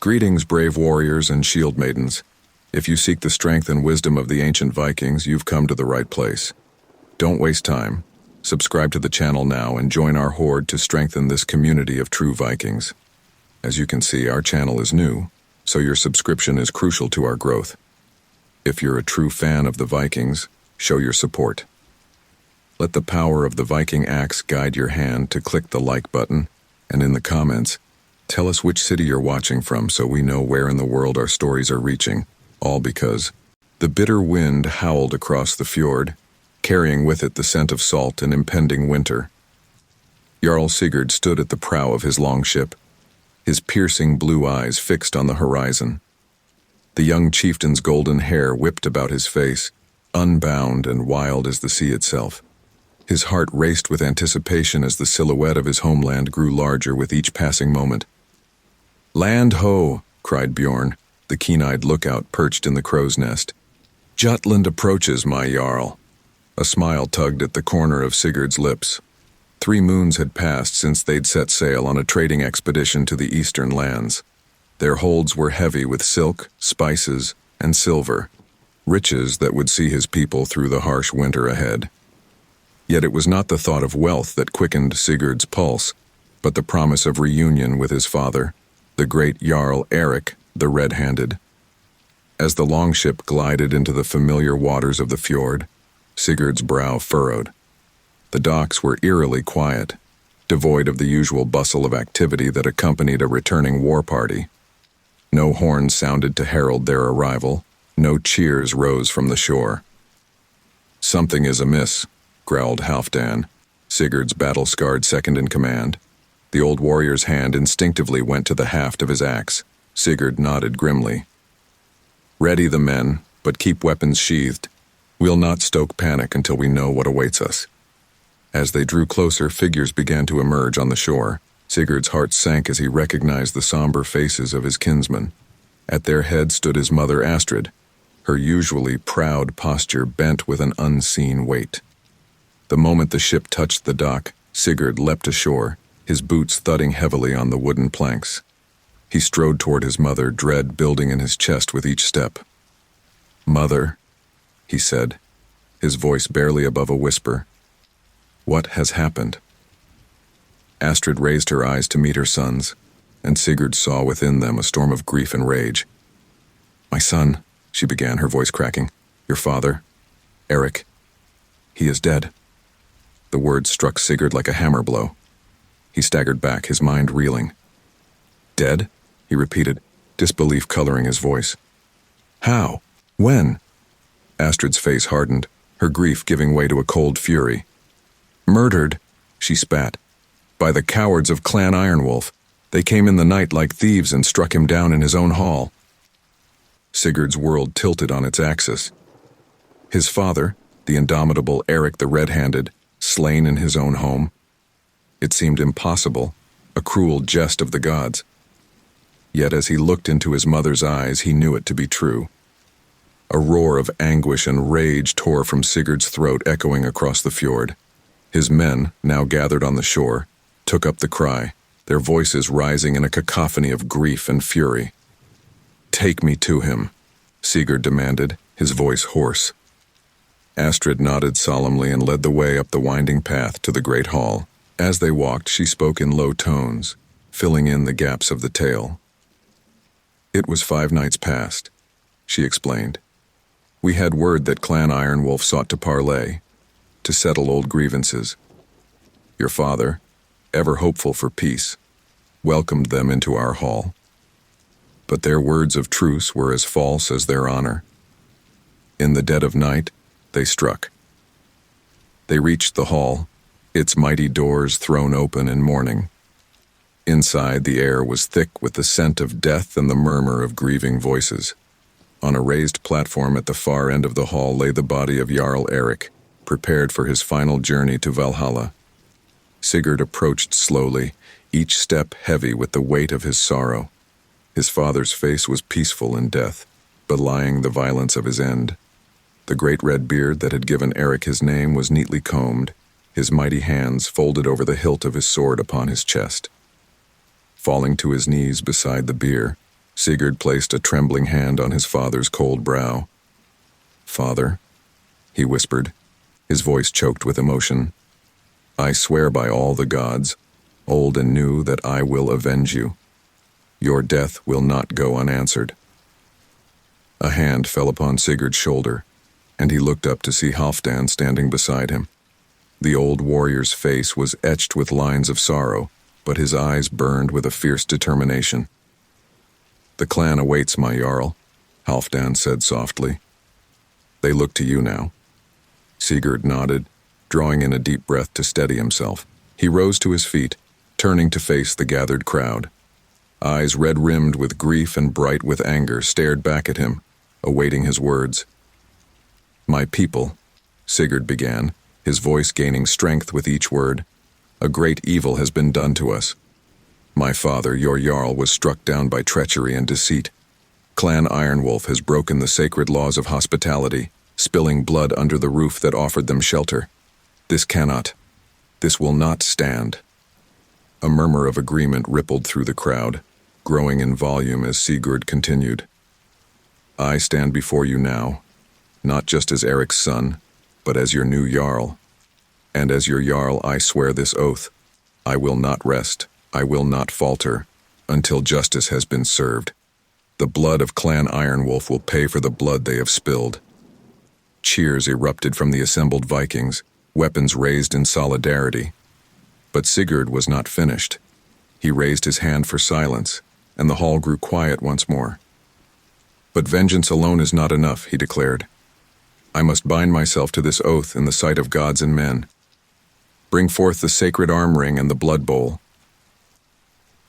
Greetings, brave warriors and shield maidens. If you seek the strength and wisdom of the ancient Vikings, you've come to the right place. Don't waste time. Subscribe to the channel now and join our horde to strengthen this community of true Vikings. As you can see, our channel is new, so your subscription is crucial to our growth. If you're a true fan of the Vikings, show your support. Let the power of the Viking axe guide your hand to click the like button, and in the comments, tell us which city you're watching from so we know where in the world our stories are reaching, all because the bitter wind howled across the fjord, carrying with it the scent of salt and impending winter. Jarl Sigurd stood at the prow of his longship, his piercing blue eyes fixed on the horizon. The young chieftain's golden hair whipped about his face, unbound and wild as the sea itself. His heart raced with anticipation as the silhouette of his homeland grew larger with each passing moment. "Land ho!" cried Bjorn, the keen-eyed lookout perched in the crow's nest. "Jutland approaches, my Jarl." A smile tugged at the corner of Sigurd's lips. 3 moons had passed since they'd set sail on a trading expedition to the eastern lands. Their holds were heavy with silk, spices, and silver, riches that would see his people through the harsh winter ahead. Yet it was not the thought of wealth that quickened Sigurd's pulse, but the promise of reunion with his father, the great Jarl Erik, the Red-Handed. As the longship glided into the familiar waters of the fjord, Sigurd's brow furrowed. The docks were eerily quiet, devoid of the usual bustle of activity that accompanied a returning war party. No horns sounded to herald their arrival, no cheers rose from the shore. "Something is amiss," growled Halfdan, Sigurd's battle-scarred second-in-command. The old warrior's hand instinctively went to the haft of his axe. Sigurd nodded grimly. "Ready the men, but keep weapons sheathed. We'll not stoke panic until we know what awaits us." As they drew closer, figures began to emerge on the shore. Sigurd's heart sank as he recognized the somber faces of his kinsmen. At their head stood his mother Astrid, her usually proud posture bent with an unseen weight. The moment the ship touched the dock, Sigurd leapt ashore, his boots thudding heavily on the wooden planks. He strode toward his mother, dread building in his chest with each step. "Mother," he said, his voice barely above a whisper, "what has happened?" Astrid raised her eyes to meet her son's, and Sigurd saw within them a storm of grief and rage. "My son," she began, her voice cracking, "your father, Erik, he is dead." The words struck Sigurd like a hammer blow. He staggered back, his mind reeling. "Dead?" he repeated, disbelief coloring his voice. "How? When?" Astrid's face hardened, her grief giving way to a cold fury. "Murdered," she spat, "by the cowards of Clan Ironwolf. They came in the night like thieves and struck him down in his own hall." Sigurd's world tilted on its axis. His father, the indomitable Erik the Red-Handed, slain in his own home. It seemed impossible, a cruel jest of the gods. Yet as he looked into his mother's eyes, he knew it to be true. A roar of anguish and rage tore from Sigurd's throat, echoing across the fjord. His men, now gathered on the shore, took up the cry, their voices rising in a cacophony of grief and fury. "Take me to him," Sigurd demanded, his voice hoarse. Astrid nodded solemnly and led the way up the winding path to the great hall. As they walked, she spoke in low tones, filling in the gaps of the tale. "It was 5 nights past," she explained. "We had word that Clan Ironwolf sought to parley, to settle old grievances. Your father, ever hopeful for peace, welcomed them into our hall. But their words of truce were as false as their honor. In the dead of night, they struck. They reached the hall, its mighty doors thrown open in mourning. Inside, the air was thick with the scent of death and the murmur of grieving voices. On a raised platform at the far end of the hall lay the body of Jarl Erik, prepared for his final journey to Valhalla. Sigurd approached slowly, each step heavy with the weight of his sorrow. His father's face was peaceful in death, belying the violence of his end. The great red beard that had given Erik his name was neatly combed, his mighty hands folded over the hilt of his sword upon his chest. Falling to his knees beside the bier, Sigurd placed a trembling hand on his father's cold brow. "Father," he whispered, his voice choked with emotion, "I swear by all the gods, old and new, that I will avenge you. Your death will not go unanswered." A hand fell upon Sigurd's shoulder, and he looked up to see Halfdan standing beside him. The old warrior's face was etched with lines of sorrow, but his eyes burned with a fierce determination. "The clan awaits, my Jarl," Halfdan said softly. "They look to you now." Sigurd nodded, drawing in a deep breath to steady himself. He rose to his feet, turning to face the gathered crowd. Eyes red-rimmed with grief and bright with anger stared back at him, awaiting his words. "My people," Sigurd began, his voice gaining strength with each word, "a great evil has been done to us. My father, your Jarl, was struck down by treachery and deceit. Clan Ironwolf has broken the sacred laws of hospitality, spilling blood under the roof that offered them shelter. This will not stand." A murmur of agreement rippled through the crowd, growing in volume as Sigurd continued. "I stand before you now, not just as Eric's son, but as your new Jarl. And as your Jarl, I swear this oath. I will not rest, I will not falter, until justice has been served. The blood of Clan Ironwolf will pay for the blood they have spilled." Cheers erupted from the assembled Vikings, weapons raised in solidarity. But Sigurd was not finished. He raised his hand for silence, and the hall grew quiet once more. "But vengeance alone is not enough," he declared. "I must bind myself to this oath in the sight of gods and men. Bring forth the sacred arm ring and the blood bowl."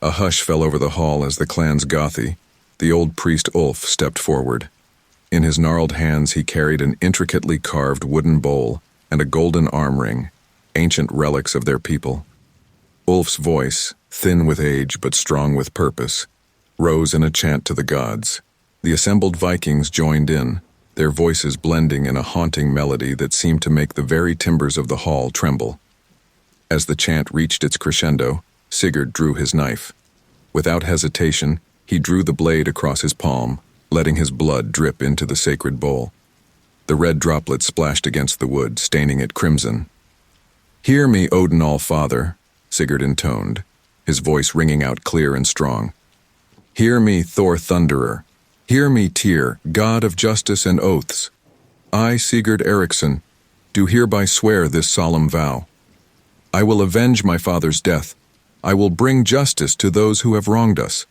A hush fell over the hall as the clan's Gothi, the old priest Ulf, stepped forward. In his gnarled hands he carried an intricately carved wooden bowl and a golden arm ring, ancient relics of their people. Ulf's voice, thin with age but strong with purpose, rose in a chant to the gods. The assembled Vikings joined in, their voices blending in a haunting melody that seemed to make the very timbers of the hall tremble. As the chant reached its crescendo, Sigurd drew his knife. Without hesitation, he drew the blade across his palm, letting his blood drip into the sacred bowl. The red droplets splashed against the wood, staining it crimson. "Hear me, Odin All-Father," Sigurd intoned, his voice ringing out clear and strong. "Hear me, Thor Thunderer. Hear me, Tyr, God of justice and oaths. I, Sigurd Eriksson, do hereby swear this solemn vow. I will avenge my father's death. I will bring justice to those who have wronged us.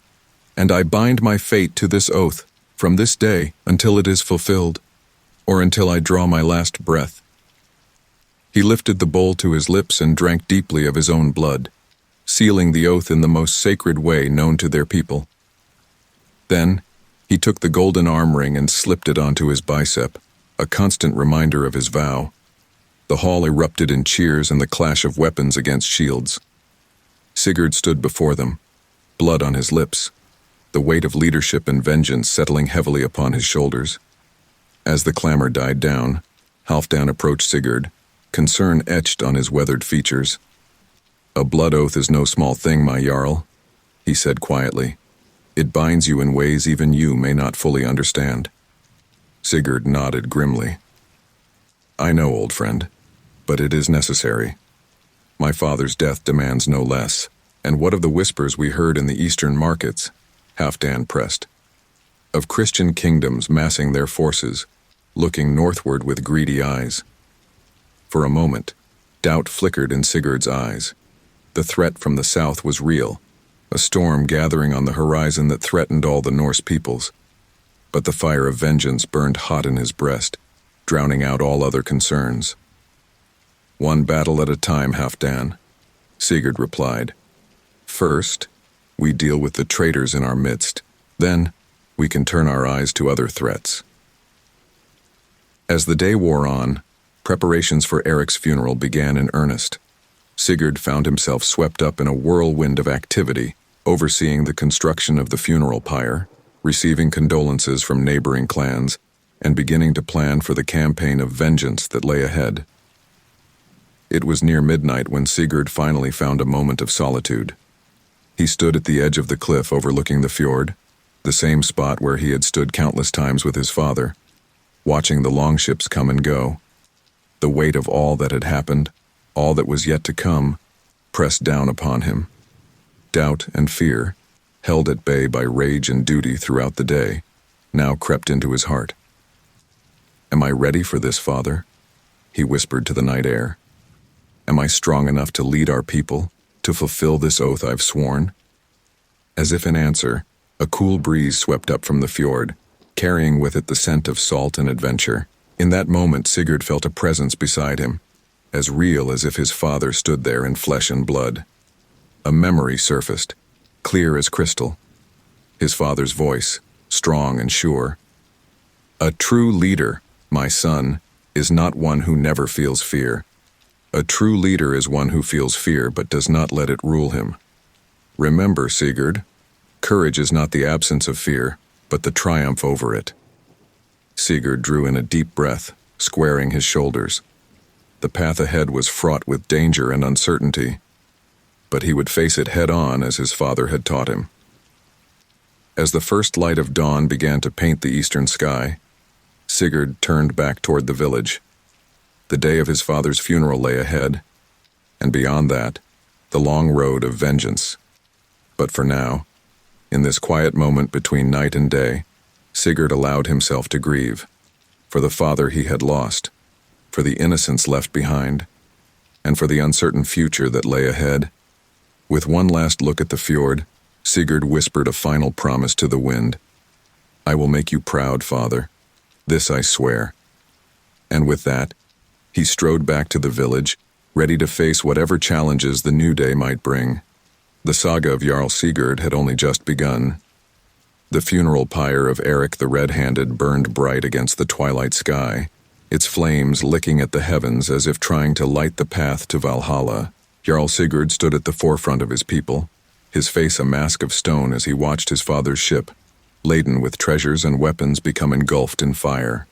And I bind my fate to this oath, from this day until it is fulfilled, or until I draw my last breath." He lifted the bowl to his lips and drank deeply of his own blood, sealing the oath in the most sacred way known to their people. Then, he took the golden arm ring and slipped it onto his bicep, a constant reminder of his vow. The hall erupted in cheers and the clash of weapons against shields. Sigurd stood before them, blood on his lips, the weight of leadership and vengeance settling heavily upon his shoulders. As the clamor died down, Halfdan approached Sigurd, concern etched on his weathered features. "A blood oath is no small thing, my Jarl," he said quietly. "It binds you in ways even you may not fully understand." Sigurd nodded grimly. "I know, old friend, but it is necessary. My father's death demands no less. And what of the whispers we heard in the eastern markets?" Halfdan pressed. "Of Christian kingdoms massing their forces, looking northward with greedy eyes." For a moment, doubt flickered in Sigurd's eyes. The threat from the south was real, a storm gathering on the horizon that threatened all the Norse peoples. But the fire of vengeance burned hot in his breast, drowning out all other concerns. "One battle at a time, Halfdan," Sigurd replied. "First, we deal with the traitors in our midst. Then, we can turn our eyes to other threats." As the day wore on, preparations for Eric's funeral began in earnest. Sigurd found himself swept up in a whirlwind of activity, overseeing the construction of the funeral pyre, receiving condolences from neighboring clans, and beginning to plan for the campaign of vengeance that lay ahead. It was near midnight when Sigurd finally found a moment of solitude. He stood at the edge of the cliff overlooking the fjord, the same spot where he had stood countless times with his father, watching the longships come and go. The weight of all that had happened, all that was yet to come, pressed down upon him. Doubt and fear, held at bay by rage and duty throughout the day, now crept into his heart. "Am I ready for this, Father?" he whispered to the night air. "Am I strong enough to lead our people, to fulfill this oath I've sworn?" As if in answer, a cool breeze swept up from the fjord, carrying with it the scent of salt and adventure. In that moment, Sigurd felt a presence beside him, as real as if his father stood there in flesh and blood. A memory surfaced, clear as crystal. His father's voice, strong and sure. "A true leader, my son, is not one who never feels fear. A true leader is one who feels fear but does not let it rule him. Remember, Sigurd, courage is not the absence of fear, but the triumph over it." Sigurd drew in a deep breath, squaring his shoulders. The path ahead was fraught with danger and uncertainty, but he would face it head-on as his father had taught him. As the first light of dawn began to paint the eastern sky, Sigurd turned back toward the village. The day of his father's funeral lay ahead, and beyond that, the long road of vengeance. But for now, in this quiet moment between night and day, Sigurd allowed himself to grieve, for the father he had lost, for the innocence left behind, and for the uncertain future that lay ahead. With one last look at the fjord, Sigurd whispered a final promise to the wind. "I will make you proud, Father. This I swear." And with that, he strode back to the village, ready to face whatever challenges the new day might bring. The saga of Jarl Sigurd had only just begun. The funeral pyre of Eric the Red-Handed burned bright against the twilight sky, its flames licking at the heavens as if trying to light the path to Valhalla. Jarl Sigurd stood at the forefront of his people, his face a mask of stone as he watched his father's ship, laden with treasures and weapons, become engulfed in fire.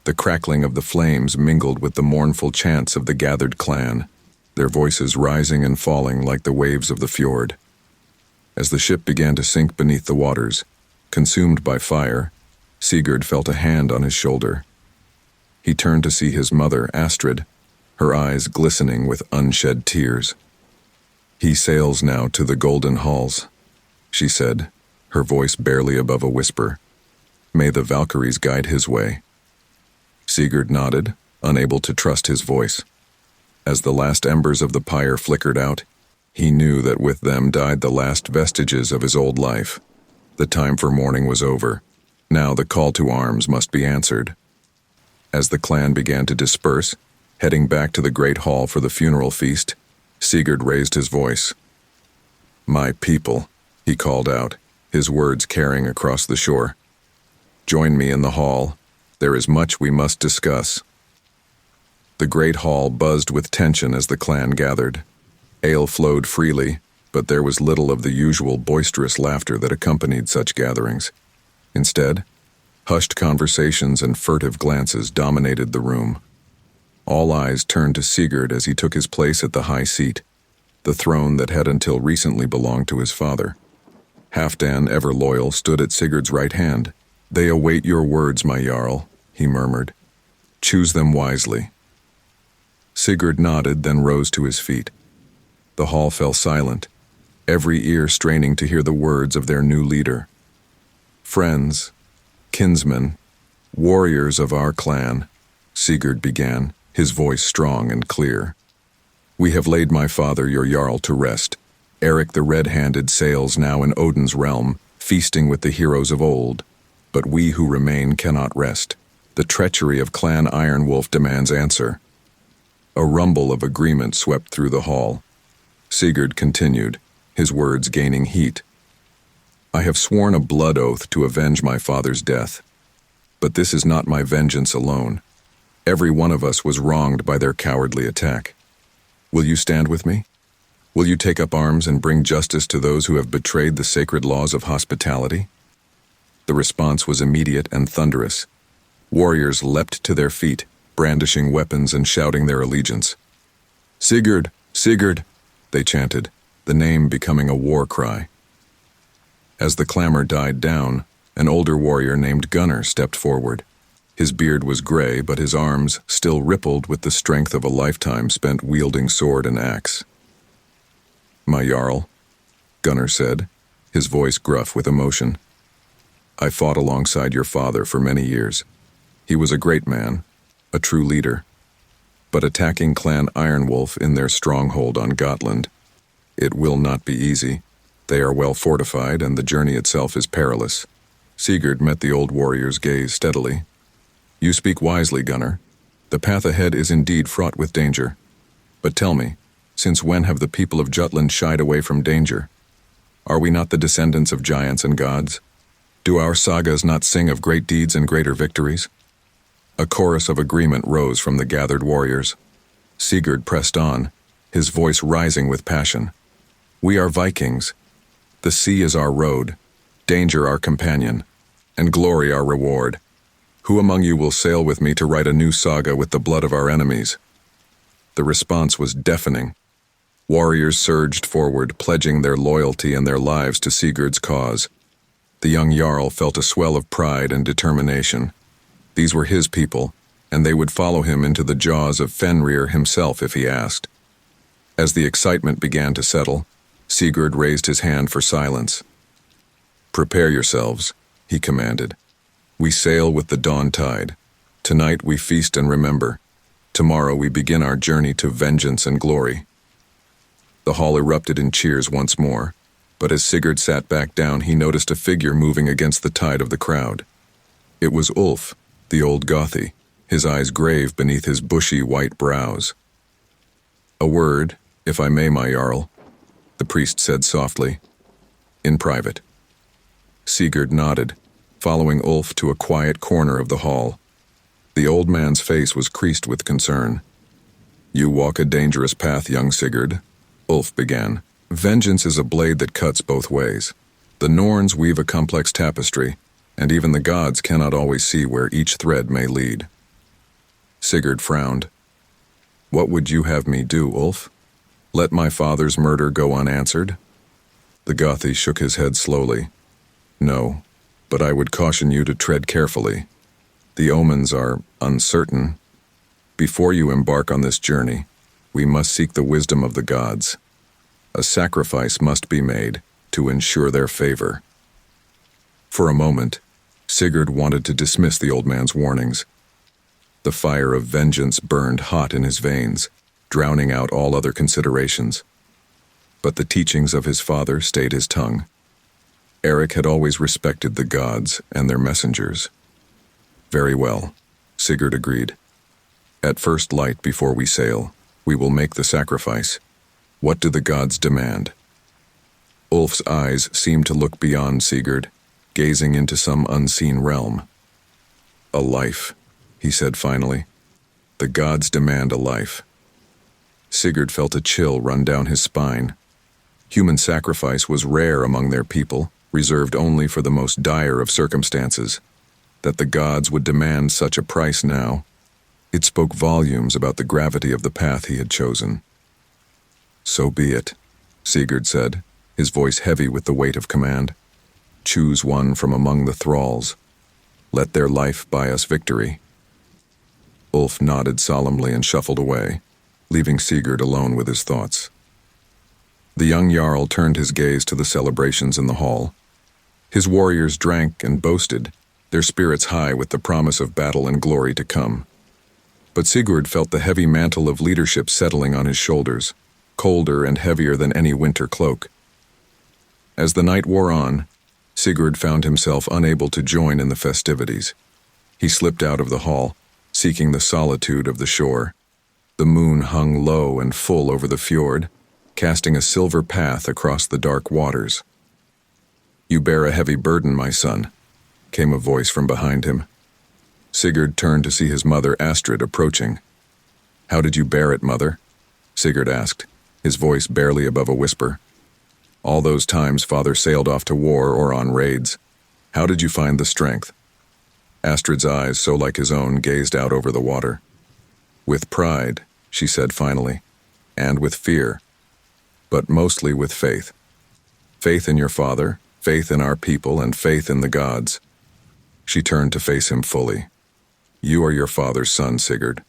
The crackling of the flames mingled with the mournful chants of the gathered clan, their voices rising and falling like the waves of the fjord. As the ship began to sink beneath the waters, consumed by fire, Sigurd felt a hand on his shoulder. He turned to see his mother, Astrid, her eyes glistening with unshed tears. "He sails now to the golden halls," she said, her voice barely above a whisper. "May the Valkyries guide his way." Sigurd nodded, unable to trust his voice. As the last embers of the pyre flickered out, he knew that with them died the last vestiges of his old life. The time for mourning was over. Now the call to arms must be answered. As the clan began to disperse, heading back to the great hall for the funeral feast, Sigurd raised his voice. "My people," he called out, his words carrying across the shore. "Join me in the hall. There is much we must discuss." The great hall buzzed with tension as the clan gathered. Ale flowed freely, but there was little of the usual boisterous laughter that accompanied such gatherings. Instead, hushed conversations and furtive glances dominated the room. All eyes turned to Sigurd as he took his place at the high seat, the throne that had until recently belonged to his father. Halfdan, ever loyal, stood at Sigurd's right hand. "They await your words, my Jarl," he murmured. "Choose them wisely." Sigurd nodded, then rose to his feet. The hall fell silent, every ear straining to hear the words of their new leader. "Friends, kinsmen, warriors of our clan," Sigurd began, his voice strong and clear. "We have laid my father, your Jarl, to rest. Eric the Red-Handed sails now in Odin's realm, feasting with the heroes of old. But we who remain cannot rest. The treachery of Clan Ironwolf demands answer." A rumble of agreement swept through the hall. Sigurd continued, his words gaining heat. "I have sworn a blood oath to avenge my father's death. But this is not my vengeance alone. Every one of us was wronged by their cowardly attack. Will you stand with me? Will you take up arms and bring justice to those who have betrayed the sacred laws of hospitality?" The response was immediate and thunderous. Warriors leapt to their feet, brandishing weapons and shouting their allegiance. "Sigurd! Sigurd!" they chanted, the name becoming a war cry. As the clamor died down, an older warrior named Gunnar stepped forward. His beard was gray, but his arms still rippled with the strength of a lifetime spent wielding sword and axe. "My Jarl," Gunnar said, his voice gruff with emotion. "I fought alongside your father for many years. He was a great man, a true leader. But attacking Clan Ironwolf in their stronghold on Gotland, it will not be easy. They are well fortified, and the journey itself is perilous." Sigurd met the old warrior's gaze steadily. "You speak wisely, Gunnar. The path ahead is indeed fraught with danger. But tell me, since when have the people of Jutland shied away from danger? Are we not the descendants of giants and gods? Do our sagas not sing of great deeds and greater victories?" A chorus of agreement rose from the gathered warriors. Sigurd pressed on, his voice rising with passion. "We are Vikings. The sea is our road, danger our companion, and glory our reward. Who among you will sail with me to write a new saga with the blood of our enemies?" The response was deafening. Warriors surged forward, pledging their loyalty and their lives to Sigurd's cause. The young Jarl felt a swell of pride and determination. These were his people, and they would follow him into the jaws of Fenrir himself if he asked. As the excitement began to settle, Sigurd raised his hand for silence. "Prepare yourselves," he commanded. "We sail with the dawn tide. Tonight we feast and remember. Tomorrow we begin our journey to vengeance and glory." The hall erupted in cheers once more, but as Sigurd sat back down, he noticed a figure moving against the tide of the crowd. It was Ulf, the old Gothi, his eyes grave beneath his bushy white brows. "A word, if I may, my Jarl," the priest said softly. "In private." Sigurd nodded, following Ulf to a quiet corner of the hall. The old man's face was creased with concern. "You walk a dangerous path, young Sigurd," Ulf began. "Vengeance is a blade that cuts both ways. The Norns weave a complex tapestry, and even the gods cannot always see where each thread may lead." Sigurd frowned. "What would you have me do, Ulf? Let my father's murder go unanswered?" The Gothi shook his head slowly. "No, but I would caution you to tread carefully. The omens are uncertain. Before you embark on this journey, we must seek the wisdom of the gods. A sacrifice must be made to ensure their favor." For a moment, Sigurd wanted to dismiss the old man's warnings. The fire of vengeance burned hot in his veins, drowning out all other considerations. But the teachings of his father stayed his tongue. Eric had always respected the gods and their messengers. "Very well," Sigurd agreed. "At first light before we sail, we will make the sacrifice. What do the gods demand?" Ulf's eyes seemed to look beyond Sigurd, gazing into some unseen realm. "A life," he said finally. "The gods demand a life." Sigurd felt a chill run down his spine. Human sacrifice was rare among their people, reserved only for the most dire of circumstances. That the gods would demand such a price now, it spoke volumes about the gravity of the path he had chosen. "So be it," Sigurd said, his voice heavy with the weight of command. "Choose one from among the thralls. Let their life buy us victory." Ulf nodded solemnly and shuffled away, leaving Sigurd alone with his thoughts. The young Jarl turned his gaze to the celebrations in the hall. His warriors drank and boasted, their spirits high with the promise of battle and glory to come. But Sigurd felt the heavy mantle of leadership settling on his shoulders, colder and heavier than any winter cloak. As the night wore on, Sigurd found himself unable to join in the festivities. He slipped out of the hall, seeking the solitude of the shore. The moon hung low and full over the fjord, casting a silver path across the dark waters. "You bear a heavy burden, my son," came a voice from behind him. Sigurd turned to see his mother Astrid approaching. "How did you bear it, mother?" Sigurd asked, his voice barely above a whisper. "All those times father sailed off to war or on raids. How did you find the strength?" Astrid's eyes, so like his own, gazed out over the water. "With pride," she said finally, "and with fear, but mostly with faith. Faith in your father, faith in our people and faith in the gods. She turned to face him fully. You are your father's son, Sigurd.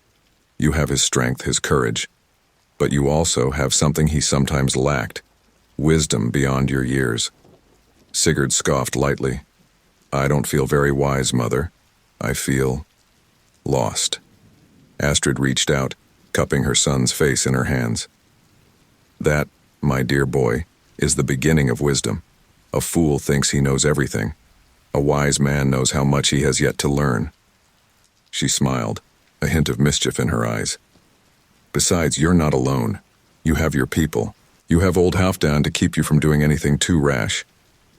You have his strength, his courage. But you also have something he sometimes lacked, wisdom beyond your years. Sigurd scoffed lightly. I don't feel very wise, mother. I feel lost. Astrid reached out, cupping her son's face in her hands. That, my dear boy, is the beginning of wisdom. A fool thinks he knows everything. A wise man knows how much he has yet to learn. She smiled, a hint of mischief in her eyes. Besides, you're not alone. You have your people. You have old Halfdan to keep you from doing anything too rash.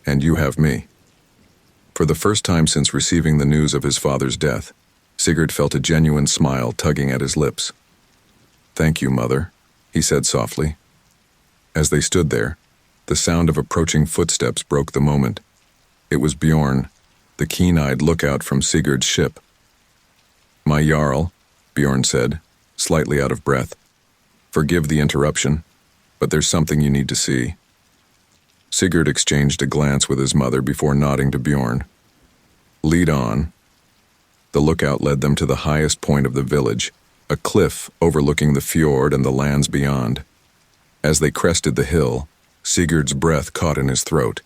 And you have me. For the first time since receiving the news of his father's death, Sigurd felt a genuine smile tugging at his lips. Thank you, mother, he said softly. As they stood there, the sound of approaching footsteps broke the moment. It was Bjorn, the keen-eyed lookout from Sigurd's ship. My Jarl, Bjorn said, slightly out of breath. Forgive the interruption, but there's something you need to see. Sigurd exchanged a glance with his mother before nodding to Bjorn. Lead on. The lookout led them to the highest point of the village, a cliff overlooking the fjord and the lands beyond. As they crested the hill, Sigurd's breath caught in his throat.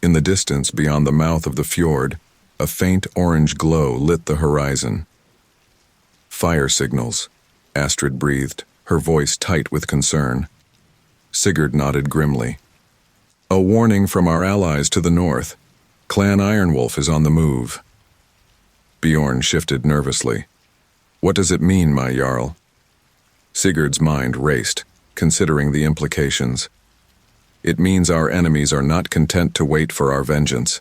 In the distance, beyond the mouth of the fjord, a faint orange glow lit the horizon. Fire signals, Astrid breathed, her voice tight with concern. Sigurd nodded grimly. A warning from our allies to the north. Clan Ironwolf is on the move. Bjorn shifted nervously. What does it mean, my Jarl? Sigurd's mind raced, considering the implications. It means our enemies are not content to wait for our vengeance.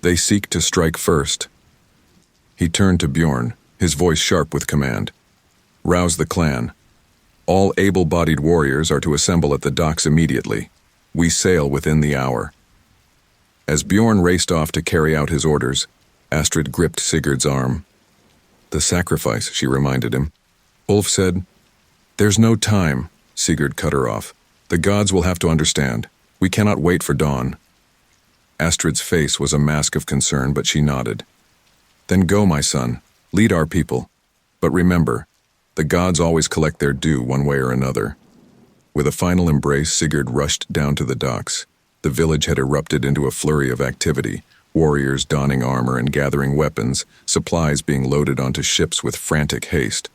They seek to strike first. He turned to Bjorn, his voice sharp with command. Rouse the clan. All able-bodied warriors are to assemble at the docks immediately. We sail within the hour. As Bjorn raced off to carry out his orders, Astrid gripped Sigurd's arm. The sacrifice, she reminded him. Ulf said, There's no time, Sigurd cut her off. The gods will have to understand. We cannot wait for dawn. Astrid's face was a mask of concern, but she nodded. Then go, my son. Lead our people. But remember, the gods always collect their due one way or another. With a final embrace, Sigurd rushed down to the docks. The village had erupted into a flurry of activity, warriors donning armor and gathering weapons, supplies being loaded onto ships with frantic haste.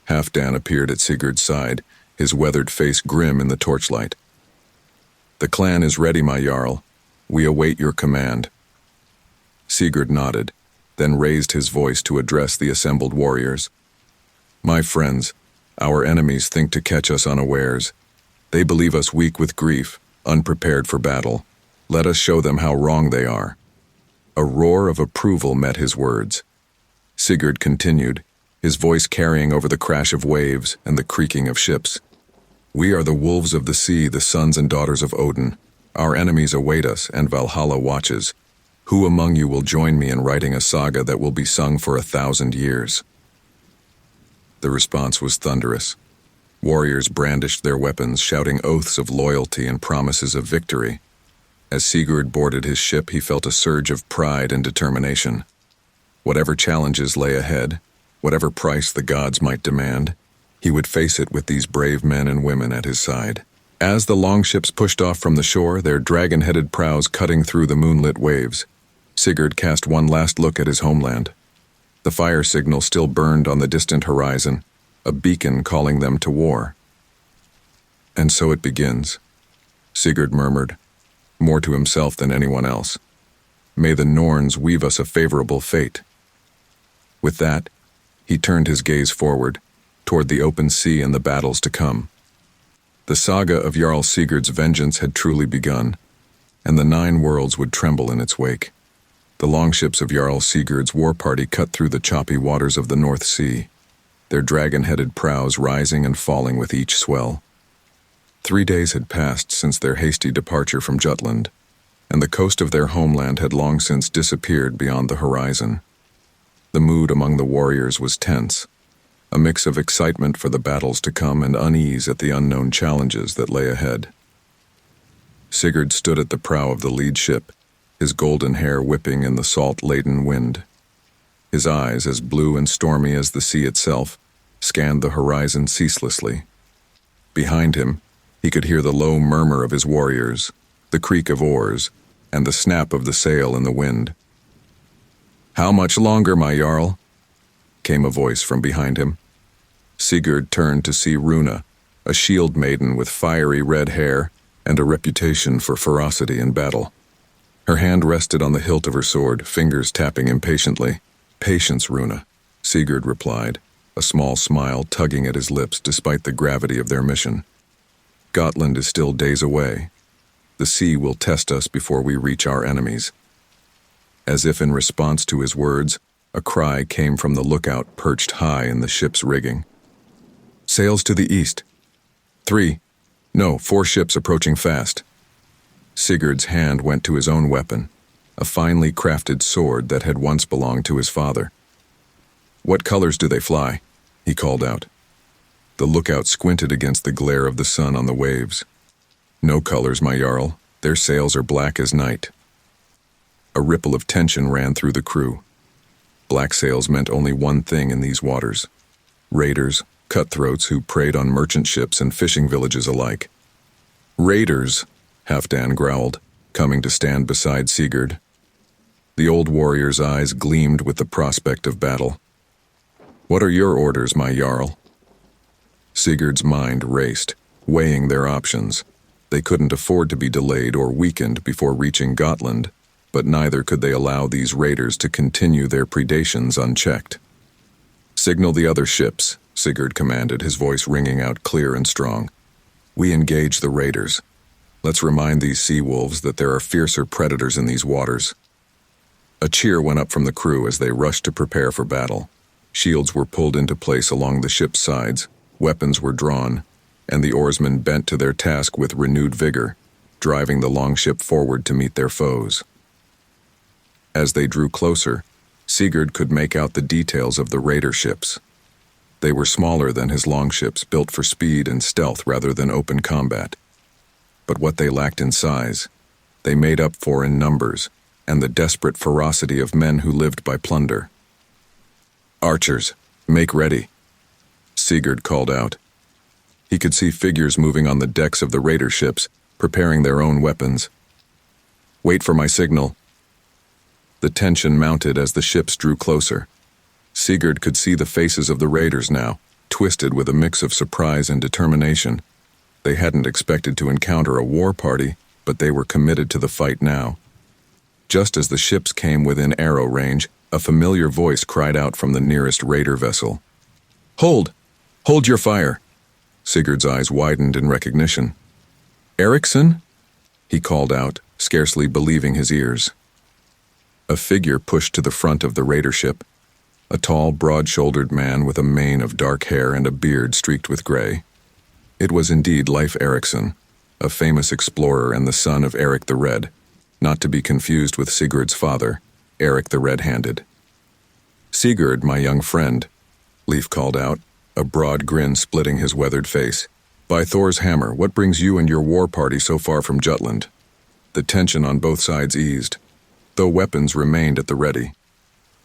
Halfdan appeared at Sigurd's side, his weathered face grim in the torchlight. The clan is ready, my Jarl. We await your command. Sigurd nodded, then raised his voice to address the assembled warriors. My friends, our enemies think to catch us unawares. They believe us weak with grief, unprepared for battle. Let us show them how wrong they are. A roar of approval met his words. Sigurd continued, his voice carrying over the crash of waves and the creaking of ships. We are the wolves of the sea, the sons and daughters of Odin. Our enemies await us, and Valhalla watches. Who among you will join me in writing a saga that will be sung for 1,000 years? The response was thunderous. Warriors brandished their weapons, shouting oaths of loyalty and promises of victory. As Sigurd boarded his ship, he felt a surge of pride and determination. Whatever challenges lay ahead, whatever price the gods might demand, he would face it with these brave men and women at his side. As the longships pushed off from the shore, their dragon-headed prows cutting through the moonlit waves, Sigurd cast one last look at his homeland. The fire signal still burned on the distant horizon, a beacon calling them to war. And so it begins, Sigurd murmured, more to himself than anyone else. May the Norns weave us a favorable fate. With that, he turned his gaze forward, toward the open sea and the battles to come. The saga of Jarl Sigurd's vengeance had truly begun, and the 9 worlds would tremble in its wake. The longships of Jarl Sigurd's war party cut through the choppy waters of the North Sea, their dragon-headed prows rising and falling with each swell. 3 days had passed since their hasty departure from Jutland, and the coast of their homeland had long since disappeared beyond the horizon. The mood among the warriors was tense, a mix of excitement for the battles to come and unease at the unknown challenges that lay ahead. Sigurd stood at the prow of the lead ship, his golden hair whipping in the salt-laden wind. His eyes, as blue and stormy as the sea itself, scanned the horizon ceaselessly. Behind him, he could hear the low murmur of his warriors, the creak of oars, and the snap of the sail in the wind. "How much longer, my Jarl?" came a voice from behind him. Sigurd turned to see Runa, a shield maiden with fiery red hair and a reputation for ferocity in battle. Her hand rested on the hilt of her sword, fingers tapping impatiently. "Patience, Runa," Sigurd replied, a small smile tugging at his lips despite the gravity of their mission. "Gotland is still days away. The sea will test us before we reach our enemies." As if in response to his words, a cry came from the lookout perched high in the ship's rigging. "Sails to the east. 4 ships approaching fast." Sigurd's hand went to his own weapon, a finely crafted sword that had once belonged to his father. "What colors do they fly?" he called out. The lookout squinted against the glare of the sun on the waves. "No colors, my Jarl. Their sails are black as night." A ripple of tension ran through the crew. Black sails meant only one thing in these waters: raiders, cutthroats who preyed on merchant ships and fishing villages alike. "Raiders," Halfdan growled, coming to stand beside Sigurd. The old warrior's eyes gleamed with the prospect of battle. "What are your orders, my Jarl?" Sigurd's mind raced, weighing their options. They couldn't afford to be delayed or weakened before reaching Gotland, but neither could they allow these raiders to continue their predations unchecked. "Signal the other ships," Sigurd commanded, his voice ringing out clear and strong. "We engage the raiders. Let's remind these sea wolves that there are fiercer predators in these waters." A cheer went up from the crew as they rushed to prepare for battle. Shields were pulled into place along the ship's sides, weapons were drawn, and the oarsmen bent to their task with renewed vigor, driving the longship forward to meet their foes. As they drew closer, Sigurd could make out the details of the raider ships. They were smaller than his longships, built for speed and stealth rather than open combat. But what they lacked in size, they made up for in numbers and the desperate ferocity of men who lived by plunder. "Archers, make ready," Sigurd called out. He could see figures moving on the decks of the raider ships, preparing their own weapons. "Wait for my signal." The tension mounted as the ships drew closer. Sigurd could see the faces of the raiders now, twisted with a mix of surprise and determination. They hadn't expected to encounter a war party, but they were committed to the fight now. Just as the ships came within arrow range, a familiar voice cried out from the nearest raider vessel. "Hold! Hold your fire!" Sigurd's eyes widened in recognition. "Eriksson?" he called out, scarcely believing his ears. A figure pushed to the front of the raider ship, a tall, broad-shouldered man with a mane of dark hair and a beard streaked with gray. It was indeed Leif Eriksson, a famous explorer and the son of Eric the Red, not to be confused with Sigurd's father, Eric the Red-Handed. "Sigurd, my young friend," Leif called out, a broad grin splitting his weathered face. "By Thor's hammer, what brings you and your war party so far from Jutland?" The tension on both sides eased, though weapons remained at the ready.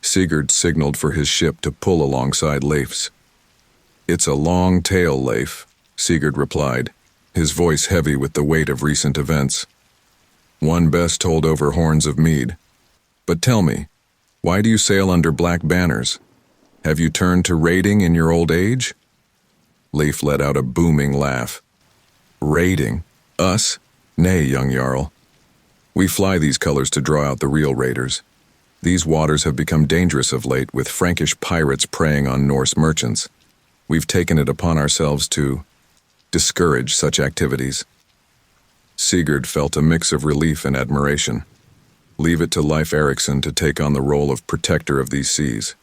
Sigurd signaled for his ship to pull alongside Leif's. "It's a long tale, Leif," Sigurd replied, his voice heavy with the weight of recent events. "One best told over horns of mead. But tell me, why do you sail under black banners? Have you turned to raiding in your old age?" Leif let out a booming laugh. "Raiding? Us? Nay, young Jarl. We fly these colors to draw out the real raiders. These waters have become dangerous of late, with Frankish pirates preying on Norse merchants. We've taken it upon ourselves to discourage such activities." Sigurd felt a mix of relief and admiration. Leave it to Leif Eriksson to take on the role of protector of these seas.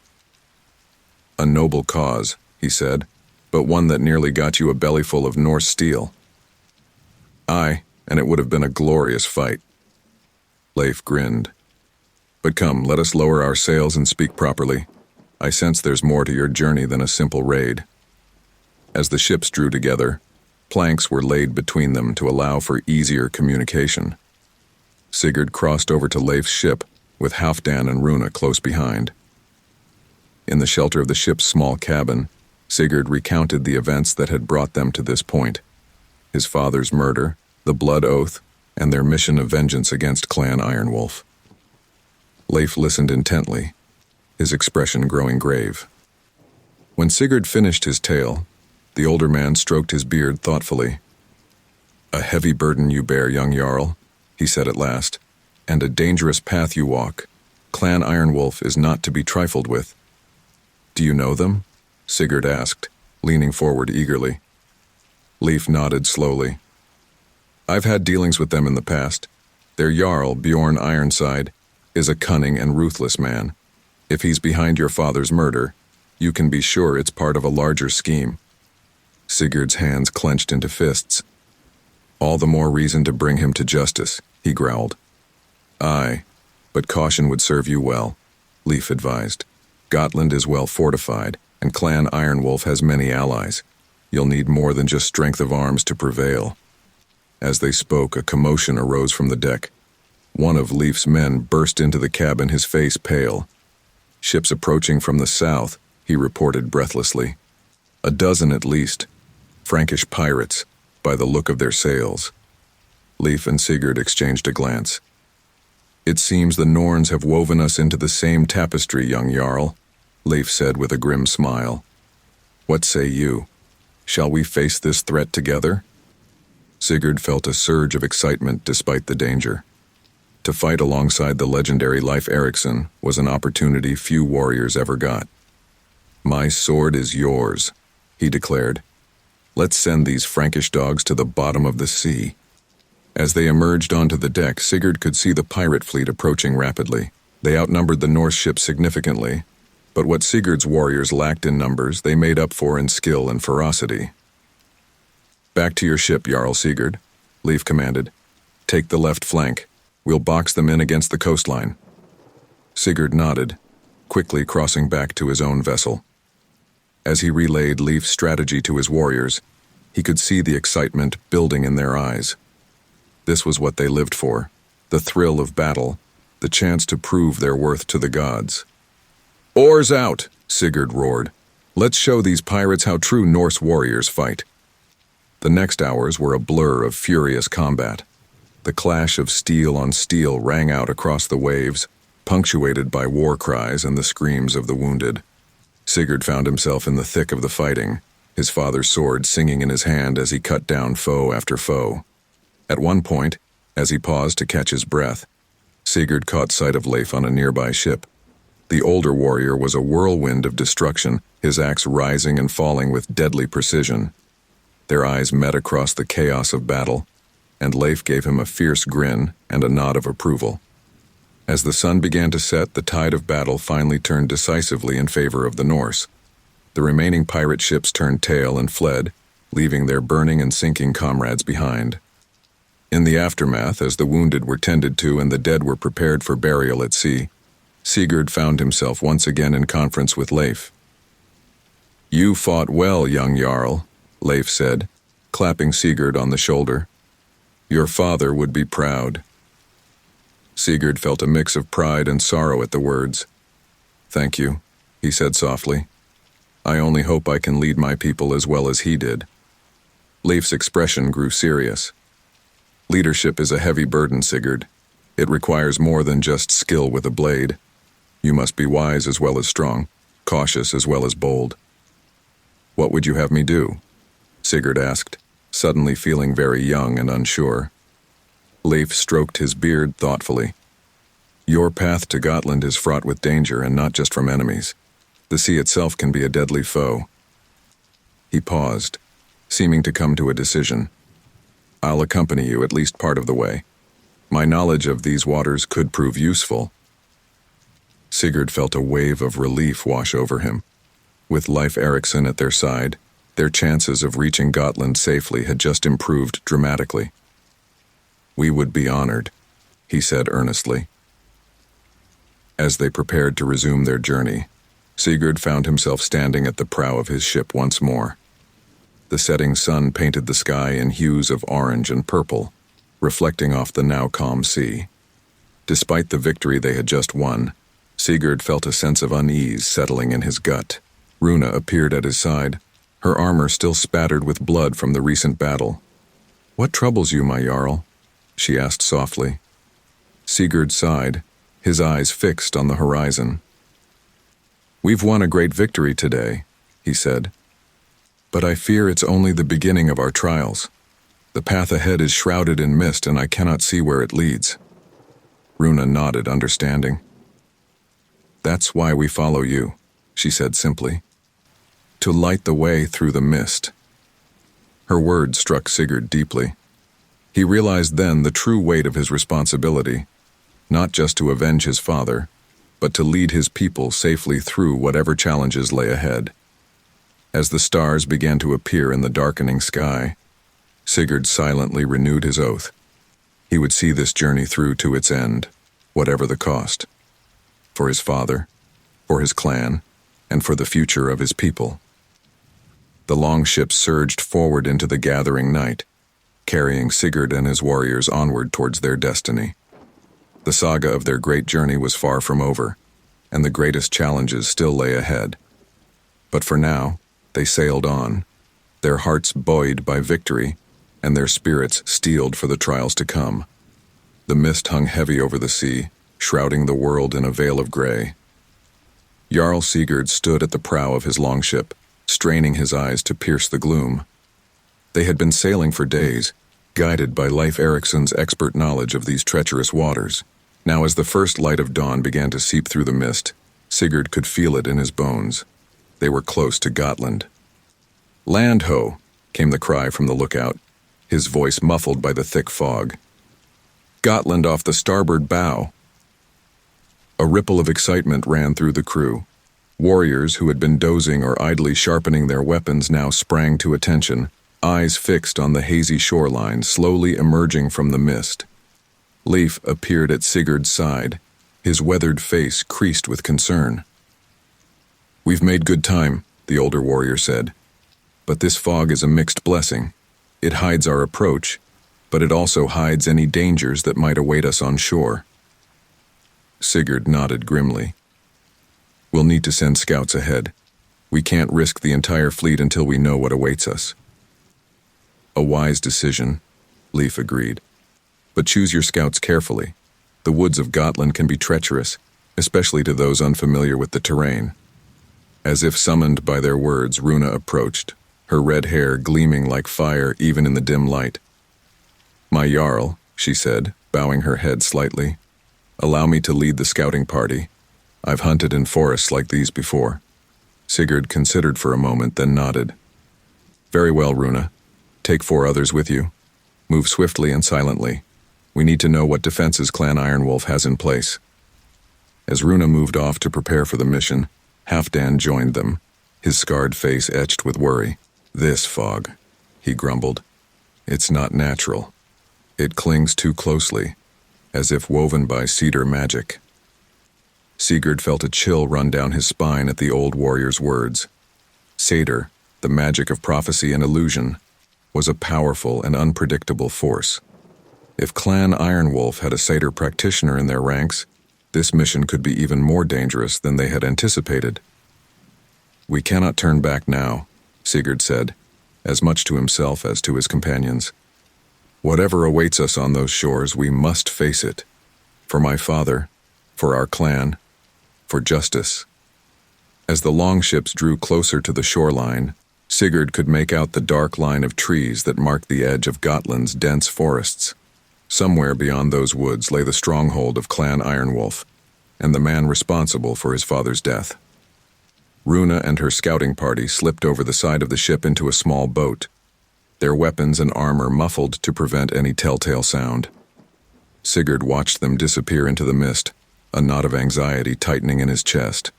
"A noble cause," he said, "but one that nearly got you a bellyful of Norse steel." "Aye, and it would have been a glorious fight." Leif grinned. "But come, let us lower our sails and speak properly. I sense there's more to your journey than a simple raid." As the ships drew together, planks were laid between them to allow for easier communication. Sigurd crossed over to Leif's ship, with Halfdan and Runa close behind. In the shelter of the ship's small cabin, Sigurd recounted the events that had brought them to this point: his father's murder, the blood oath, and their mission of vengeance against Clan Ironwolf. Leif listened intently, his expression growing grave. When Sigurd finished his tale, the older man stroked his beard thoughtfully. "A heavy burden you bear, young Jarl," he said at last, "and a dangerous path you walk. Clan Ironwolf is not to be trifled with." "Do you know them?" Sigurd asked, leaning forward eagerly. Leif nodded slowly. "I've had dealings with them in the past. Their Jarl, Bjorn Ironside, is a cunning and ruthless man. If he's behind your father's murder, you can be sure it's part of a larger scheme." Sigurd's hands clenched into fists. "All the more reason to bring him to justice," he growled. "Aye, but caution would serve you well," Leif advised. "Gotland is well fortified, and Clan Ironwolf has many allies. You'll need more than just strength of arms to prevail." As they spoke, a commotion arose from the deck. One of Leif's men burst into the cabin, his face pale. "Ships approaching from the south," he reported breathlessly. "A dozen at least. Frankish pirates, by the look of their sails." Leif and Sigurd exchanged a glance. "It seems the Norns have woven us into the same tapestry, young Jarl," Leif said with a grim smile. "What say you? Shall we face this threat together?" Sigurd felt a surge of excitement despite the danger. To fight alongside the legendary Leif Erikson was an opportunity few warriors ever got. "My sword is yours," he declared. "Let's send these Frankish dogs to the bottom of the sea." As they emerged onto the deck, Sigurd could see the pirate fleet approaching rapidly. They outnumbered the Norse ships significantly, but what Sigurd's warriors lacked in numbers, they made up for in skill and ferocity. "Back to your ship, Jarl Sigurd," Leif commanded. "Take the left flank. We'll box them in against the coastline." Sigurd nodded, quickly crossing back to his own vessel. As he relayed Leif's strategy to his warriors, he could see the excitement building in their eyes. This was what they lived for: the thrill of battle, the chance to prove their worth to the gods. "Oars out!" Sigurd roared. "Let's show these pirates how true Norse warriors fight." The next hours were a blur of furious combat. The clash of steel on steel rang out across the waves, punctuated by war cries and the screams of the wounded. Sigurd found himself in the thick of the fighting, his father's sword singing in his hand as he cut down foe after foe. At one point, as he paused to catch his breath, Sigurd caught sight of Leif on a nearby ship. The older warrior was a whirlwind of destruction, his axe rising and falling with deadly precision. Their eyes met across the chaos of battle, and Leif gave him a fierce grin and a nod of approval. As the sun began to set, the tide of battle finally turned decisively in favor of the Norse. The remaining pirate ships turned tail and fled, leaving their burning and sinking comrades behind. In the aftermath, as the wounded were tended to and the dead were prepared for burial at sea, Sigurd found himself once again in conference with Leif. "You fought well, young Jarl," Leif said, clapping Sigurd on the shoulder. "Your father would be proud." Sigurd felt a mix of pride and sorrow at the words. "Thank you," he said softly. "I only hope I can lead my people as well as he did." Leif's expression grew serious. "Leadership is a heavy burden, Sigurd. It requires more than just skill with a blade. You must be wise as well as strong, cautious as well as bold." "What would you have me do?" Sigurd asked, suddenly feeling very young and unsure. Leif stroked his beard thoughtfully. "Your path to Gotland is fraught with danger, and not just from enemies. The sea itself can be a deadly foe." He paused, seeming to come to a decision. "I'll accompany you at least part of the way. My knowledge of these waters could prove useful." Sigurd felt a wave of relief wash over him. With Leif Erikson at their side, their chances of reaching Gotland safely had just improved dramatically. "We would be honored," he said earnestly. As they prepared to resume their journey, Sigurd found himself standing at the prow of his ship once more. The setting sun painted the sky in hues of orange and purple, reflecting off the now calm sea. Despite the victory they had just won, Sigurd felt a sense of unease settling in his gut. Runa appeared at his side, her armor still spattered with blood from the recent battle. "What troubles you, my Jarl?" she asked softly. Sigurd sighed, his eyes fixed on the horizon. "We've won a great victory today," he said. "But I fear it's only the beginning of our trials. The path ahead is shrouded in mist and I cannot see where it leads." Runa nodded, understanding. "That's why we follow you," she said simply. "To light the way through the mist." Her words struck Sigurd deeply. He realized then the true weight of his responsibility, not just to avenge his father, but to lead his people safely through whatever challenges lay ahead. As the stars began to appear in the darkening sky, Sigurd silently renewed his oath. He would see this journey through to its end, whatever the cost. For his father, for his clan, and for the future of his people. The longships surged forward into the gathering night, carrying Sigurd and his warriors onward towards their destiny. The saga of their great journey was far from over, and the greatest challenges still lay ahead. But for now, they sailed on, their hearts buoyed by victory, and their spirits steeled for the trials to come. The mist hung heavy over the sea, shrouding the world in a veil of gray. Jarl Sigurd stood at the prow of his longship, straining his eyes to pierce the gloom. They had been sailing for days, guided by Leif Erikson's expert knowledge of these treacherous waters. Now as the first light of dawn began to seep through the mist, Sigurd could feel it in his bones. They were close to Gotland. "Land ho!" came the cry from the lookout, his voice muffled by the thick fog. "Gotland off the starboard bow." A ripple of excitement ran through the crew. Warriors who had been dozing or idly sharpening their weapons now sprang to attention, eyes fixed on the hazy shoreline slowly emerging from the mist. Leif appeared at Sigurd's side, his weathered face creased with concern. "We've made good time," the older warrior said. "But this fog is a mixed blessing. It hides our approach, but it also hides any dangers that might await us on shore." Sigurd nodded grimly. "We'll need to send scouts ahead. We can't risk the entire fleet until we know what awaits us." "A wise decision," Leif agreed. "But choose your scouts carefully. The woods of Gotland can be treacherous, especially to those unfamiliar with the terrain." As if summoned by their words, Runa approached, her red hair gleaming like fire even in the dim light. "My Jarl," she said, bowing her head slightly, "allow me to lead the scouting party. I've hunted in forests like these before." Sigurd considered for a moment, then nodded. "Very well, Runa. Take 4 others with you. Move swiftly and silently. We need to know what defenses Clan Ironwolf has in place." As Runa moved off to prepare for the mission, Halfdan joined them, his scarred face etched with worry. "This fog," he grumbled. "It's not natural. It clings too closely, as if woven by cedar magic." Sigurd felt a chill run down his spine at the old warrior's words. Satyr, the magic of prophecy and illusion, was a powerful and unpredictable force. If Clan Ironwolf had a satyr practitioner in their ranks, this mission could be even more dangerous than they had anticipated. "We cannot turn back now," Sigurd said, as much to himself as to his companions. "Whatever awaits us on those shores, we must face it. For my father, for our clan, for justice." As the longships drew closer to the shoreline, Sigurd could make out the dark line of trees that marked the edge of Gotland's dense forests. Somewhere beyond those woods lay the stronghold of Clan Ironwolf, and the man responsible for his father's death. Runa and her scouting party slipped over the side of the ship into a small boat, their weapons and armor muffled to prevent any telltale sound. Sigurd watched them disappear into the mist, a knot of anxiety tightening in his chest.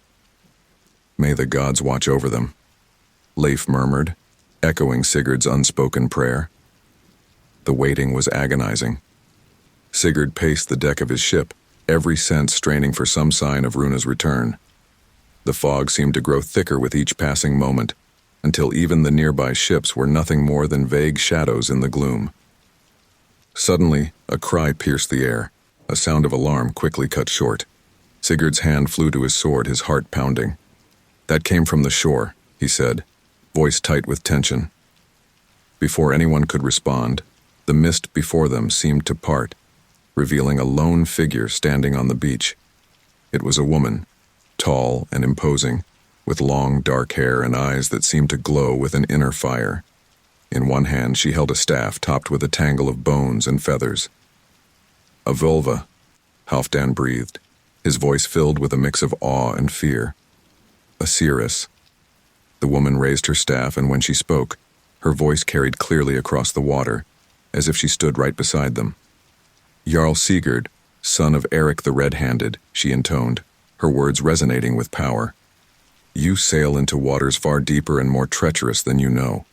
"May the gods watch over them," Leif murmured, echoing Sigurd's unspoken prayer. The waiting was agonizing. Sigurd paced the deck of his ship, every sense straining for some sign of Runa's return. The fog seemed to grow thicker with each passing moment, until even the nearby ships were nothing more than vague shadows in the gloom. Suddenly, a cry pierced the air. A sound of alarm quickly cut short. Sigurd's hand flew to his sword, his heart pounding. "That came from the shore," he said, voice tight with tension. Before anyone could respond, the mist before them seemed to part, revealing a lone figure standing on the beach. It was a woman, tall and imposing, with long dark hair and eyes that seemed to glow with an inner fire. In one hand she held a staff topped with a tangle of bones and feathers. "A vulva," Halfdan breathed, his voice filled with a mix of awe and fear. "A seeress." The woman raised her staff, and when she spoke, her voice carried clearly across the water, as if she stood right beside them. "Jarl Sigurd, son of Eric the Red-Handed," she intoned, her words resonating with power. "You sail into waters far deeper and more treacherous than you know."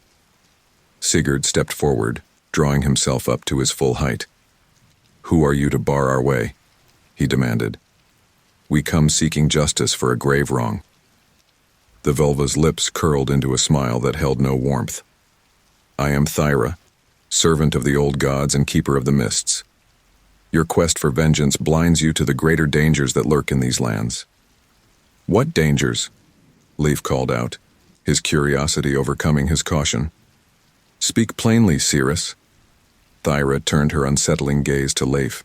Sigurd stepped forward, drawing himself up to his full height. "Who are you to bar our way?" he demanded. "We come seeking justice for a grave wrong." The vulva's lips curled into a smile that held no warmth. "I am Thyra, servant of the old gods and keeper of the mists. Your quest for vengeance blinds you to the greater dangers that lurk in these lands." "What dangers?" Leif called out, his curiosity overcoming his caution. "Speak plainly, seeress." Thyra turned her unsettling gaze to Leif.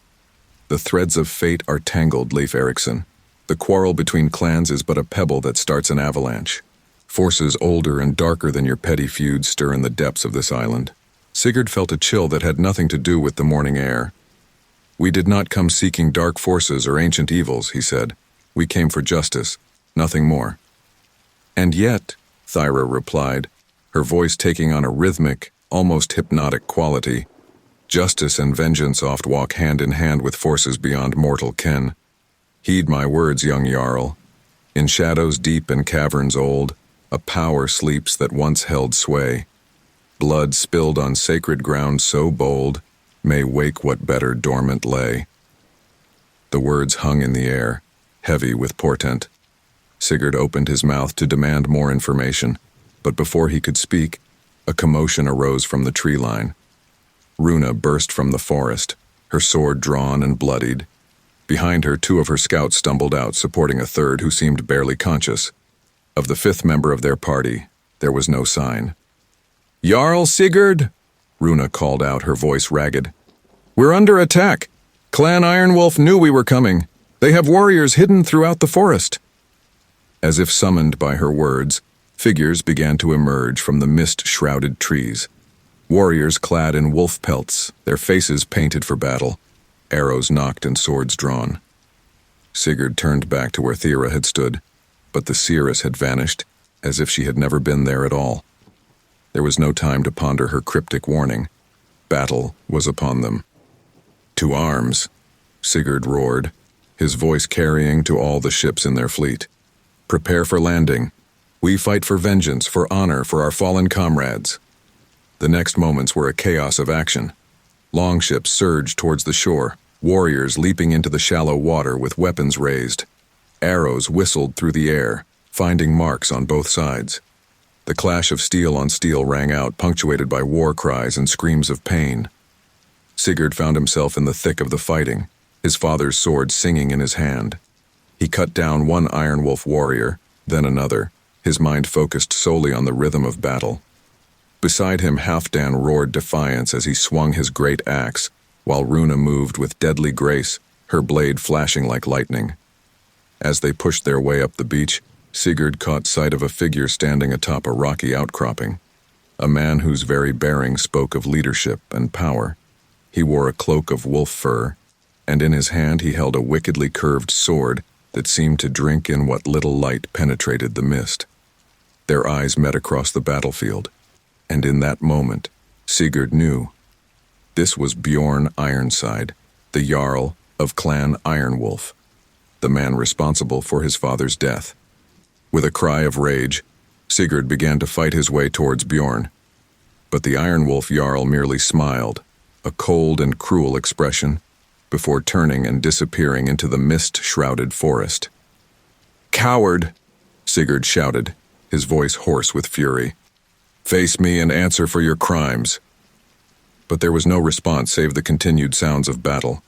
"The threads of fate are tangled, Leif Erikson. The quarrel between clans is but a pebble that starts an avalanche. Forces older and darker than your petty feuds stir in the depths of this island." Sigurd felt a chill that had nothing to do with the morning air. "We did not come seeking dark forces or ancient evils," he said. "We came for justice, nothing more." "And yet," Thyra replied, her voice taking on a rhythmic, almost hypnotic quality, "justice and vengeance oft walk hand in hand with forces beyond mortal ken. Heed my words, young Jarl. In shadows deep and caverns old, a power sleeps that once held sway. Blood spilled on sacred ground so bold, may wake what better dormant lay." The words hung in the air, heavy with portent. Sigurd opened his mouth to demand more information, but before he could speak, a commotion arose from the tree line. Runa burst from the forest, her sword drawn and bloodied. Behind her, two of her scouts stumbled out, supporting a third who seemed barely conscious. Of the fifth member of their party, there was no sign. "Jarl Sigurd!" Runa called out, her voice ragged. "We're under attack! Clan Ironwolf knew we were coming. They have warriors hidden throughout the forest." As if summoned by her words, figures began to emerge from the mist-shrouded trees. Warriors clad in wolf pelts, their faces painted for battle, arrows nocked and swords drawn. Sigurd turned back to where Thera had stood, but the seeress had vanished, as if she had never been there at all. There was no time to ponder her cryptic warning. Battle was upon them. "To arms!" Sigurd roared, his voice carrying to all the ships in their fleet. "Prepare for landing. We fight for vengeance, for honor, for our fallen comrades." The next moments were a chaos of action. Longships surged towards the shore, warriors leaping into the shallow water with weapons raised. Arrows whistled through the air, finding marks on both sides. The clash of steel on steel rang out, punctuated by war cries and screams of pain. Sigurd found himself in the thick of the fighting, his father's sword singing in his hand. He cut down one Ironwolf warrior, then another, his mind focused solely on the rhythm of battle. Beside him, Halfdan roared defiance as he swung his great axe, while Runa moved with deadly grace, her blade flashing like lightning. As they pushed their way up the beach, Sigurd caught sight of a figure standing atop a rocky outcropping, a man whose very bearing spoke of leadership and power. He wore a cloak of wolf fur, and in his hand he held a wickedly curved sword that seemed to drink in what little light penetrated the mist. Their eyes met across the battlefield, and in that moment, Sigurd knew. This was Bjorn Ironside, the Jarl of Clan Ironwolf, the man responsible for his father's death. With a cry of rage, Sigurd began to fight his way towards Bjorn. But the Ironwolf Jarl merely smiled, a cold and cruel expression, before turning and disappearing into the mist-shrouded forest. "Coward!" Sigurd shouted, his voice hoarse with fury. "Face me and answer for your crimes." But there was no response save the continued sounds of battle.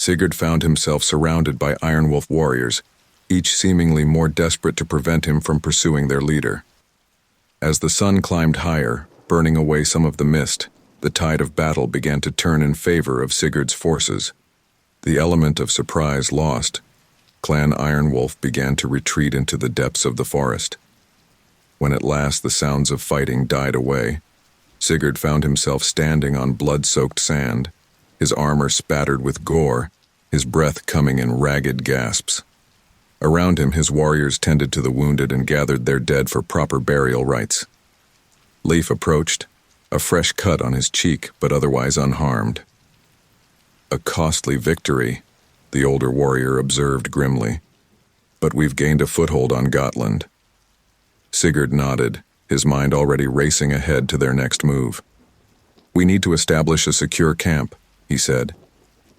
Sigurd found himself surrounded by Iron Wolf warriors, each seemingly more desperate to prevent him from pursuing their leader. As the sun climbed higher, burning away some of the mist, the tide of battle began to turn in favor of Sigurd's forces. The element of surprise lost, Clan Iron Wolf began to retreat into the depths of the forest. When at last the sounds of fighting died away, Sigurd found himself standing on blood-soaked sand, his armor spattered with gore, his breath coming in ragged gasps. Around him, his warriors tended to the wounded and gathered their dead for proper burial rites. Leif approached, a fresh cut on his cheek, but otherwise unharmed. "A costly victory," the older warrior observed grimly. "But we've gained a foothold on Gotland." Sigurd nodded, his mind already racing ahead to their next move. "We need to establish a secure camp," he said,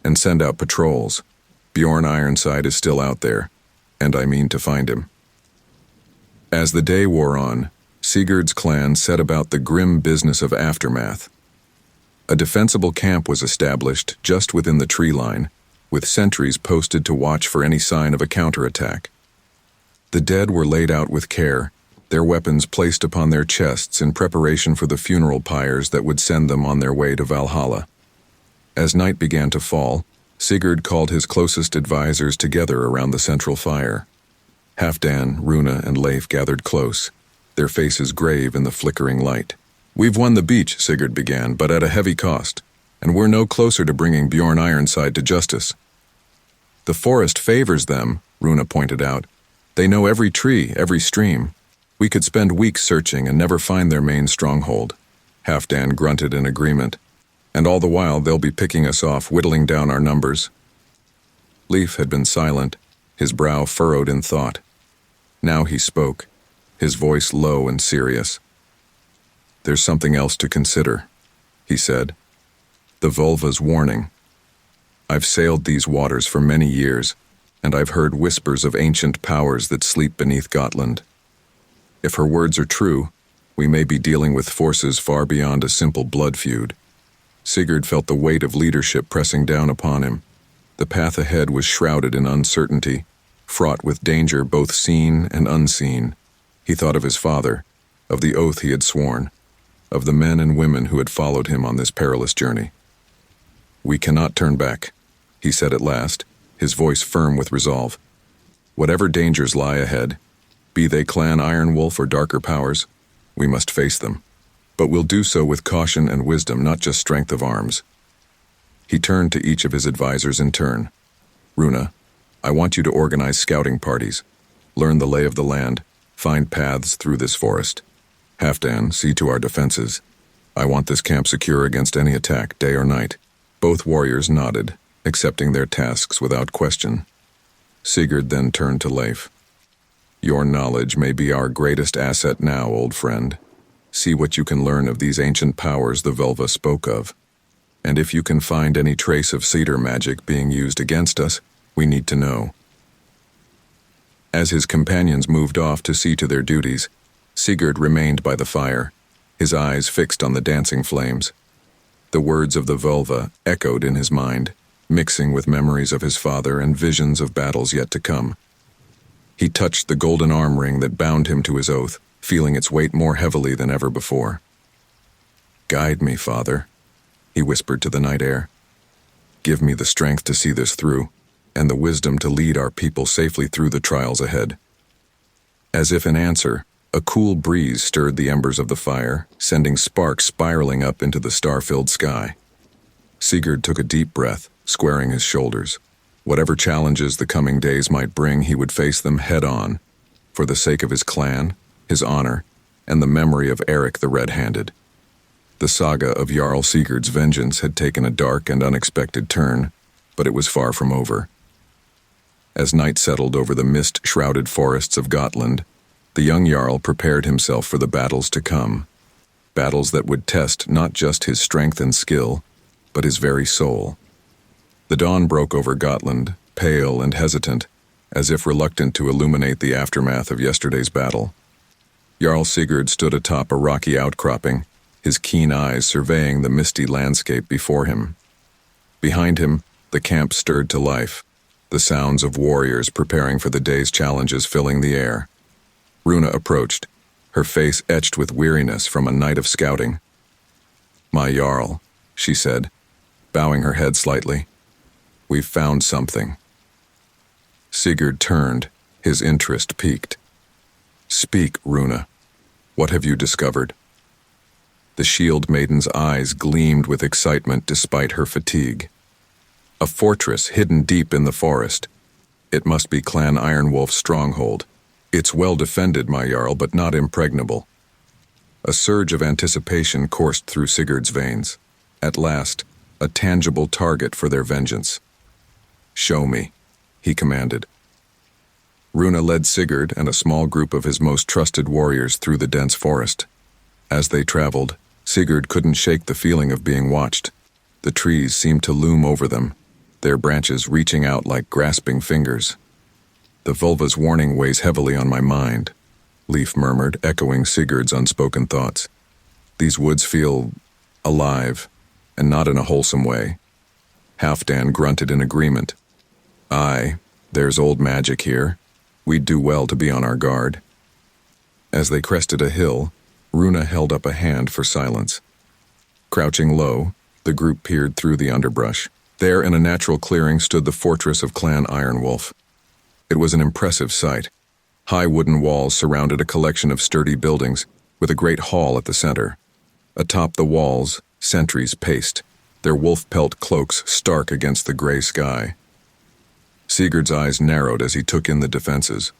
"and send out patrols. Bjorn Ironside is still out there, and I mean to find him." As the day wore on, Sigurd's clan set about the grim business of aftermath. A defensible camp was established just within the tree line, with sentries posted to watch for any sign of a counterattack. The dead were laid out with care, their weapons placed upon their chests in preparation for the funeral pyres that would send them on their way to Valhalla. As night began to fall, Sigurd called his closest advisors together around the central fire. Halfdan, Runa, and Leif gathered close, their faces grave in the flickering light. "We've won the beach," Sigurd began, "but at a heavy cost, and we're no closer to bringing Bjorn Ironside to justice." "The forest favors them," Runa pointed out. "They know every tree, every stream. We could spend weeks searching and never find their main stronghold." Halfdan grunted in agreement. "And all the while they'll be picking us off, whittling down our numbers." Leif had been silent, his brow furrowed in thought. Now he spoke, his voice low and serious. "There's something else to consider," he said. "The Volva's warning. I've sailed these waters for many years, and I've heard whispers of ancient powers that sleep beneath Gotland. If her words are true, we may be dealing with forces far beyond a simple blood feud." Sigurd felt the weight of leadership pressing down upon him. The path ahead was shrouded in uncertainty, fraught with danger both seen and unseen. He thought of his father, of the oath he had sworn, of the men and women who had followed him on this perilous journey. "We cannot turn back," he said at last, his voice firm with resolve. "Whatever dangers lie ahead, be they Clan Iron Wolf or darker powers, we must face them. But we'll do so with caution and wisdom, not just strength of arms." He turned to each of his advisors in turn. "Runa, I want you to organize scouting parties, learn the lay of the land, find paths through this forest. Halfdan, see to our defenses. I want this camp secure against any attack, day or night." Both warriors nodded, accepting their tasks without question. Sigurd then turned to Leif. "Your knowledge may be our greatest asset now, old friend. See what you can learn of these ancient powers the Volva spoke of. And if you can find any trace of cedar magic being used against us, we need to know." As his companions moved off to see to their duties, Sigurd remained by the fire, his eyes fixed on the dancing flames. The words of the Volva echoed in his mind, mixing with memories of his father and visions of battles yet to come. He touched the golden arm ring that bound him to his oath, feeling its weight more heavily than ever before. "Guide me, Father," he whispered to the night air. "Give me the strength to see this through, and the wisdom to lead our people safely through the trials ahead." As if in answer, a cool breeze stirred the embers of the fire, sending sparks spiraling up into the star-filled sky. Sigurd took a deep breath, squaring his shoulders. Whatever challenges the coming days might bring, he would face them head-on, for the sake of his clan, his honor, and the memory of Eric the Red-Handed. The saga of Jarl Sigurd's vengeance had taken a dark and unexpected turn, but it was far from over. As night settled over the mist-shrouded forests of Gotland, the young Jarl prepared himself for the battles to come. Battles that would test not just his strength and skill, but his very soul. The dawn broke over Gotland, pale and hesitant, as if reluctant to illuminate the aftermath of yesterday's battle. Jarl Sigurd stood atop a rocky outcropping, his keen eyes surveying the misty landscape before him. Behind him, The camp stirred to life, the sounds of warriors preparing for the day's challenges filling the air. Runa approached, her face etched with weariness from a night of scouting. "My Jarl," she said, bowing her head slightly. "We've found something." Sigurd turned, his interest piqued. "Speak, Runa. What have you discovered?" The shield maiden's eyes gleamed with excitement despite her fatigue. "A fortress hidden deep in the forest. It must be Clan Ironwolf's stronghold. It's well defended, my Jarl, but not impregnable." A surge of anticipation coursed through Sigurd's veins. At last, a tangible target for their vengeance. "Show me," he commanded. Runa led Sigurd and a small group of his most trusted warriors through the dense forest. As they traveled, Sigurd couldn't shake the feeling of being watched. The trees seemed to loom over them, their branches reaching out like grasping fingers. "The vulva's warning weighs heavily on my mind," Leaf murmured, echoing Sigurd's unspoken thoughts. "These woods feel alive, and not in a wholesome way." Halfdan grunted in agreement. "Aye, there's old magic here. We'd do well to be on our guard." As they crested a hill, Runa held up a hand for silence. Crouching low, the group peered through the underbrush. There, in a natural clearing, stood the fortress of Clan Ironwolf. It was an impressive sight. High wooden walls surrounded a collection of sturdy buildings, with a great hall at the center. Atop the walls, sentries paced, their wolf pelt cloaks stark against the gray sky. Sigurd's eyes narrowed as he took in the defenses.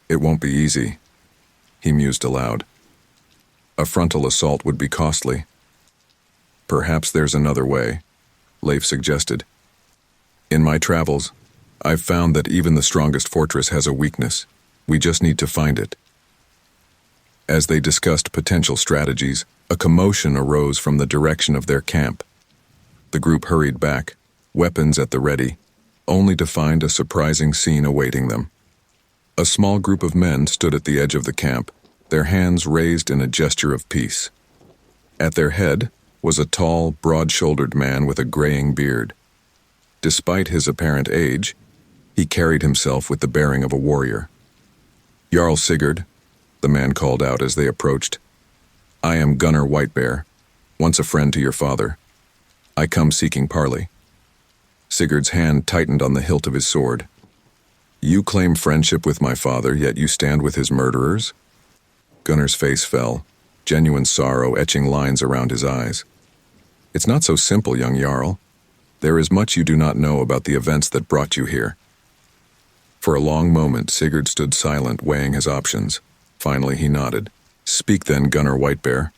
"It won't be easy," he mused aloud. "A frontal assault would be costly." "Perhaps there's another way," Leif suggested. "In my travels, I've found that even the strongest fortress has a weakness. We just need to find it." As they discussed potential strategies, a commotion arose from the direction of their camp. The group hurried back, weapons at the ready, only to find a surprising scene awaiting them. A small group of men stood at the edge of the camp, their hands raised in a gesture of peace. At their head was a tall, broad-shouldered man with a graying beard. Despite his apparent age, he carried himself with the bearing of a warrior. "Jarl Sigurd," the man called out as they approached. "I am Gunnar Whitebear, once a friend to your father. I come seeking parley." Sigurd's hand tightened on the hilt of his sword. "You claim friendship with my father, yet you stand with his murderers?" Gunnar's face fell, genuine sorrow etching lines around his eyes. "It's not so simple, young Jarl. There is much you do not know about the events that brought you here." For a long moment, Sigurd stood silent, weighing his options. Finally, he nodded. "Speak then, Gunnar Whitebear.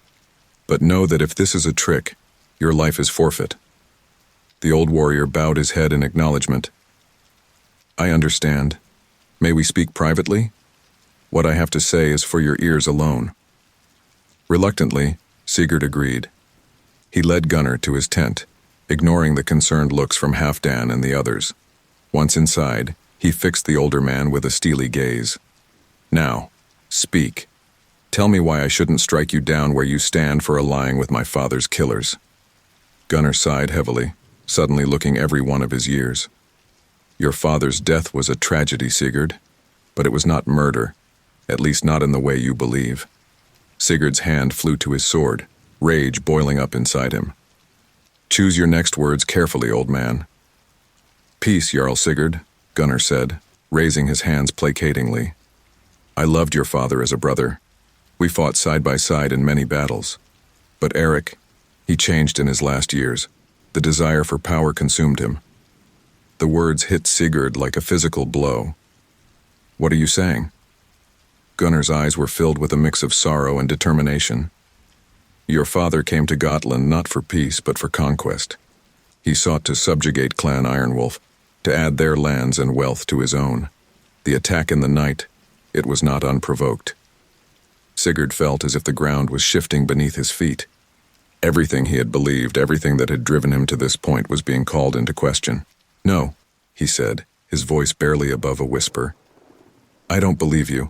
But know that if this is a trick, your life is forfeit." The old warrior bowed his head in acknowledgement. "I understand. May we speak privately? What I have to say is for your ears alone." Reluctantly, Sigurd agreed. He led Gunnar to his tent, ignoring the concerned looks from Halfdan and the others. Once inside, he fixed the older man with a steely gaze. "Now, speak. Tell me why I shouldn't strike you down where you stand for allying with my father's killers." Gunnar sighed heavily, suddenly looking every one of his years. "Your father's death was a tragedy, Sigurd, but it was not murder, at least not in the way you believe." Sigurd's hand flew to his sword, rage boiling up inside him. "Choose your next words carefully, old man." "Peace, Jarl Sigurd," Gunnar said, raising his hands placatingly. "I loved your father as a brother. We fought side by side in many battles. But Eric, he changed in his last years. The desire for power consumed him." The words hit Sigurd like a physical blow. "What are you saying?" Gunnar's eyes were filled with a mix of sorrow and determination. "Your father came to Gotland not for peace but for conquest. He sought to subjugate Clan Ironwolf, to add their lands and wealth to his own. The attack in the night, it was not unprovoked." Sigurd felt as if the ground was shifting beneath his feet. Everything he had believed, everything that had driven him to this point was being called into question. "No," he said, his voice barely above a whisper. "I don't believe you."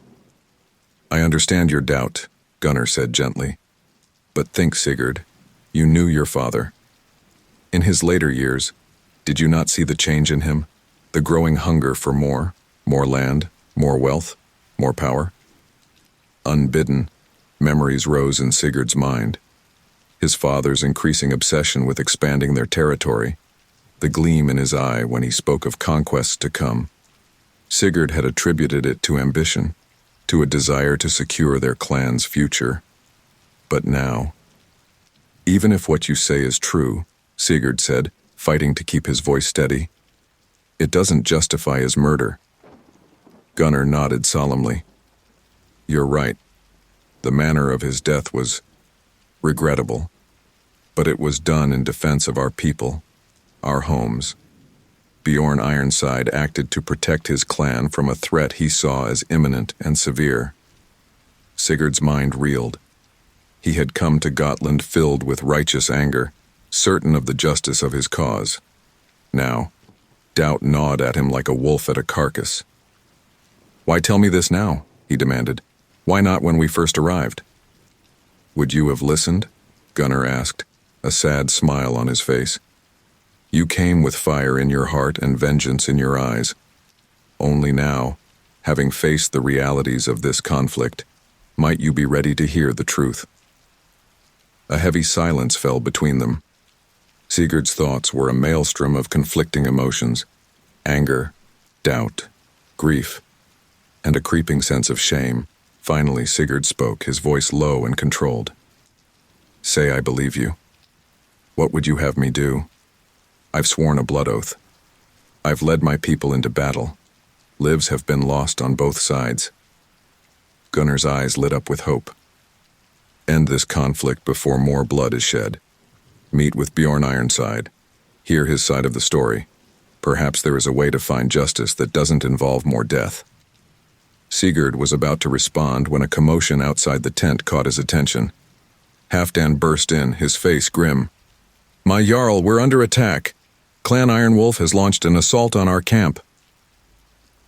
"I understand your doubt," Gunnar said gently. "But think, Sigurd, you knew your father. In his later years, Did you not see the change in him? The growing hunger for more land, more wealth, more power? Unbidden, memories rose in Sigurd's mind. His father's increasing obsession with expanding their territory, the gleam in his eye when he spoke of conquests to come. Sigurd had attributed it to ambition, to a desire to secure their clan's future. But now, even if what you say is true, Sigurd said, fighting to keep his voice steady, it doesn't justify his murder. Gunnar nodded solemnly. You're right. The manner of his death was regrettable, but it was done in defense of our people, our homes. Bjorn Ironside acted to protect his clan from a threat he saw as imminent and severe. Sigurd's mind reeled. He had come to Gotland filled with righteous anger, certain of the justice of his cause. Now, doubt gnawed at him like a wolf at a carcass. Why tell me this now? He demanded. Why not when we first arrived? Would you have listened? Gunnar asked, a sad smile on his face. You came with fire in your heart and vengeance in your eyes. Only now, having faced the realities of this conflict, might you be ready to hear the truth. A heavy silence fell between them. Sigurd's thoughts were a maelstrom of conflicting emotions, anger, doubt, grief, and a creeping sense of shame. Finally, Sigurd spoke, his voice low and controlled. Say I believe you. What would you have me do? I've sworn a blood oath. I've led my people into battle. Lives have been lost on both sides. Gunnar's eyes lit up with hope. End this conflict before more blood is shed. Meet with Bjorn Ironside. Hear his side of the story. Perhaps there is a way to find justice that doesn't involve more death. Sigurd was about to respond when a commotion outside the tent caught his attention. Halfdan burst in, his face grim. My Jarl, we're under attack. Clan Ironwolf has launched an assault on our camp.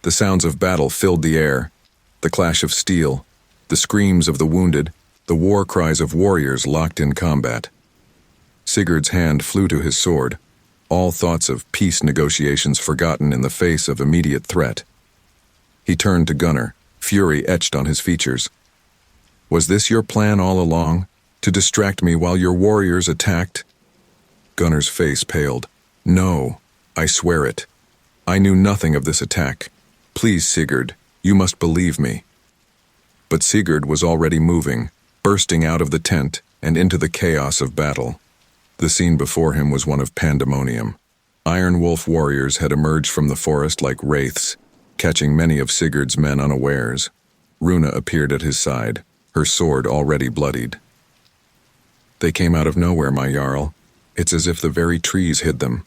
The sounds of battle filled the air. The clash of steel, the screams of the wounded, the war cries of warriors locked in combat. Sigurd's hand flew to his sword, all thoughts of peace negotiations forgotten in the face of immediate threat. He turned to Gunnar, fury etched on his features. Was this your plan all along, to distract me while your warriors attacked? Gunnar's face paled. No, I swear it. I knew nothing of this attack. Please, Sigurd, you must believe me. But Sigurd was already moving, bursting out of the tent and into the chaos of battle. The scene before him was one of pandemonium. Iron Wolf warriors had emerged from the forest like wraiths, catching many of Sigurd's men unawares. Runa appeared at his side, her sword already bloodied. They came out of nowhere, my Jarl. It's as if the very trees hid them.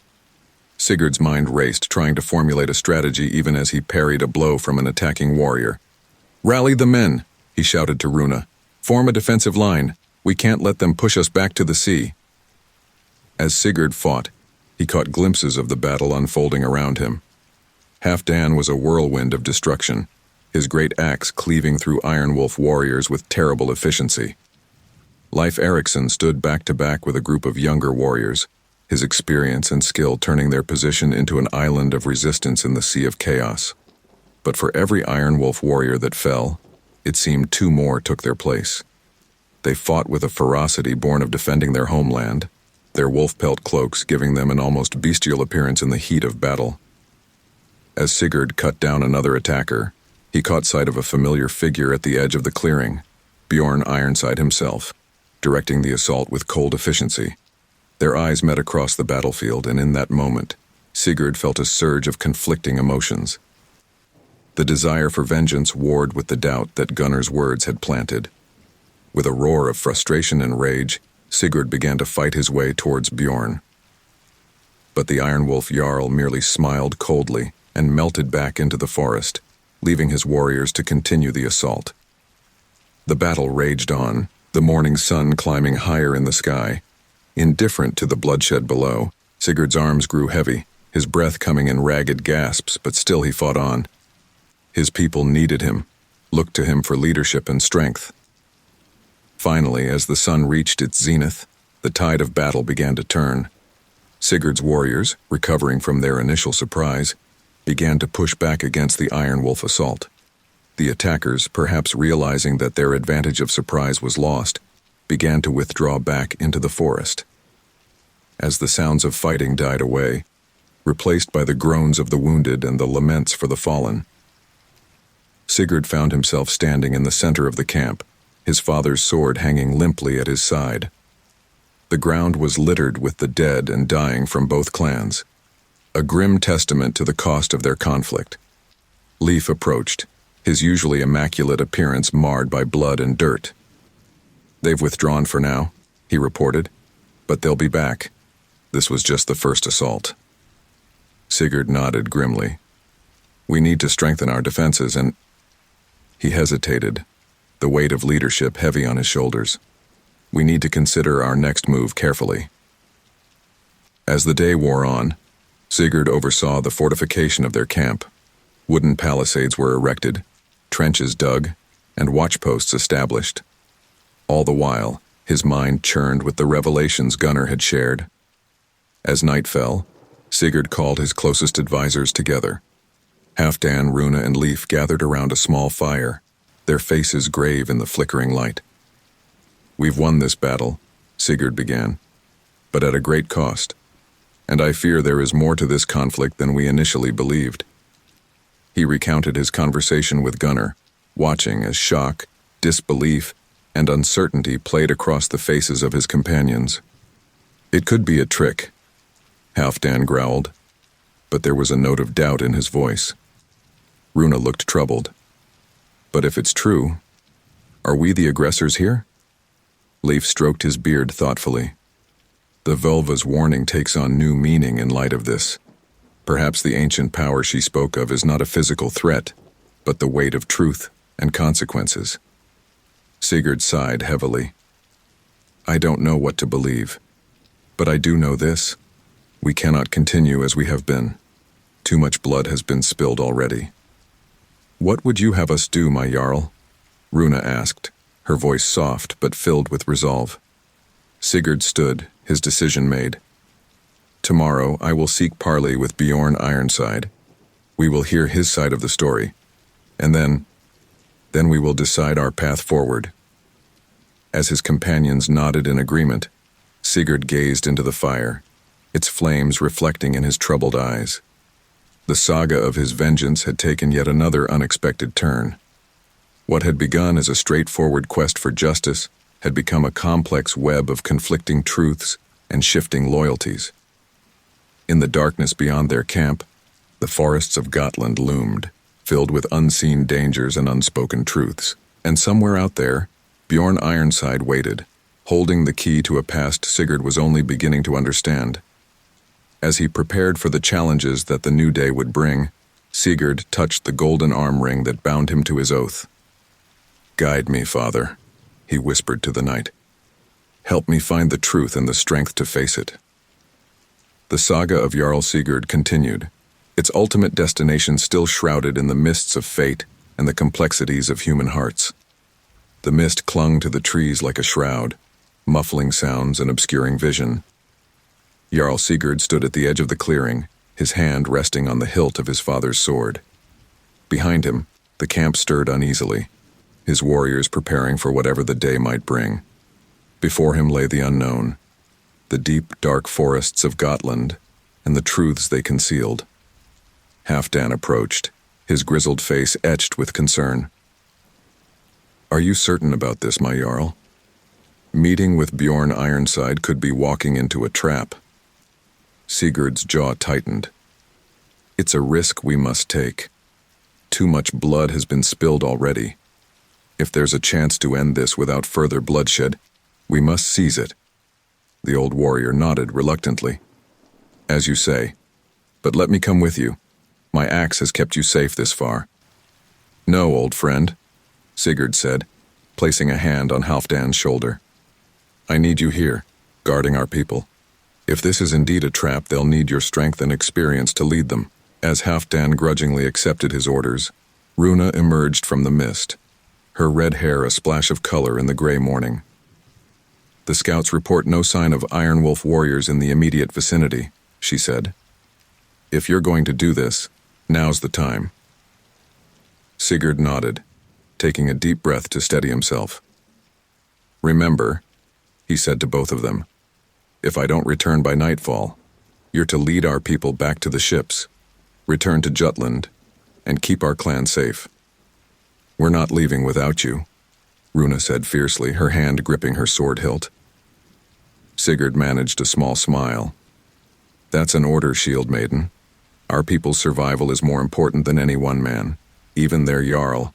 Sigurd's mind raced, trying to formulate a strategy even as he parried a blow from an attacking warrior. Rally the men, he shouted to Runa. Form a defensive line. We can't let them push us back to the sea. As Sigurd fought, he caught glimpses of the battle unfolding around him. Halfdan was a whirlwind of destruction, his great axe cleaving through Iron Wolf warriors with terrible efficiency. Leif Erikson stood back to back with a group of younger warriors, his experience and skill turning their position into an island of resistance in the sea of chaos. But for every Iron Wolf warrior that fell, it seemed two more took their place. They fought with a ferocity born of defending their homeland, their wolf pelt cloaks giving them an almost bestial appearance in the heat of battle. As Sigurd cut down another attacker, he caught sight of a familiar figure at the edge of the clearing, Bjorn Ironside himself, directing the assault with cold efficiency. Their eyes met across the battlefield, and in that moment, Sigurd felt a surge of conflicting emotions. The desire for vengeance warred with the doubt that Gunnar's words had planted. With a roar of frustration and rage, Sigurd began to fight his way towards Bjorn. But the Iron Wolf Jarl merely smiled coldly and melted back into the forest, leaving his warriors to continue the assault. The battle raged on, the morning sun climbing higher in the sky. Indifferent to the bloodshed below, Sigurd's arms grew heavy, his breath coming in ragged gasps, but still he fought on. His people needed him, looked to him for leadership and strength. Finally, as the sun reached its zenith, the tide of battle began to turn. Sigurd's warriors, recovering from their initial surprise, began to push back against the Iron Wolf assault. The attackers, perhaps realizing that their advantage of surprise was lost, began to withdraw back into the forest. As the sounds of fighting died away, replaced by the groans of the wounded and the laments for the fallen, Sigurd found himself standing in the center of the camp, his father's sword hanging limply at his side. The ground was littered with the dead and dying from both clans, a grim testament to the cost of their conflict. Leif approached, his usually immaculate appearance marred by blood and dirt. "They've withdrawn for now," he reported, "but they'll be back. This was just the first assault." Sigurd nodded grimly. "We need to strengthen our defenses and—" He hesitated, the weight of leadership heavy on his shoulders. "We need to consider our next move carefully." As the day wore on, Sigurd oversaw the fortification of their camp. Wooden palisades were erected, trenches dug, and watchposts established. All the while, his mind churned with the revelations Gunnar had shared. As night fell, Sigurd called his closest advisors together. Halfdan, Runa, and Leif gathered around a small fire, their faces grave in the flickering light. "We've won this battle," Sigurd began, "but at a great cost, and I fear there is more to this conflict than we initially believed." He recounted his conversation with Gunnar, watching as shock, disbelief, and uncertainty played across the faces of his companions. "It could be a trick," Halfdan growled, but there was a note of doubt in his voice. Runa looked troubled. "But if it's true, are we the aggressors here?" Leif stroked his beard thoughtfully. "The Völva's warning takes on new meaning in light of this. Perhaps the ancient power she spoke of is not a physical threat, but the weight of truth and consequences." Sigurd sighed heavily. "I don't know what to believe, but I do know this. We cannot continue as we have been. Too much blood has been spilled already." "What would you have us do, my Jarl?" Runa asked, her voice soft but filled with resolve. Sigurd stood, his decision made. "Tomorrow I will seek parley with Bjorn Ironside. We will hear his side of the story, and then we will decide our path forward." As his companions nodded in agreement, Sigurd gazed into the fire, its flames reflecting in his troubled eyes. The saga of his vengeance had taken yet another unexpected turn. What had begun as a straightforward quest for justice had become a complex web of conflicting truths and shifting loyalties. In the darkness beyond their camp, the forests of Gotland loomed, filled with unseen dangers and unspoken truths. And somewhere out there, Bjorn Ironside waited, holding the key to a past Sigurd was only beginning to understand. As he prepared for the challenges that the new day would bring, Sigurd touched the golden arm ring that bound him to his oath. "Guide me, Father," he whispered to the night. "Help me find the truth and the strength to face it." The saga of Jarl Sigurd continued, its ultimate destination still shrouded in the mists of fate and the complexities of human hearts. The mist clung to the trees like a shroud, muffling sounds and obscuring vision. Jarl Sigurd stood at the edge of the clearing, his hand resting on the hilt of his father's sword. Behind him, the camp stirred uneasily, his warriors preparing for whatever the day might bring. Before him lay the unknown, the deep, dark forests of Gotland, and the truths they concealed. Halfdan approached, his grizzled face etched with concern. "Are you certain about this, my Jarl? Meeting with Bjorn Ironside could be walking into a trap." Sigurd's jaw tightened. "It's a risk we must take. Too much blood has been spilled already. If there's a chance to end this without further bloodshed, we must seize it." The old warrior nodded reluctantly. "As you say, but let me come with you. My axe has kept you safe this far." "No, old friend," Sigurd said, placing a hand on Halfdan's shoulder. "I need you here, guarding our people. If this is indeed a trap, they'll need your strength and experience to lead them." As Halfdan grudgingly accepted his orders, Runa emerged from the mist, her red hair a splash of color in the gray morning. "The scouts report no sign of Iron Wolf warriors in the immediate vicinity," she said. If you're going to do this, now's the time. Sigurd nodded, taking a deep breath to steady himself. Remember, he said to both of them, if I don't return by nightfall, you're to lead our people back to the ships, return to Jutland, and keep our clan safe. We're not leaving without you, Runa said fiercely, her hand gripping her sword hilt. Sigurd managed a small smile. That's an order, Shield Maiden. Our people's survival is more important than any one man, even their Jarl.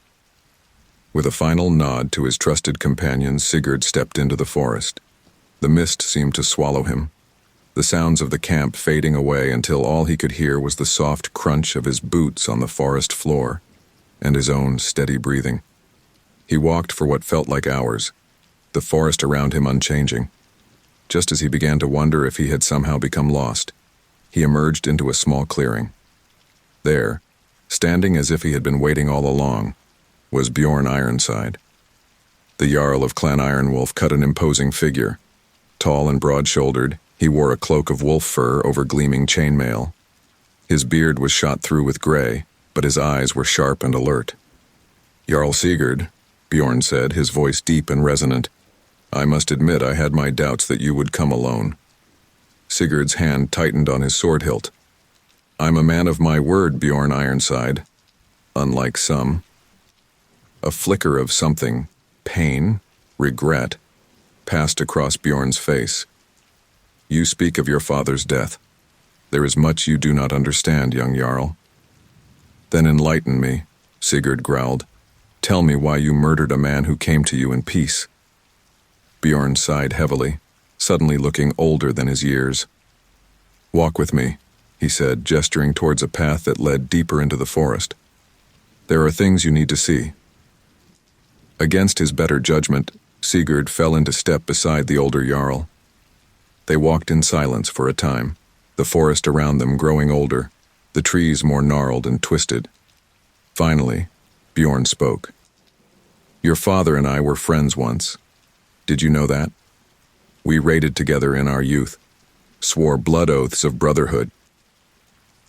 With a final nod to his trusted companions, Sigurd stepped into the forest. The mist seemed to swallow him, the sounds of the camp fading away until all he could hear was the soft crunch of his boots on the forest floor and his own steady breathing. He walked for what felt like hours, the forest around him unchanging. Just as he began to wonder if he had somehow become lost, he emerged into a small clearing. There, standing as if he had been waiting all along, was Bjorn Ironside. The Jarl of Clan Ironwolf cut an imposing figure. Tall and broad-shouldered, he wore a cloak of wolf fur over gleaming chainmail. His beard was shot through with gray, but his eyes were sharp and alert. Jarl Sigurd, Bjorn said, his voice deep and resonant, I must admit I had my doubts that you would come alone. Sigurd's hand tightened on his sword hilt. I'm a man of my word, Bjorn Ironside. Unlike some. A flicker of something, pain, regret, passed across Bjorn's face. You speak of your father's death. There is much you do not understand, young Jarl. Then enlighten me, Sigurd growled. Tell me why you murdered a man who came to you in peace. Bjorn sighed heavily, suddenly looking older than his years. Walk with me, he said, gesturing towards a path that led deeper into the forest. There are things you need to see. Against his better judgment, Sigurd fell into step beside the older Jarl. They walked in silence for a time, the forest around them growing older, the trees more gnarled and twisted. Finally, Bjorn spoke. Your father and I were friends once. Did you know that? We raided together in our youth, swore blood oaths of brotherhood.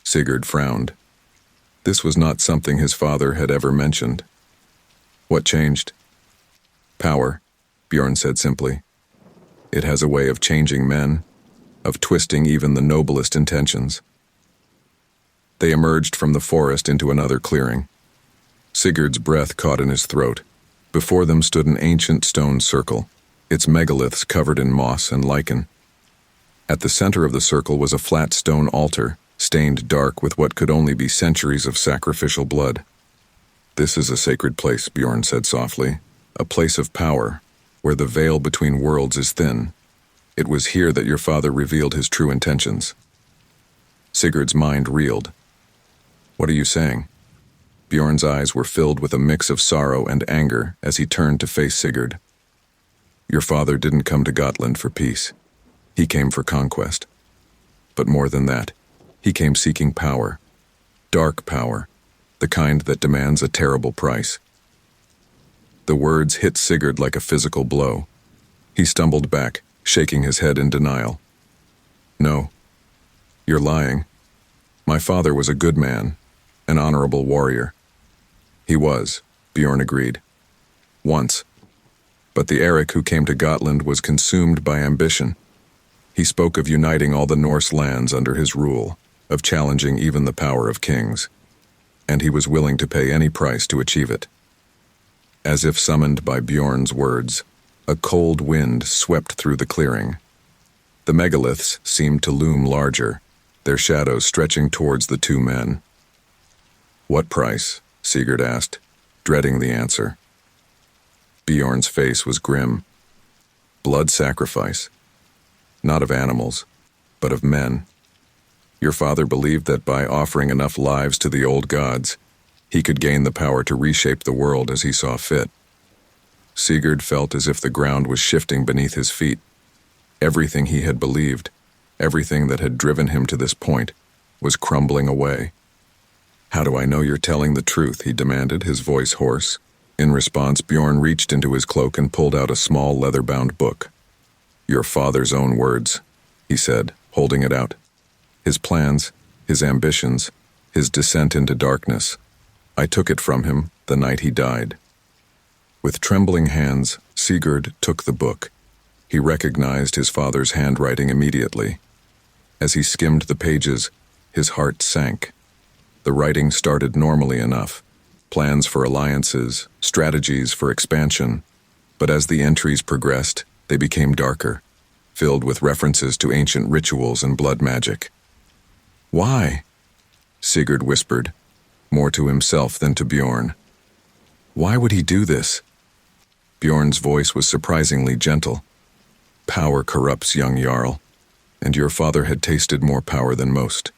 Sigurd frowned. This was not something his father had ever mentioned. What changed? Power, Bjorn said simply. It has a way of changing men, of twisting even the noblest intentions. They emerged from the forest into another clearing. Sigurd's breath caught in his throat. Before them stood an ancient stone circle, its megaliths covered in moss and lichen. At the center of the circle was a flat stone altar, stained dark with what could only be centuries of sacrificial blood. This is a sacred place, Bjorn said softly, a place of power, where the veil between worlds is thin. It was here that your father revealed his true intentions. Sigurd's mind reeled. What are you saying? Bjorn's eyes were filled with a mix of sorrow and anger as he turned to face Sigurd. Your father didn't come to Gotland for peace. He came for conquest. But more than that, he came seeking power. Dark power, the kind that demands a terrible price. The words hit Sigurd like a physical blow. He stumbled back, shaking his head in denial. No, you're lying. My father was a good man, an honorable warrior. He was, Bjorn agreed. Once. But the Eric who came to Gotland was consumed by ambition. He spoke of uniting all the Norse lands under his rule, of challenging even the power of kings. And he was willing to pay any price to achieve it. As if summoned by Bjorn's words, a cold wind swept through the clearing. The megaliths seemed to loom larger, their shadows stretching towards the two men. What price? Sigurd asked, dreading the answer. Bjorn's face was grim. Blood sacrifice. Not of animals, but of men. Your father believed that by offering enough lives to the old gods, he could gain the power to reshape the world as he saw fit. Sigurd felt as if the ground was shifting beneath his feet. Everything he had believed, everything that had driven him to this point, was crumbling away. How do I know you're telling the truth? He demanded, his voice hoarse. In response, Bjorn reached into his cloak and pulled out a small leather-bound book. Your father's own words, he said, holding it out. His plans, his ambitions, his descent into darkness. I took it from him the night he died. With trembling hands, Sigurd took the book. He recognized his father's handwriting immediately. As he skimmed the pages, his heart sank. The writing started normally enough. Plans for alliances, strategies for expansion. But as the entries progressed, they became darker, filled with references to ancient rituals and blood magic. "Why?" Sigurd whispered, more to himself than to Bjorn. "Why would he do this?" Bjorn's voice was surprisingly gentle. "Power corrupts, young Jarl, and your father had tasted more power than most.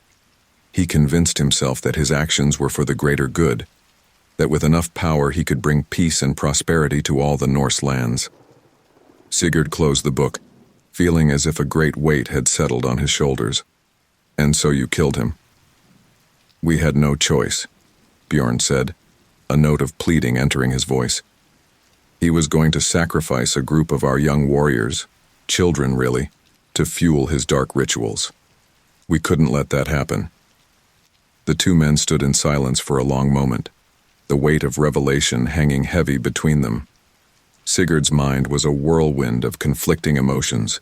He convinced himself that his actions were for the greater good, that with enough power he could bring peace and prosperity to all the Norse lands." Sigurd closed the book, feeling as if a great weight had settled on his shoulders. "And so you killed him?" "We had no choice," Bjorn said, a note of pleading entering his voice. "He was going to sacrifice a group of our young warriors, children really, to fuel his dark rituals. We couldn't let that happen." The two men stood in silence for a long moment, the weight of revelation hanging heavy between them. Sigurd's mind was a whirlwind of conflicting emotions: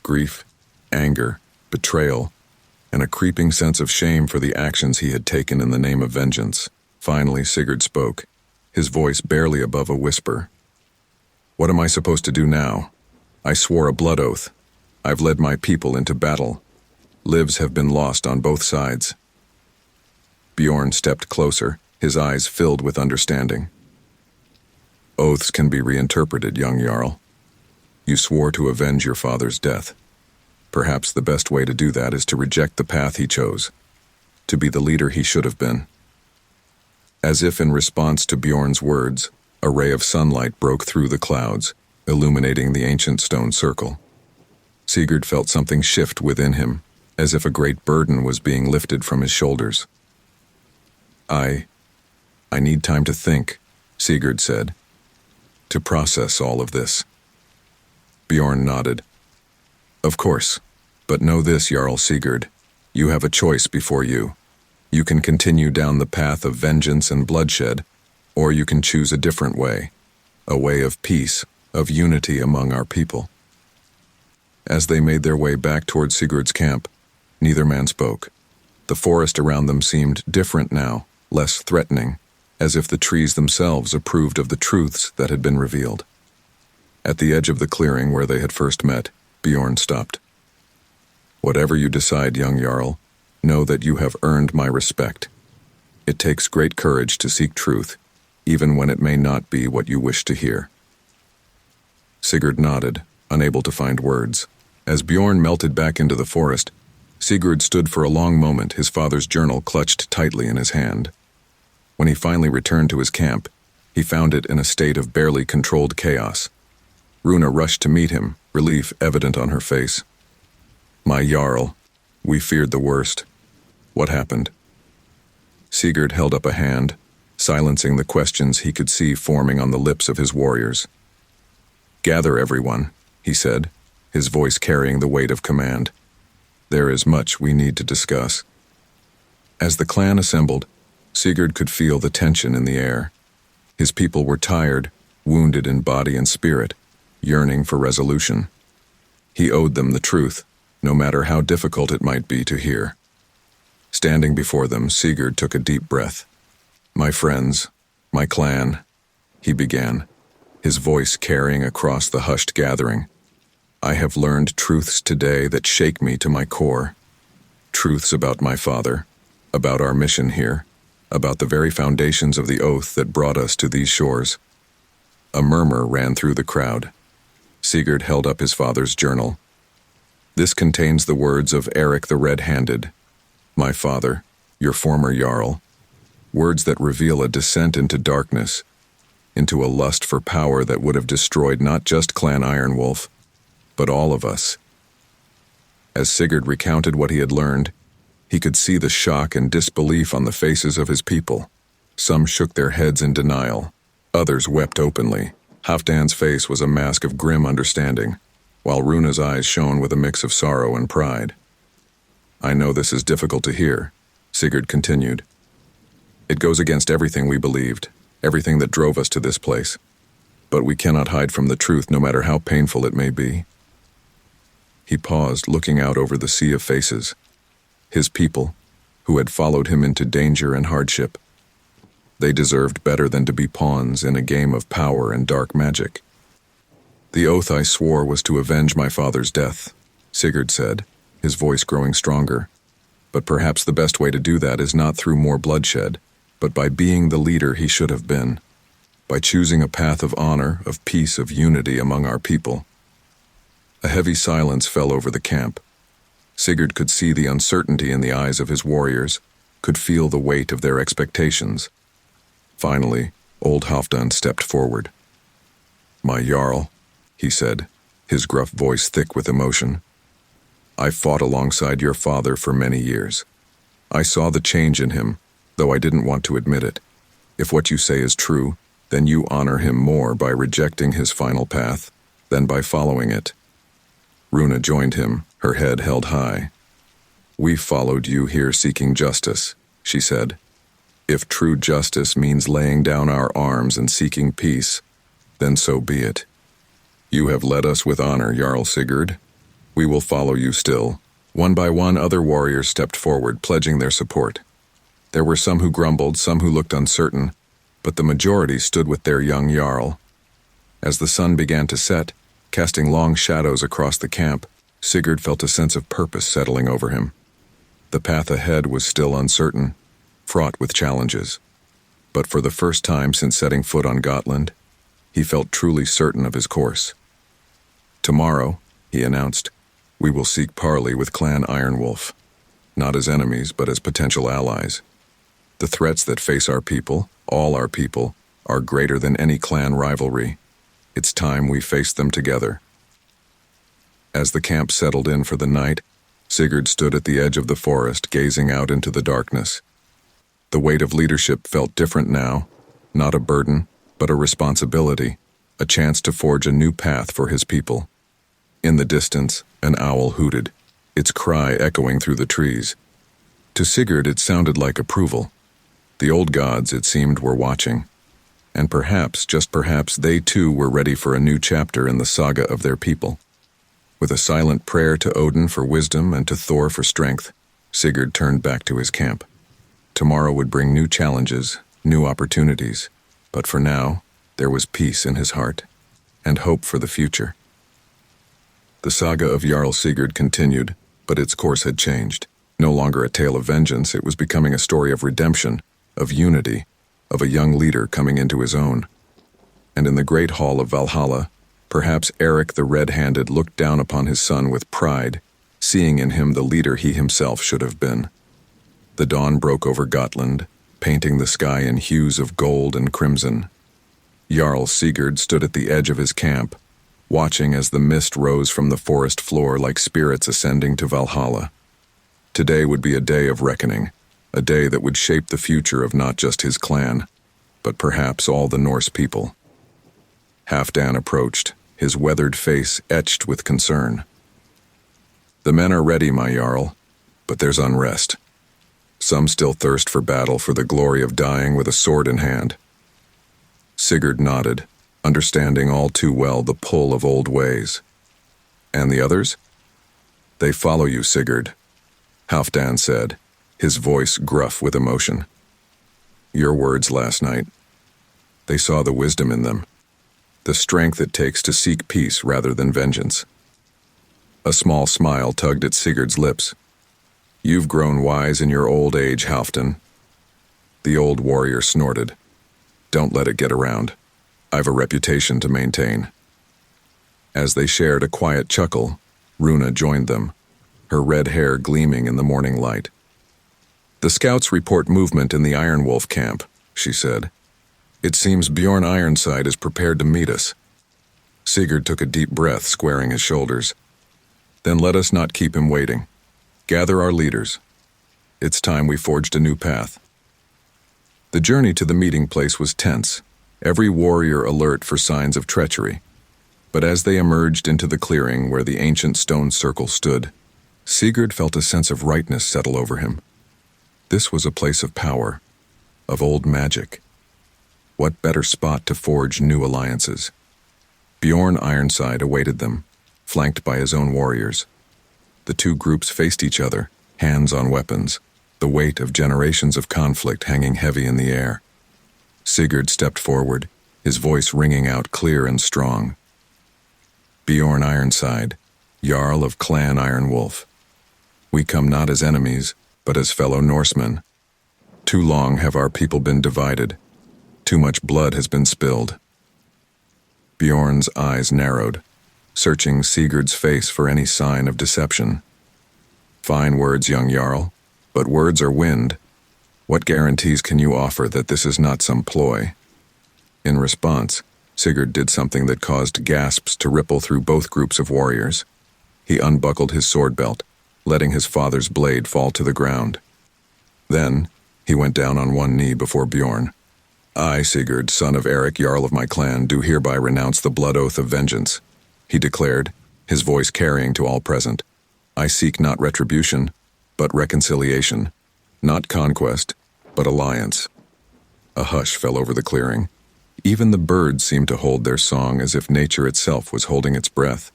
grief, anger, betrayal, and a creeping sense of shame for the actions he had taken in the name of vengeance. Finally, Sigurd spoke, his voice barely above a whisper. "What am I supposed to do now? I swore a blood oath. I've led my people into battle. Lives have been lost on both sides." Bjorn stepped closer, his eyes filled with understanding. "Oaths can be reinterpreted, young Jarl. You swore to avenge your father's death. Perhaps the best way to do that is to reject the path he chose, to be the leader he should have been." As if in response to Bjorn's words, a ray of sunlight broke through the clouds, illuminating the ancient stone circle. Sigurd felt something shift within him, as if a great burden was being lifted from his shoulders. I need time to think," Sigurd said, "to process all of this." Bjorn nodded. "Of course, but know this, Jarl Sigurd, you have a choice before you. You can continue down the path of vengeance and bloodshed, or you can choose a different way, a way of peace, of unity among our people." As they made their way back toward Sigurd's camp, neither man spoke. The forest around them seemed different now, less threatening, as if the trees themselves approved of the truths that had been revealed. At the edge of the clearing where they had first met, Bjorn stopped. "Whatever you decide, young Jarl, know that you have earned my respect. It takes great courage to seek truth, even when it may not be what you wish to hear." Sigurd nodded, unable to find words. As Bjorn melted back into the forest, Sigurd stood for a long moment, his father's journal clutched tightly in his hand. When he finally returned to his camp, he found it in a state of barely controlled chaos. Runa rushed to meet him, relief evident on her face. "My Jarl, we feared the worst. What happened?" Sigurd held up a hand, silencing the questions he could see forming on the lips of his warriors. "Gather everyone," he said, his voice carrying the weight of command. "There is much we need to discuss." As the clan assembled, Sigurd could feel the tension in the air. His people were tired, wounded in body and spirit, yearning for resolution. He owed them the truth, no matter how difficult it might be to hear. Standing before them, Sigurd took a deep breath. "My friends, my clan," he began, his voice carrying across the hushed gathering. "I have learned truths today that shake me to my core. Truths about my father, about our mission here, about the very foundations of the oath that brought us to these shores." A murmur ran through the crowd. Sigurd held up his father's journal. "This contains the words of Eric the Red-Handed, my father, your former Jarl, words that reveal a descent into darkness, into a lust for power that would have destroyed not just Clan Ironwolf, but all of us." As Sigurd recounted what he had learned, he could see the shock and disbelief on the faces of his people. Some shook their heads in denial, others wept openly. Halfdan's face was a mask of grim understanding, while Runa's eyes shone with a mix of sorrow and pride. I know this is difficult to hear, Sigurd continued. It goes against everything we believed, everything that drove us to this place. But we cannot hide from the truth no matter how painful it may be. He paused, looking out over the sea of faces. His people, who had followed him into danger and hardship. They deserved better than to be pawns in a game of power and dark magic. The oath I swore was to avenge my father's death, Sigurd said, his voice growing stronger. But perhaps the best way to do that is not through more bloodshed, but by being the leader he should have been. By choosing a path of honor, of peace, of unity among our people. A heavy silence fell over the camp. Sigurd could see the uncertainty in the eyes of his warriors, could feel the weight of their expectations. Finally, old Halfdan stepped forward. My Jarl, he said, his gruff voice thick with emotion. I fought alongside your father for many years. I saw the change in him, though I didn't want to admit it. If what you say is true, then you honor him more by rejecting his final path than by following it. Runa joined him, her head held high. We followed you here seeking justice, she said. If true justice means laying down our arms and seeking peace, then so be it. You have led us with honor, Jarl Sigurd. We will follow you still. One by one, other warriors stepped forward, pledging their support. There were some who grumbled, some who looked uncertain, but the majority stood with their young Jarl. As the sun began to set, casting long shadows across the camp, Sigurd felt a sense of purpose settling over him. The path ahead was still uncertain, fraught with challenges. But for the first time since setting foot on Gotland, he felt truly certain of his course. Tomorrow, he announced, we will seek parley with Clan Ironwolf, not as enemies but as potential allies. The threats that face our people, all our people, are greater than any clan rivalry. It's time we face them together. As the camp settled in for the night, Sigurd stood at the edge of the forest, gazing out into the darkness. The weight of leadership felt different now, not a burden, but a responsibility, a chance to forge a new path for his people. In the distance, an owl hooted, its cry echoing through the trees. To Sigurd, it sounded like approval. The old gods, it seemed, were watching. And perhaps, just perhaps, they too were ready for a new chapter in the saga of their people. With a silent prayer to Odin for wisdom and to Thor for strength, Sigurd turned back to his camp. Tomorrow would bring new challenges, new opportunities, but for now, there was peace in his heart, and hope for the future. The saga of Jarl Sigurd continued, but its course had changed. No longer a tale of vengeance, it was becoming a story of redemption, of unity, of a young leader coming into his own. And in the great hall of Valhalla, perhaps Eric the Red-Handed looked down upon his son with pride, seeing in him the leader he himself should have been. The dawn broke over Gotland, painting the sky in hues of gold and crimson. Jarl Sigurd stood at the edge of his camp, watching as the mist rose from the forest floor like spirits ascending to Valhalla. Today would be a day of reckoning, a day that would shape the future of not just his clan, but perhaps all the Norse people. Halfdan approached, his weathered face etched with concern. The men are ready, my Jarl, but there's unrest. Some still thirst for battle, for the glory of dying with a sword in hand. Sigurd nodded, understanding all too well the pull of old ways. And the others? They follow you, Sigurd, Halfdan said, his voice gruff with emotion. Your words last night. They saw the wisdom in them, the strength it takes to seek peace rather than vengeance. A small smile tugged at Sigurd's lips. You've grown wise in your old age, Halfdan. The old warrior snorted. Don't let it get around. I've a reputation to maintain. As they shared a quiet chuckle, Runa joined them, her red hair gleaming in the morning light. The scouts report movement in the Ironwolf camp, she said. It seems Bjorn Ironside is prepared to meet us. Sigurd took a deep breath, squaring his shoulders. Then let us not keep him waiting. Gather our leaders. It's time we forged a new path. The journey to the meeting place was tense, every warrior alert for signs of treachery. But as they emerged into the clearing where the ancient stone circle stood, Sigurd felt a sense of rightness settle over him. This was a place of power, of old magic. What better spot to forge new alliances? Bjorn Ironside awaited them, flanked by his own warriors. The two groups faced each other, hands on weapons, the weight of generations of conflict hanging heavy in the air. Sigurd stepped forward, his voice ringing out clear and strong. Bjorn Ironside, Jarl of Clan Iron Wolf. We come not as enemies, but as fellow Norsemen. Too long have our people been divided. Too much blood has been spilled. Bjorn's eyes narrowed, searching Sigurd's face for any sign of deception. Fine words, young Jarl, but words are wind. What guarantees can you offer that this is not some ploy? In response, Sigurd did something that caused gasps to ripple through both groups of warriors. He unbuckled his sword belt, letting his father's blade fall to the ground. Then, he went down on one knee before Bjorn. I, Sigurd, son of Eric, Jarl of my clan, do hereby renounce the blood oath of vengeance, he declared, his voice carrying to all present. I seek not retribution, but reconciliation, not conquest, but alliance. A hush fell over the clearing. Even the birds seemed to hold their song as if nature itself was holding its breath.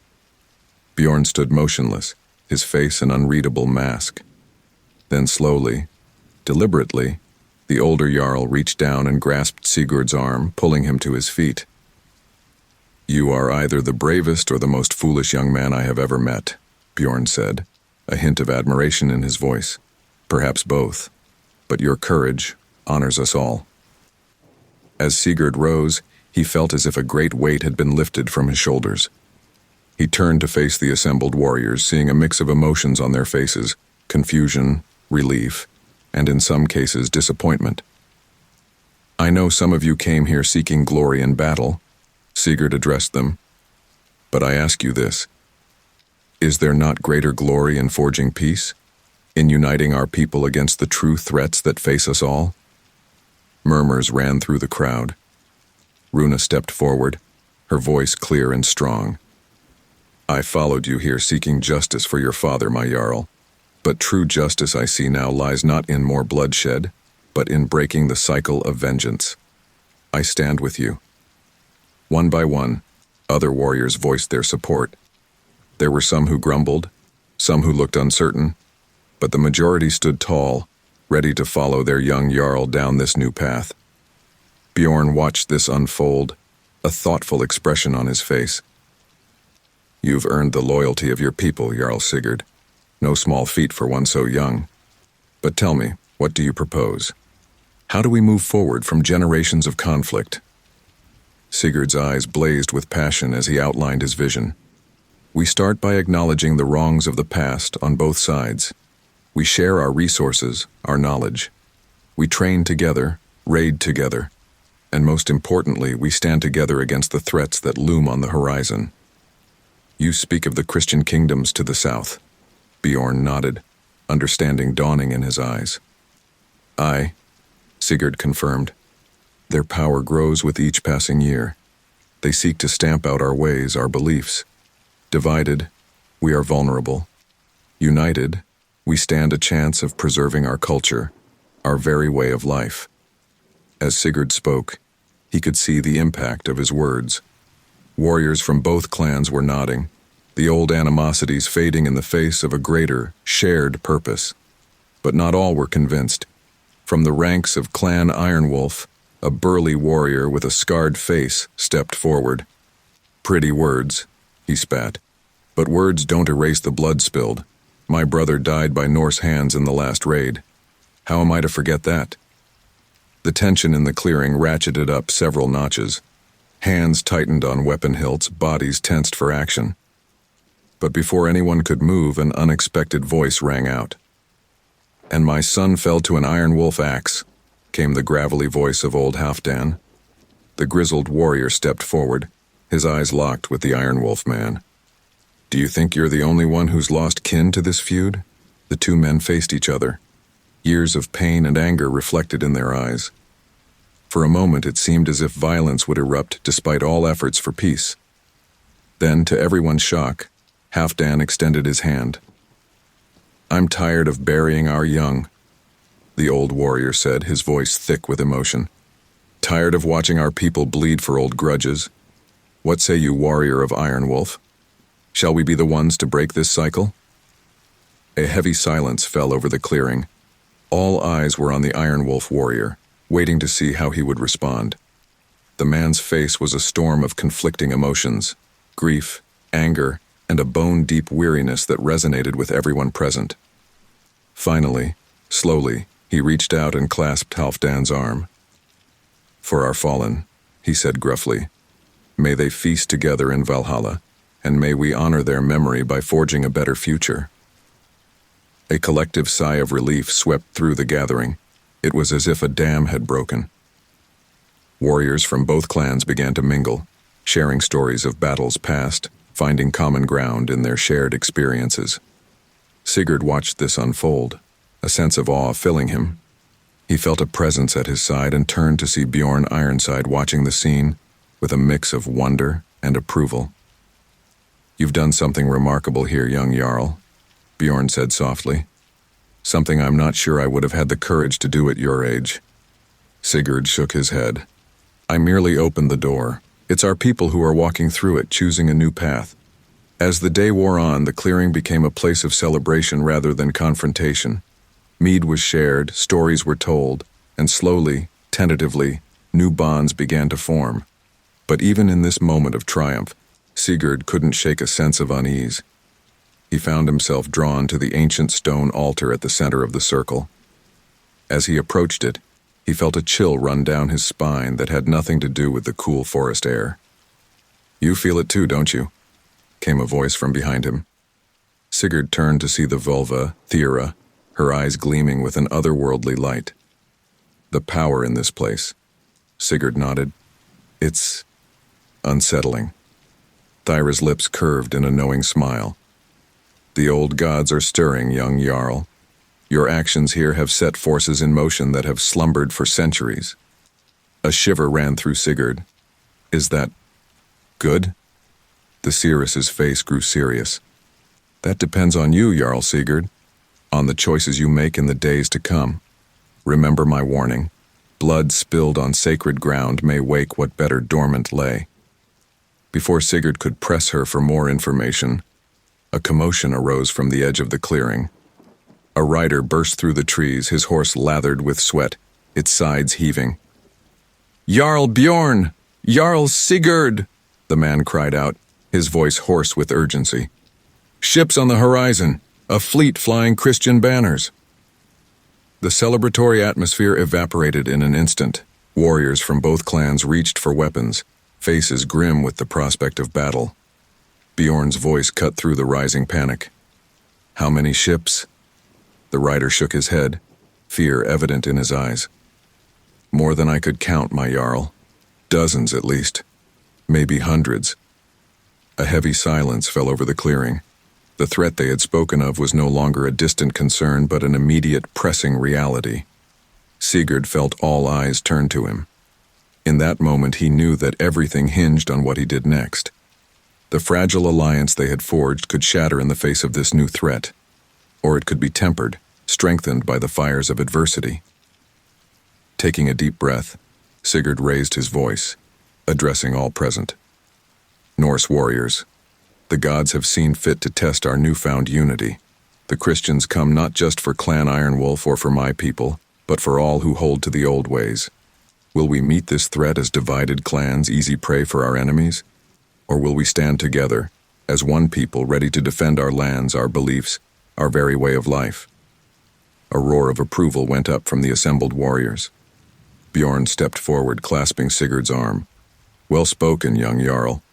Bjorn stood motionless, his face an unreadable mask. Then slowly, deliberately, the older Jarl reached down and grasped Sigurd's arm, pulling him to his feet. You are either the bravest or the most foolish young man I have ever met, Bjorn said, a hint of admiration in his voice. Perhaps both, but your courage honors us all. As Sigurd rose, he felt as if a great weight had been lifted from his shoulders. He turned to face the assembled warriors, seeing a mix of emotions on their faces, confusion, relief, and in some cases disappointment. I know some of you came here seeking glory in battle, Sigurd addressed them, but I ask you this. Is there not greater glory in forging peace, in uniting our people against the true threats that face us all? Murmurs ran through the crowd. Runa stepped forward, her voice clear and strong. I followed you here seeking justice for your father, my Jarl. But true justice I see now lies not in more bloodshed, but in breaking the cycle of vengeance. I stand with you. One by one, other warriors voiced their support. There were some who grumbled, some who looked uncertain, but the majority stood tall, ready to follow their young Jarl down this new path. Bjorn watched this unfold, a thoughtful expression on his face. You've earned the loyalty of your people, Jarl Sigurd. No small feat for one so young. But tell me, what do you propose? How do we move forward from generations of conflict? Sigurd's eyes blazed with passion as he outlined his vision. We start by acknowledging the wrongs of the past on both sides. We share our resources, our knowledge. We train together, raid together, and most importantly, we stand together against the threats that loom on the horizon. You speak of the Christian kingdoms to the south. Bjorn nodded, understanding dawning in his eyes. Aye, Sigurd confirmed. Their power grows with each passing year. They seek to stamp out our ways, our beliefs. Divided, we are vulnerable. United, we stand a chance of preserving our culture, our very way of life. As Sigurd spoke, he could see the impact of his words. Warriors from both clans were nodding, the old animosities fading in the face of a greater, shared purpose. But not all were convinced. From the ranks of Clan Ironwolf, a burly warrior with a scarred face stepped forward. Pretty words, he spat. But words don't erase the blood spilled. My brother died by Norse hands in the last raid. How am I to forget that? The tension in the clearing ratcheted up several notches. Hands tightened on weapon hilts, bodies tensed for action. But before anyone could move, an unexpected voice rang out. And my son fell to an iron wolf axe, came the gravelly voice of old Halfdan. The grizzled warrior stepped forward, his eyes locked with the Iron Wolf man. Do you think you're the only one who's lost kin to this feud? The two men faced each other, years of pain and anger reflected in their eyes. For a moment it seemed as if violence would erupt despite all efforts for peace. Then, to everyone's shock, Halfdan extended his hand. I'm tired of burying our young, the old warrior said, his voice thick with emotion. Tired of watching our people bleed for old grudges. What say you, warrior of Iron Wolf? Shall we be the ones to break this cycle? A heavy silence fell over the clearing. All eyes were on the Iron Wolf warrior, waiting to see how he would respond. The man's face was a storm of conflicting emotions, grief, anger, and a bone-deep weariness that resonated with everyone present. Finally, slowly, he reached out and clasped Halfdan's arm. For our fallen, he said gruffly, may they feast together in Valhalla, and may we honor their memory by forging a better future. A collective sigh of relief swept through the gathering. It was as if a dam had broken. Warriors from both clans began to mingle, sharing stories of battles past, finding common ground in their shared experiences. Sigurd watched this unfold, a sense of awe filling him. He felt a presence at his side and turned to see Bjorn Ironside watching the scene with a mix of wonder and approval. You've done something remarkable here, young Jarl, Bjorn said softly. Something I'm not sure I would have had the courage to do at your age. Sigurd shook his head. I merely opened the door. It's our people who are walking through it, choosing a new path. As the day wore on, the clearing became a place of celebration rather than confrontation. Mead was shared, stories were told, and slowly, tentatively, new bonds began to form. But even in this moment of triumph, Sigurd couldn't shake a sense of unease. He found himself drawn to the ancient stone altar at the center of the circle. As he approached it, he felt a chill run down his spine that had nothing to do with the cool forest air. You feel it too, don't you? Came a voice from behind him. Sigurd turned to see the vulva, Thera, her eyes gleaming with an otherworldly light. The power in this place. Sigurd nodded. It's unsettling. Thyra's lips curved in a knowing smile. The old gods are stirring, young Jarl. Your actions here have set forces in motion that have slumbered for centuries. A shiver ran through Sigurd. Is that good? The seeress's face grew serious. That depends on you, Jarl Sigurd, on the choices you make in the days to come. Remember my warning. Blood spilled on sacred ground may wake what better dormant lay. Before Sigurd could press her for more information, a commotion arose from the edge of the clearing. A rider burst through the trees, his horse lathered with sweat, its sides heaving. Jarl Bjorn! Jarl Sigurd! The man cried out, his voice hoarse with urgency. Ships on the horizon, a fleet flying Christian banners. The celebratory atmosphere evaporated in an instant. Warriors from both clans reached for weapons, faces grim with the prospect of battle. Bjorn's voice cut through the rising panic. How many ships? The rider shook his head, fear evident in his eyes. More than I could count, my Jarl. Dozens at least. Maybe hundreds. A heavy silence fell over the clearing. The threat they had spoken of was no longer a distant concern but an immediate, pressing reality. Sigurd felt all eyes turn to him. In that moment he knew that everything hinged on what he did next. The fragile alliance they had forged could shatter in the face of this new threat, or it could be tempered, strengthened by the fires of adversity. Taking a deep breath, Sigurd raised his voice, addressing all present. Norse warriors, the gods have seen fit to test our newfound unity. The Christians come not just for Clan Ironwolf or for my people, but for all who hold to the old ways. Will we meet this threat as divided clans, easy prey for our enemies? Or will we stand together, as one people ready to defend our lands, our beliefs, our very way of life? A roar of approval went up from the assembled warriors. Bjorn stepped forward, clasping Sigurd's arm. Well spoken, young Jarl.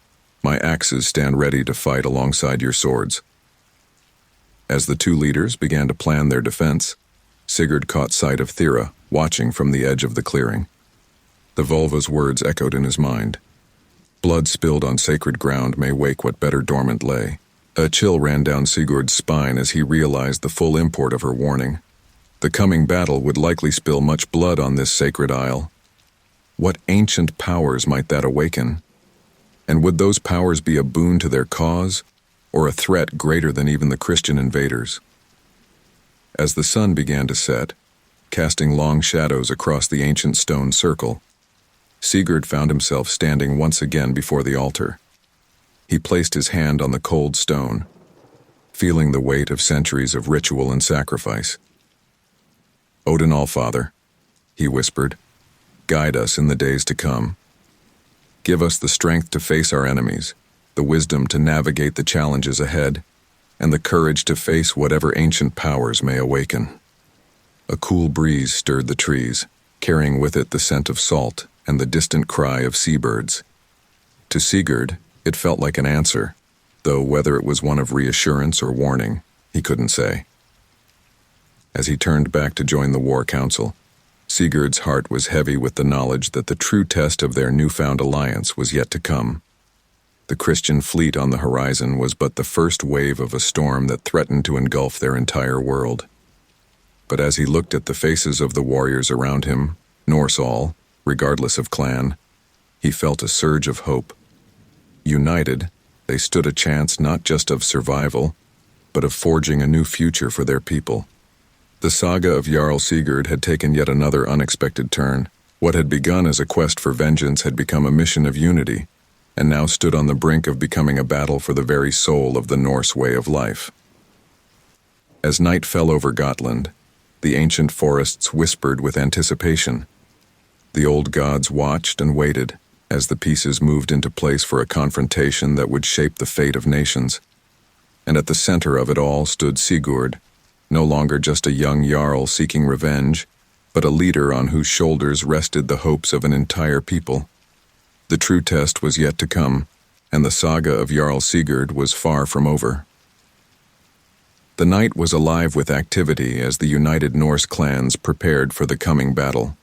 My axes stand ready to fight alongside your swords. As the two leaders began to plan their defense, Sigurd caught sight of Thera, watching from the edge of the clearing. The vulva's words echoed in his mind. Blood spilled on sacred ground may wake what better dormant lay. A chill ran down Sigurd's spine as he realized the full import of her warning. The coming battle would likely spill much blood on this sacred isle. What ancient powers might that awaken? And would those powers be a boon to their cause, or a threat greater than even the Christian invaders? As the sun began to set, casting long shadows across the ancient stone circle, Sigurd found himself standing once again before the altar. He placed his hand on the cold stone, feeling the weight of centuries of ritual and sacrifice. "Odin Allfather," he whispered, "guide us in the days to come. Give us the strength to face our enemies, the wisdom to navigate the challenges ahead, and the courage to face whatever ancient powers may awaken." A cool breeze stirred the trees, carrying with it the scent of salt and the distant cry of seabirds. To Sigurd, it felt like an answer, though whether it was one of reassurance or warning, he couldn't say. As he turned back to join the war council, Sigurd's heart was heavy with the knowledge that the true test of their newfound alliance was yet to come. The Christian fleet on the horizon was but the first wave of a storm that threatened to engulf their entire world. But as he looked at the faces of the warriors around him, Norse all, regardless of clan, he felt a surge of hope. United, they stood a chance not just of survival, but of forging a new future for their people. The saga of Jarl Sigurd had taken yet another unexpected turn. What had begun as a quest for vengeance had become a mission of unity, and now stood on the brink of becoming a battle for the very soul of the Norse way of life. As night fell over Gotland, the ancient forests whispered with anticipation. The old gods watched and waited as the pieces moved into place for a confrontation that would shape the fate of nations. And at the center of it all stood Sigurd, no longer just a young jarl seeking revenge, but a leader on whose shoulders rested the hopes of an entire people. The true test was yet to come, and the saga of Jarl Sigurd was far from over. The night was alive with activity as the united Norse clans prepared for the coming battle.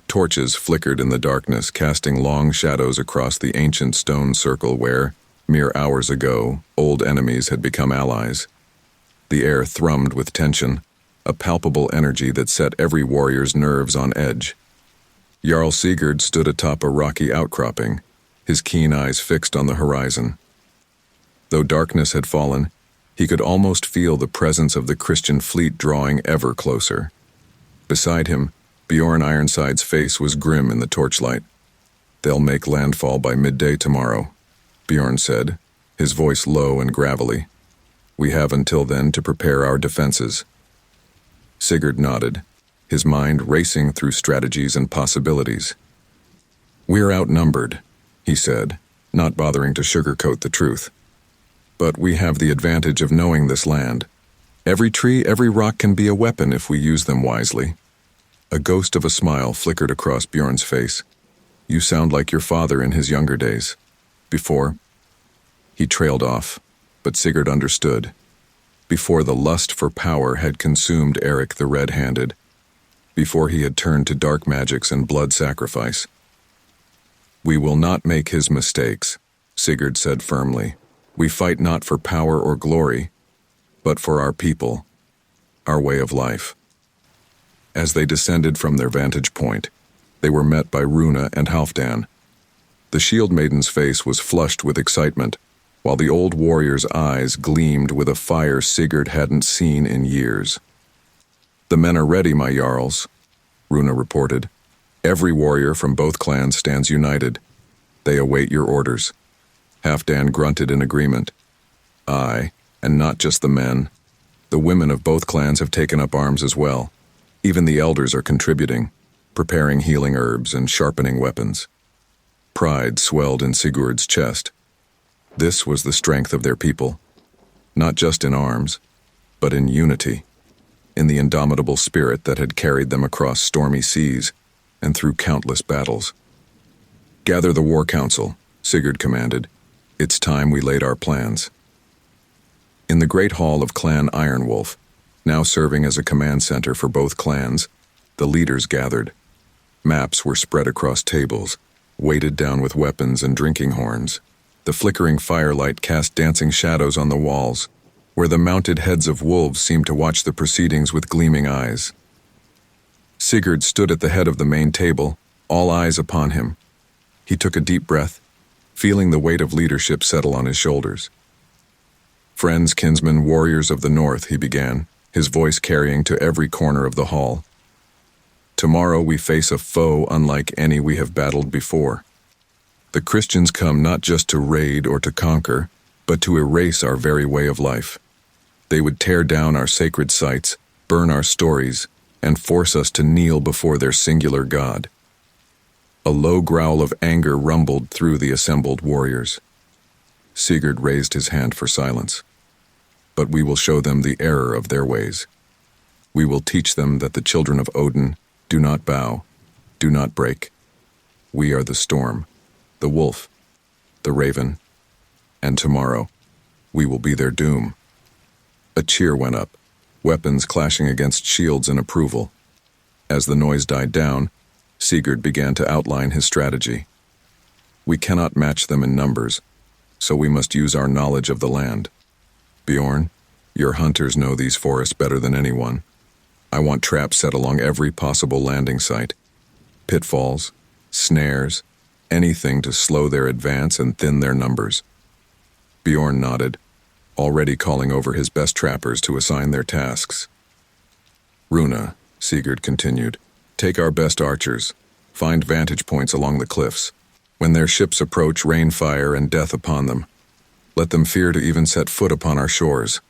Torches flickered in the darkness, casting long shadows across the ancient stone circle where, mere hours ago, old enemies had become allies. The air thrummed with tension, a palpable energy that set every warrior's nerves on edge. Jarl Sigurd stood atop a rocky outcropping, his keen eyes fixed on the horizon. Though darkness had fallen, he could almost feel the presence of the Christian fleet drawing ever closer. Beside him, Bjorn Ironside's face was grim in the torchlight. "They'll make landfall by midday tomorrow," Bjorn said, his voice low and gravelly. "We have until then to prepare our defenses." Sigurd nodded, his mind racing through strategies and possibilities. "We're outnumbered," he said, not bothering to sugarcoat the truth. "But we have the advantage of knowing this land. Every tree, every rock can be a weapon if we use them wisely." A ghost of a smile flickered across Bjorn's face. "You sound like your father in his younger days. Before—" He trailed off, but Sigurd understood. Before the lust for power had consumed Eric the Red-Handed. Before he had turned to dark magics and blood sacrifice. "We will not make his mistakes," Sigurd said firmly. "We fight not for power or glory, but for our people, our way of life." As they descended from their vantage point, they were met by Runa and Halfdan. The Shield Maiden's face was flushed with excitement, while the old warrior's eyes gleamed with a fire Sigurd hadn't seen in years. "The men are ready, my jarls," Runa reported. "Every warrior from both clans stands united. They await your orders." Halfdan grunted in agreement. "Aye, and not just the men. The women of both clans have taken up arms as well. Even the elders are contributing, preparing healing herbs and sharpening weapons." Pride swelled in Sigurd's chest. This was the strength of their people, not just in arms, but in unity, in the indomitable spirit that had carried them across stormy seas and through countless battles. "Gather the war council," Sigurd commanded. "It's time we laid our plans." In the great hall of Clan Ironwolf, now serving as a command center for both clans, the leaders gathered. Maps were spread across tables, weighted down with weapons and drinking horns. The flickering firelight cast dancing shadows on the walls, where the mounted heads of wolves seemed to watch the proceedings with gleaming eyes. Sigurd stood at the head of the main table, all eyes upon him. He took a deep breath, feeling the weight of leadership settle on his shoulders. "Friends, kinsmen, warriors of the North," he began, his voice carrying to every corner of the hall. Tomorrow we face a foe unlike any we have battled before. The Christians come not just to raid or to conquer, but to erase our very way of life. They would tear down our sacred sites, burn our stories, and force us to kneel before their singular God. A low growl of anger rumbled through the assembled warriors. Sigurd raised his hand for silence. But we will show them the error of their ways. We will teach them that the children of Odin do not bow, do not break. We are the storm, the wolf, the raven, and tomorrow we will be their doom. A cheer went up, weapons clashing against shields in approval. As the noise died down, Sigurd began to outline his strategy. We cannot match them in numbers, so we must use our knowledge of the land. Bjorn, your hunters know these forests better than anyone. I want traps set along every possible landing site. Pitfalls, snares, anything to slow their advance and thin their numbers. Bjorn nodded, already calling over his best trappers to assign their tasks. Runa, Sigurd continued, take our best archers. Find vantage points along the cliffs. When their ships approach, rain fire and death upon them. Let them fear to even set foot upon our shores.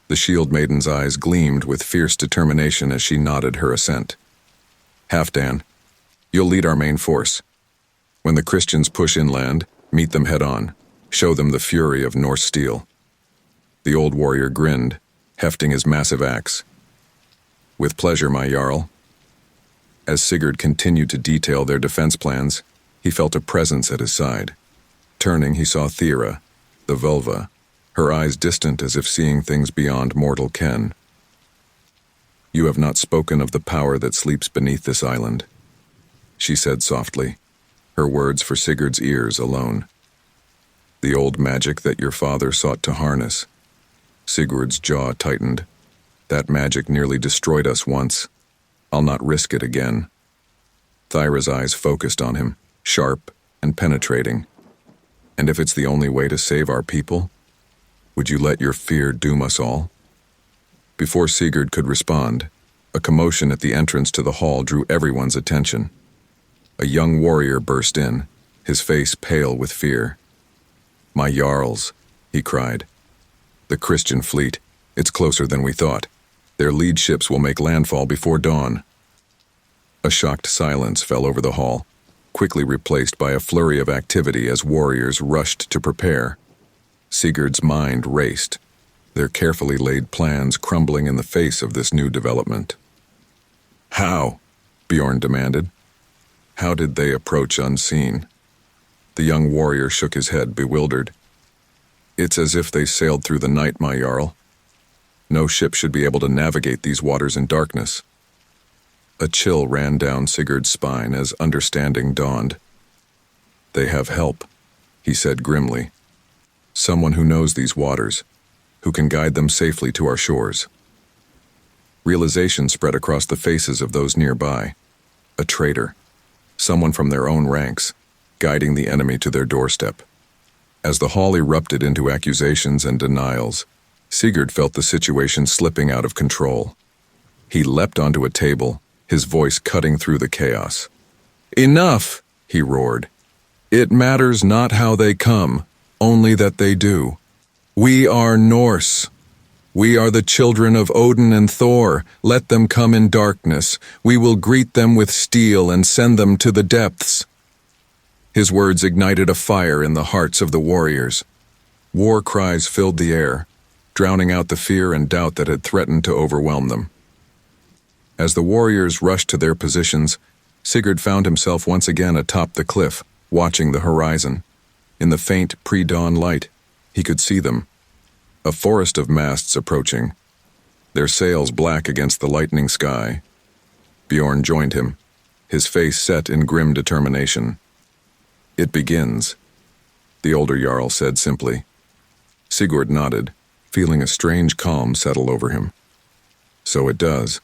The shield maiden's eyes gleamed with fierce determination as she nodded her assent. Halfdan, you'll lead our main force. When the Christians push inland, meet them head on. Show them the fury of Norse steel. The old warrior grinned, hefting his massive axe. With pleasure, my Jarl. As Sigurd continued to detail their defense plans, he felt a presence at his side. Turning, he saw Thera, the Vulva, her eyes distant as if seeing things beyond mortal ken. You have not spoken of the power that sleeps beneath this island, she said softly, her words for Sigurd's ears alone. The old magic that your father sought to harness. Sigurd's jaw tightened. That magic nearly destroyed us once. I'll not risk it again. Thyra's eyes focused on him, sharp and penetrating. And if it's the only way to save our people, would you let your fear doom us all? Before Sigurd could respond, a commotion at the entrance to the hall drew everyone's attention. A young warrior burst in, his face pale with fear. My Jarls, he cried. The Christian fleet, it's closer than we thought. Their lead ships will make landfall before dawn. A shocked silence fell over the hall, quickly replaced by a flurry of activity as warriors rushed to prepare. Sigurd's mind raced, their carefully laid plans crumbling in the face of this new development. How? Bjorn demanded. How did they approach unseen? The young warrior shook his head, bewildered. It's as if they sailed through the night, my Jarl. No ship should be able to navigate these waters in darkness. A chill ran down Sigurd's spine as understanding dawned. They have help, he said grimly. Someone who knows these waters, who can guide them safely to our shores. Realization spread across the faces of those nearby. A traitor, someone from their own ranks, guiding the enemy to their doorstep. As the hall erupted into accusations and denials, Sigurd felt the situation slipping out of control. He leapt onto a table, his voice cutting through the chaos. Enough, he roared. It matters not how they come, only that they do. We are Norse. We are the children of Odin and Thor. Let them come in darkness. We will greet them with steel and send them to the depths. His words ignited a fire in the hearts of the warriors. War cries filled the air, drowning out the fear and doubt that had threatened to overwhelm them. As the warriors rushed to their positions, Sigurd found himself once again atop the cliff, watching the horizon. In the faint pre-dawn light, he could see them. A forest of masts approaching, their sails black against the lightening sky. Bjorn joined him, his face set in grim determination. It begins, the older Jarl said simply. Sigurd nodded, feeling a strange calm settle over him. So it does.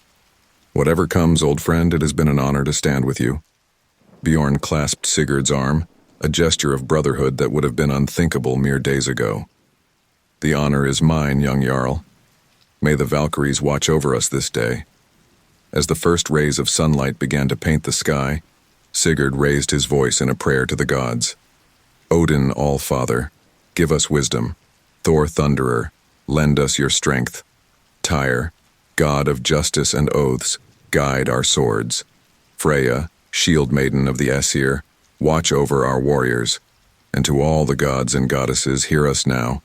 Whatever comes, old friend, it has been an honor to stand with you. Bjorn clasped Sigurd's arm, a gesture of brotherhood that would have been unthinkable mere days ago. The honor is mine, young Jarl. May the Valkyries watch over us this day. As the first rays of sunlight began to paint the sky, Sigurd raised his voice in a prayer to the gods. Odin, All-Father, give us wisdom. Thor, Thunderer, lend us your strength. Tyr, God of justice and oaths, guide our swords. Freya, shield maiden of the Aesir, watch over our warriors. And to all the gods and goddesses, hear us now.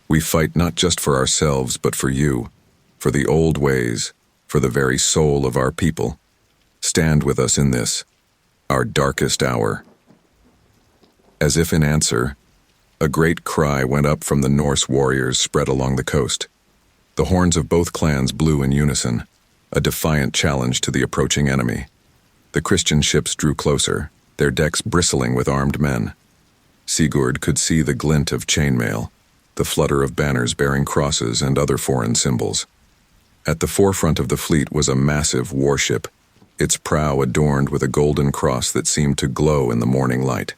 We fight not just for ourselves, but for you, for the old ways, for the very soul of our people. Stand with us in this, our darkest hour. As if in answer, a great cry went up from the Norse warriors spread along the coast. The horns of both clans blew in unison, a defiant challenge to the approaching enemy. The Christian ships drew closer, their decks bristling with armed men. Sigurd could see the glint of chainmail, the flutter of banners bearing crosses and other foreign symbols. At the forefront of the fleet was a massive warship, its prow adorned with a golden cross that seemed to glow in the morning light.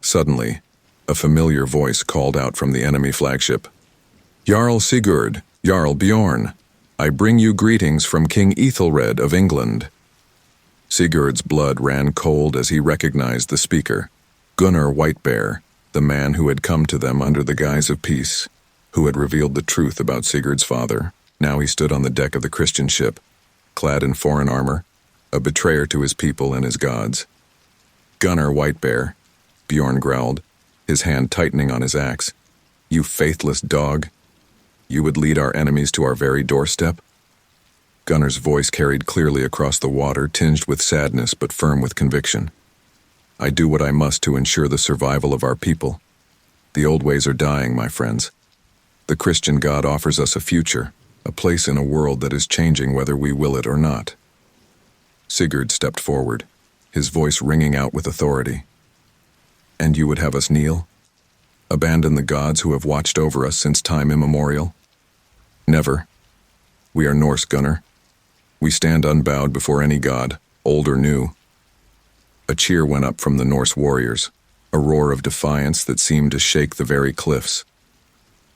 Suddenly, a familiar voice called out from the enemy flagship. "Jarl Sigurd, Jarl Bjorn, I bring you greetings from King Ethelred of England." Sigurd's blood ran cold as he recognized the speaker, Gunnar Whitebear, the man who had come to them under the guise of peace, who had revealed the truth about Sigurd's father. Now he stood on the deck of the Christian ship, clad in foreign armor, a betrayer to his people and his gods. "Gunnar Whitebear," Bjorn growled, his hand tightening on his axe. "You faithless dog! You would lead our enemies to our very doorstep?" Gunnar's voice carried clearly across the water, tinged with sadness but firm with conviction. "I do what I must to ensure the survival of our people. The old ways are dying, my friends. The Christian God offers us a future, a place in a world that is changing whether we will it or not." Sigurd stepped forward, his voice ringing out with authority. "And you would have us kneel? Abandon the gods who have watched over us since time immemorial? Never. We are Norse, Gunnar. We stand unbowed before any god, old or new." A cheer went up from the Norse warriors, a roar of defiance that seemed to shake the very cliffs.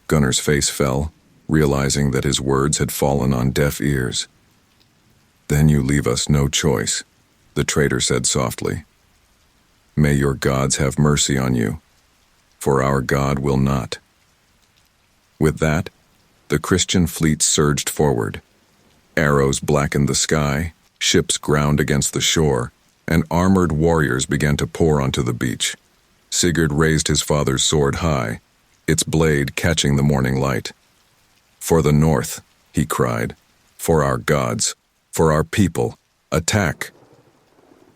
Gunnar's face fell, realizing that his words had fallen on deaf ears. "Then you leave us no choice," the traitor said softly. "May your gods have mercy on you, for our God will not." With that, the Christian fleet surged forward. Arrows blackened the sky, ships ground against the shore, and armored warriors began to pour onto the beach. Sigurd raised his father's sword high, its blade catching the morning light. "For the North," he cried, "for our gods, for our people, attack!"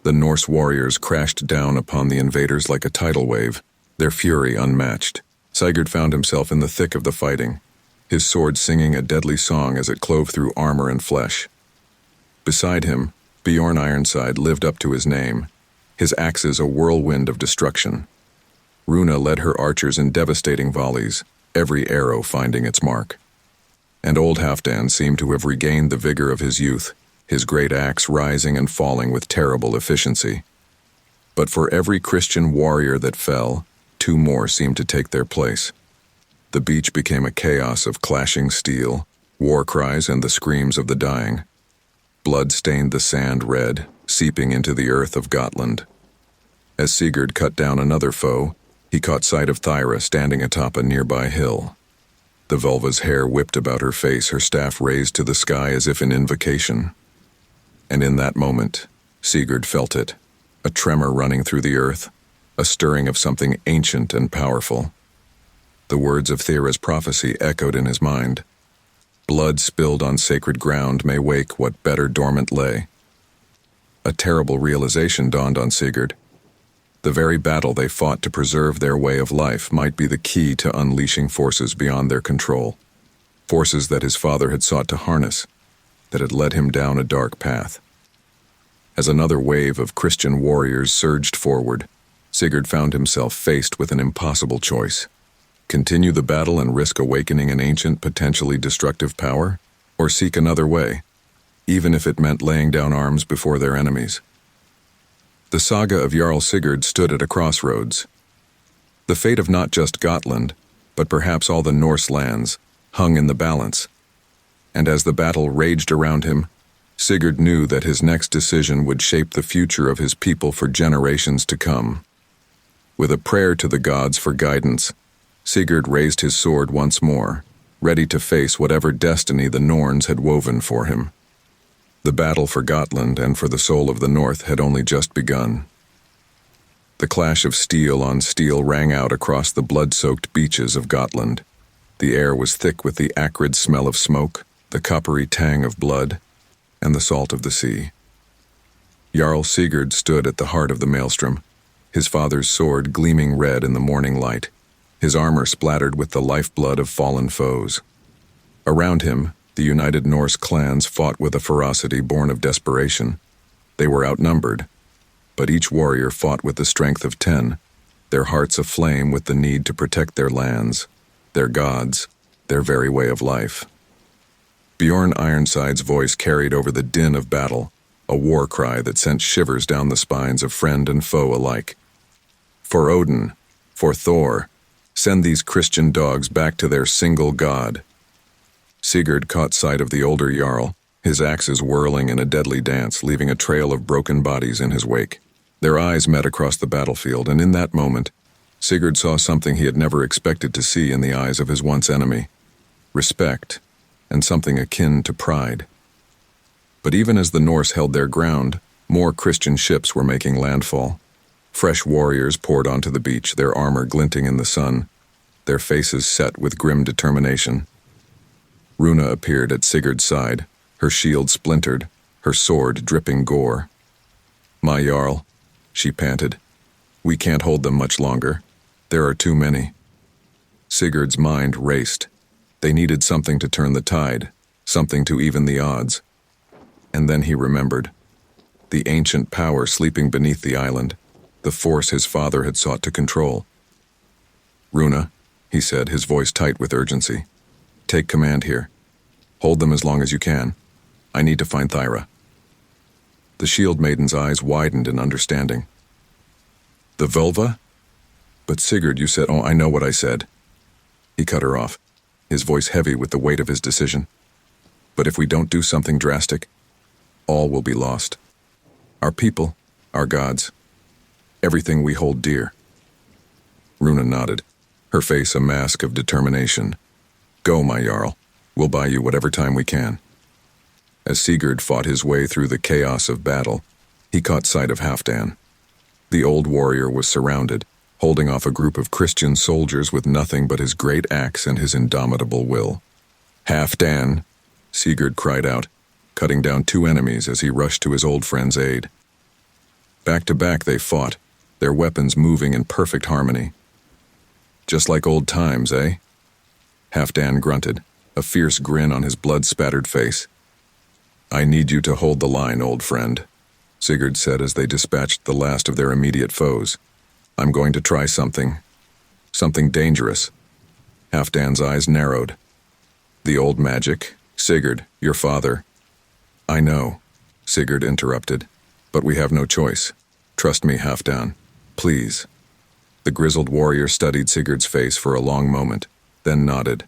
The Norse warriors crashed down upon the invaders like a tidal wave, their fury unmatched. Sigurd found himself in the thick of the fighting, his sword singing a deadly song as it clove through armor and flesh. Beside him, Bjorn Ironside lived up to his name, his axes a whirlwind of destruction. Runa led her archers in devastating volleys, every arrow finding its mark. And old Halfdan seemed to have regained the vigor of his youth, his great axe rising and falling with terrible efficiency. But for every Christian warrior that fell, two more seemed to take their place. The beach became a chaos of clashing steel, war cries, and the screams of the dying. Blood stained the sand red, seeping into the earth of Gotland. As Sigurd cut down another foe, he caught sight of Thyra standing atop a nearby hill. The Vulva's hair whipped about her face, her staff raised to the sky as if in invocation. And in that moment, Sigurd felt it, a tremor running through the earth, a stirring of something ancient and powerful. The words of Thera's prophecy echoed in his mind. Blood spilled on sacred ground may wake what better dormant lay. A terrible realization dawned on Sigurd. The very battle they fought to preserve their way of life might be the key to unleashing forces beyond their control, forces that his father had sought to harness, that had led him down a dark path. As another wave of Christian warriors surged forward, Sigurd found himself faced with an impossible choice. Continue the battle and risk awakening an ancient, potentially destructive power, or seek another way, even if it meant laying down arms before their enemies. The saga of Jarl Sigurd stood at a crossroads. The fate of not just Gotland, but perhaps all the Norse lands, hung in the balance. And as the battle raged around him, Sigurd knew that his next decision would shape the future of his people for generations to come. With a prayer to the gods for guidance, Sigurd raised his sword once more, ready to face whatever destiny the Norns had woven for him. The battle for Gotland and for the soul of the North had only just begun. The clash of steel on steel rang out across the blood-soaked beaches of Gotland. The air was thick with the acrid smell of smoke, the coppery tang of blood, and the salt of the sea. Jarl Sigurd stood at the heart of the maelstrom, his father's sword gleaming red in the morning light, his armor splattered with the lifeblood of fallen foes. Around him, the united Norse clans fought with a ferocity born of desperation. They were outnumbered, but each warrior fought with the strength of 10, their hearts aflame with the need to protect their lands, their gods, their very way of life. Bjorn Ironside's voice carried over the din of battle, a war cry that sent shivers down the spines of friend and foe alike. For Odin, for Thor, send these Christian dogs back to their single god. Sigurd caught sight of the older Jarl, his axes whirling in a deadly dance, leaving a trail of broken bodies in his wake. Their eyes met across the battlefield, and in that moment, Sigurd saw something he had never expected to see in the eyes of his once enemy: respect, and something akin to pride. But even as the Norse held their ground, more Christian ships were making landfall. Fresh warriors poured onto the beach, their armor glinting in the sun, their faces set with grim determination. Runa appeared at Sigurd's side, her shield splintered, her sword dripping gore. "My Jarl," she panted, "we can't hold them much longer. There are too many." Sigurd's mind raced. They needed something to turn the tide, something to even the odds. And then he remembered. The ancient power sleeping beneath the island, the force his father had sought to control. "Runa," he said, his voice tight with urgency, "take command here. Hold them as long as you can. I need to find Thyra." The shield maiden's eyes widened in understanding. "The vulva? But Sigurd, you said—" "Oh, I know what I said." He cut her off, his voice heavy with the weight of his decision. "But if we don't do something drastic, all will be lost. Our people, our gods, everything we hold dear." Runa nodded, her face a mask of determination. "Go, my Jarl. We'll buy you whatever time we can." As Sigurd fought his way through the chaos of battle, he caught sight of Halfdan. The old warrior was surrounded, holding off a group of Christian soldiers with nothing but his great axe and his indomitable will. "Halfdan!" Sigurd cried out, cutting down 2 enemies as he rushed to his old friend's aid. Back to back they fought, their weapons moving in perfect harmony. "Just like old times, eh?" Halfdan grunted, a fierce grin on his blood-spattered face. "I need you to hold the line, old friend," Sigurd said as they dispatched the last of their immediate foes. "I'm going to try something dangerous." Halfdan's eyes narrowed. "The old magic? Sigurd, your father—" "I know," Sigurd interrupted, "but we have no choice. Trust me, Halfdan. Please." The grizzled warrior studied Sigurd's face for a long moment, then nodded.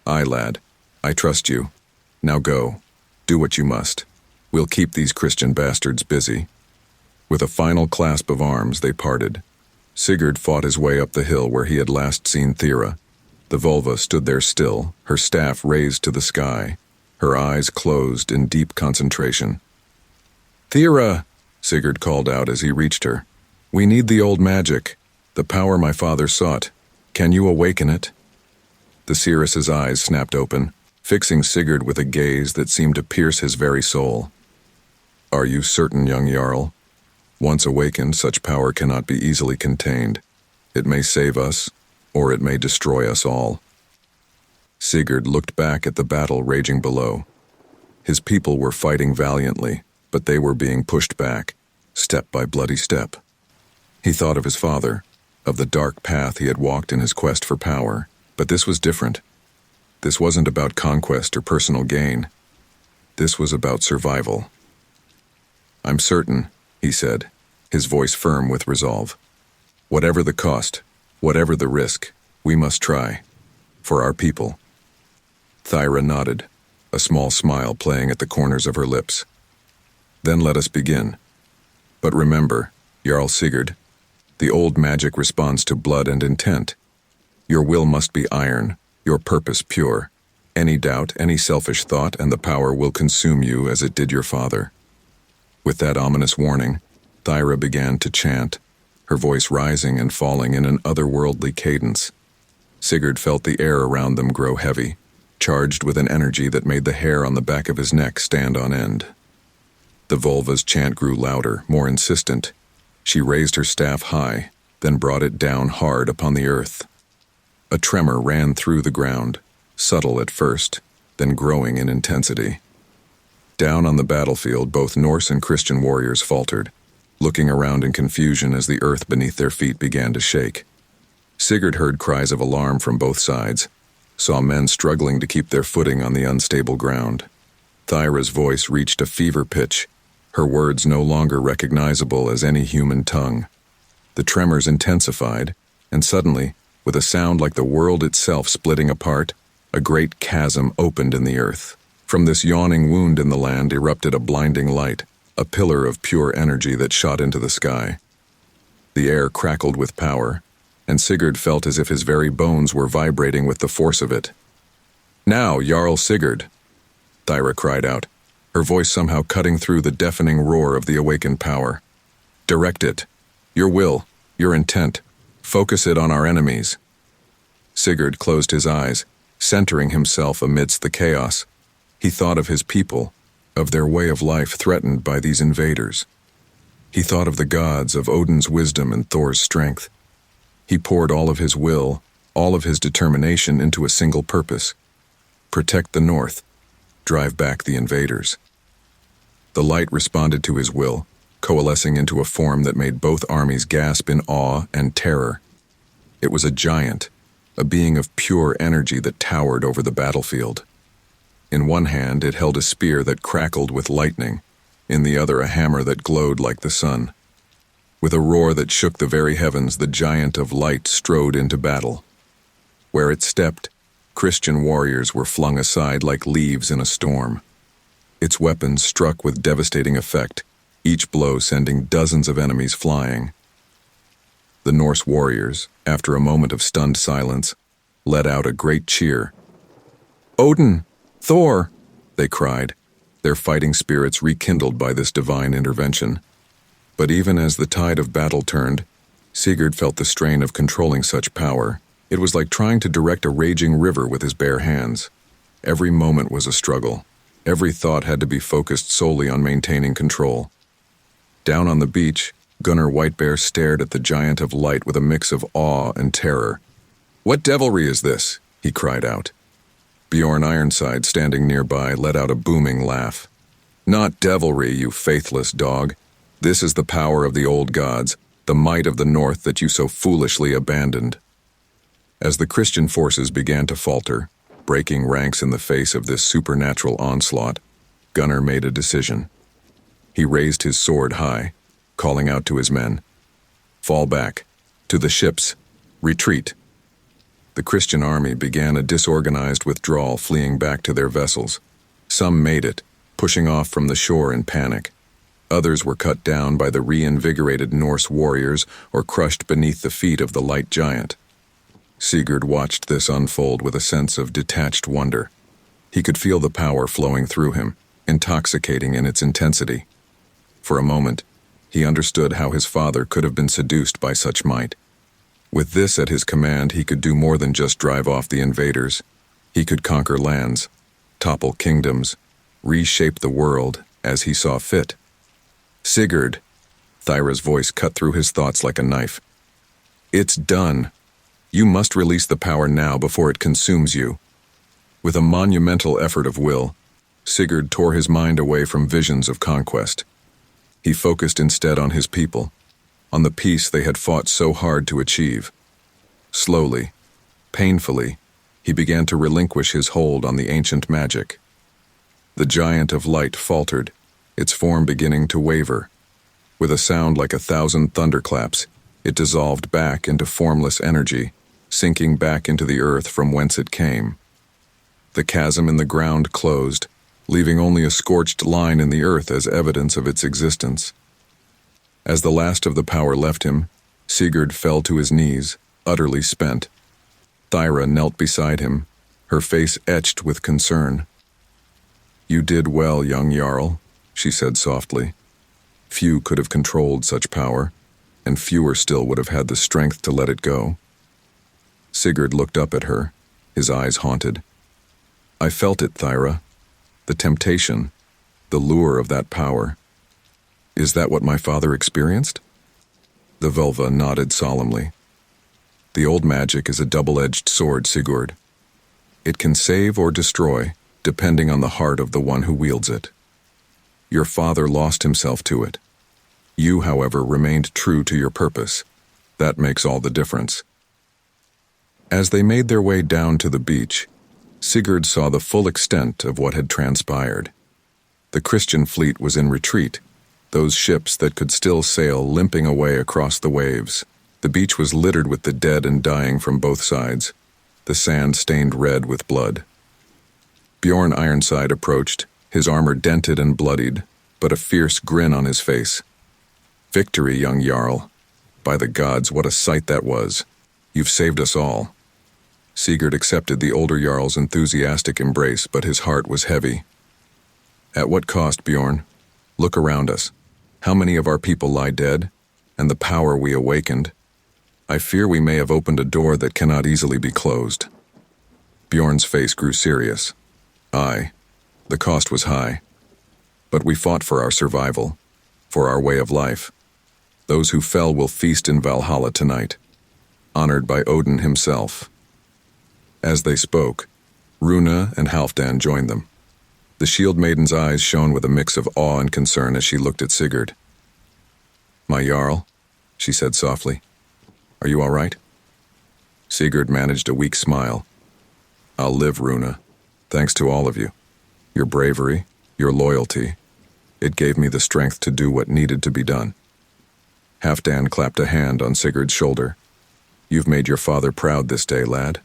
"Aye, lad. I trust you. Now go. Do what you must. We'll keep these Christian bastards busy." With a final clasp of arms, they parted. Sigurd fought his way up the hill where he had last seen Thyra. The vulva stood there still, her staff raised to the sky, her eyes closed in deep concentration. "Thyra!" Sigurd called out as he reached her. "We need the old magic, the power my father sought. Can you awaken it?" The seeress's eyes snapped open, fixing Sigurd with a gaze that seemed to pierce his very soul. "Are you certain, young Jarl? Once awakened, such power cannot be easily contained. It may save us, or it may destroy us all." Sigurd looked back at the battle raging below. His people were fighting valiantly, but they were being pushed back, step by bloody step. He thought of his father, of the dark path he had walked in his quest for power, but this was different. This wasn't about conquest or personal gain. This was about survival. "I'm certain," he said, his voice firm with resolve. "Whatever the cost, whatever the risk, we must try. For our people." Thyra nodded, a small smile playing at the corners of her lips. "Then let us begin. But remember, Jarl Sigurd, the old magic responds to blood and intent. Your will must be iron, your purpose pure. Any doubt, any selfish thought, and the power will consume you as it did your father." With that ominous warning, Thyra began to chant, her voice rising and falling in an otherworldly cadence. Sigurd felt the air around them grow heavy, charged with an energy that made the hair on the back of his neck stand on end. The Volva's chant grew louder, more insistent. She raised her staff high, then brought it down hard upon the earth. A tremor ran through the ground, subtle at first, then growing in intensity. Down on the battlefield, both Norse and Christian warriors faltered, looking around in confusion as the earth beneath their feet began to shake. Sigurd heard cries of alarm from both sides, saw men struggling to keep their footing on the unstable ground. Thyra's voice reached a fever pitch, her words no longer recognizable as any human tongue. The tremors intensified, and suddenly, with a sound like the world itself splitting apart, a great chasm opened in the earth. From this yawning wound in the land erupted a blinding light, a pillar of pure energy that shot into the sky. The air crackled with power, and Sigurd felt as if his very bones were vibrating with the force of it. "Now, Jarl Sigurd!" Thyra cried out, her voice somehow cutting through the deafening roar of the awakened power. "Direct it. Your will, your intent. Focus it on our enemies." Sigurd closed his eyes, centering himself amidst the chaos. He thought of his people, of their way of life threatened by these invaders. He thought of the gods, of Odin's wisdom and Thor's strength. He poured all of his will, all of his determination into a single purpose: protect the north, drive back the invaders. The light responded to his will, coalescing into a form that made both armies gasp in awe and terror. It was a giant, a being of pure energy that towered over the battlefield. In one hand, it held a spear that crackled with lightning, in the other a hammer that glowed like the sun. With a roar that shook the very heavens, the giant of light strode into battle. Where it stepped, Christian warriors were flung aside like leaves in a storm. Its weapons struck with devastating effect, each blow sending dozens of enemies flying. The Norse warriors, after a moment of stunned silence, let out a great cheer. "Odin! Thor!" they cried, their fighting spirits rekindled by this divine intervention. But even as the tide of battle turned, Sigurd felt the strain of controlling such power. It was like trying to direct a raging river with his bare hands. Every moment was a struggle. Every thought had to be focused solely on maintaining control. Down on the beach, Gunnar Whitebear stared at the giant of light with a mix of awe and terror. "What devilry is this?" he cried out. Bjorn Ironside, standing nearby, let out a booming laugh. "Not devilry, you faithless dog. This is the power of the old gods, the might of the north that you so foolishly abandoned." As the Christian forces began to falter, breaking ranks in the face of this supernatural onslaught, Gunnar made a decision. He raised his sword high, calling out to his men, "Fall back. To the ships. Retreat." The Christian army began a disorganized withdrawal, fleeing back to their vessels. Some made it, pushing off from the shore in panic. Others were cut down by the reinvigorated Norse warriors or crushed beneath the feet of the light giant. Sigurd watched this unfold with a sense of detached wonder. He could feel the power flowing through him, intoxicating in its intensity. For a moment, he understood how his father could have been seduced by such might. With this at his command, he could do more than just drive off the invaders. He could conquer lands, topple kingdoms, reshape the world as he saw fit. "Sigurd," Thyra's voice cut through his thoughts like a knife. "It's done. You must release the power now before it consumes you." With a monumental effort of will, Sigurd tore his mind away from visions of conquest. He focused instead on his people, on the peace they had fought so hard to achieve. Slowly, painfully, he began to relinquish his hold on the ancient magic. The giant of light faltered, its form beginning to waver. With a sound like 1,000 thunderclaps, it dissolved back into formless energy, sinking back into the earth from whence it came. The chasm in the ground closed, leaving only a scorched line in the earth as evidence of its existence. As the last of the power left him, Sigurd fell to his knees, utterly spent. Thyra knelt beside him, her face etched with concern. "You did well, young Jarl," she said softly. "Few could have controlled such power, and fewer still would have had the strength to let it go." Sigurd looked up at her, his eyes haunted. "I felt it, Thyra. The temptation, the lure of that power. Is that what my father experienced?" The Völva nodded solemnly. "The old magic is a double-edged sword, Sigurd. It can save or destroy, depending on the heart of the one who wields it. Your father lost himself to it. You, however, remained true to your purpose. That makes all the difference." As they made their way down to the beach, Sigurd saw the full extent of what had transpired. The Christian fleet was in retreat, those ships that could still sail limping away across the waves. The beach was littered with the dead and dying from both sides, the sand stained red with blood. Bjorn Ironside approached, his armor dented and bloodied, but a fierce grin on his face. "Victory, young Jarl. By the gods, what a sight that was. You've saved us all." Sigurd accepted the older Jarl's enthusiastic embrace, but his heart was heavy. "At what cost, Bjorn? Look around us. How many of our people lie dead? And the power we awakened. I fear we may have opened a door that cannot easily be closed." Bjorn's face grew serious. "Aye, the cost was high. But we fought for our survival, for our way of life. Those who fell will feast in Valhalla tonight, honored by Odin himself." As they spoke, Runa and Halfdan joined them. The shield maiden's eyes shone with a mix of awe and concern as she looked at Sigurd. "My Jarl," she said softly, "are you all right?" Sigurd managed a weak smile. "I'll live, Runa, thanks to all of you. Your bravery, your loyalty. It gave me the strength to do what needed to be done." Halfdan clapped a hand on Sigurd's shoulder. "You've made your father proud this day, lad.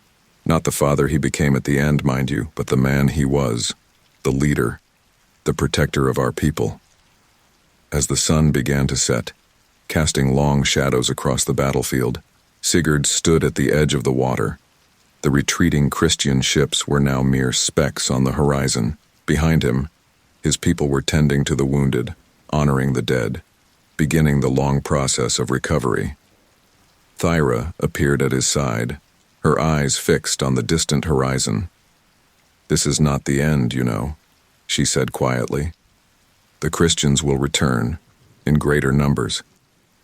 Not the father he became at the end, mind you, but the man he was, the leader, the protector of our people." As the sun began to set, casting long shadows across the battlefield, Sigurd stood at the edge of the water. The retreating Christian ships were now mere specks on the horizon. Behind him, his people were tending to the wounded, honoring the dead, beginning the long process of recovery. Thyra appeared at his side, her eyes fixed on the distant horizon. "This is not the end, you know," she said quietly. "The Christians will return, in greater numbers,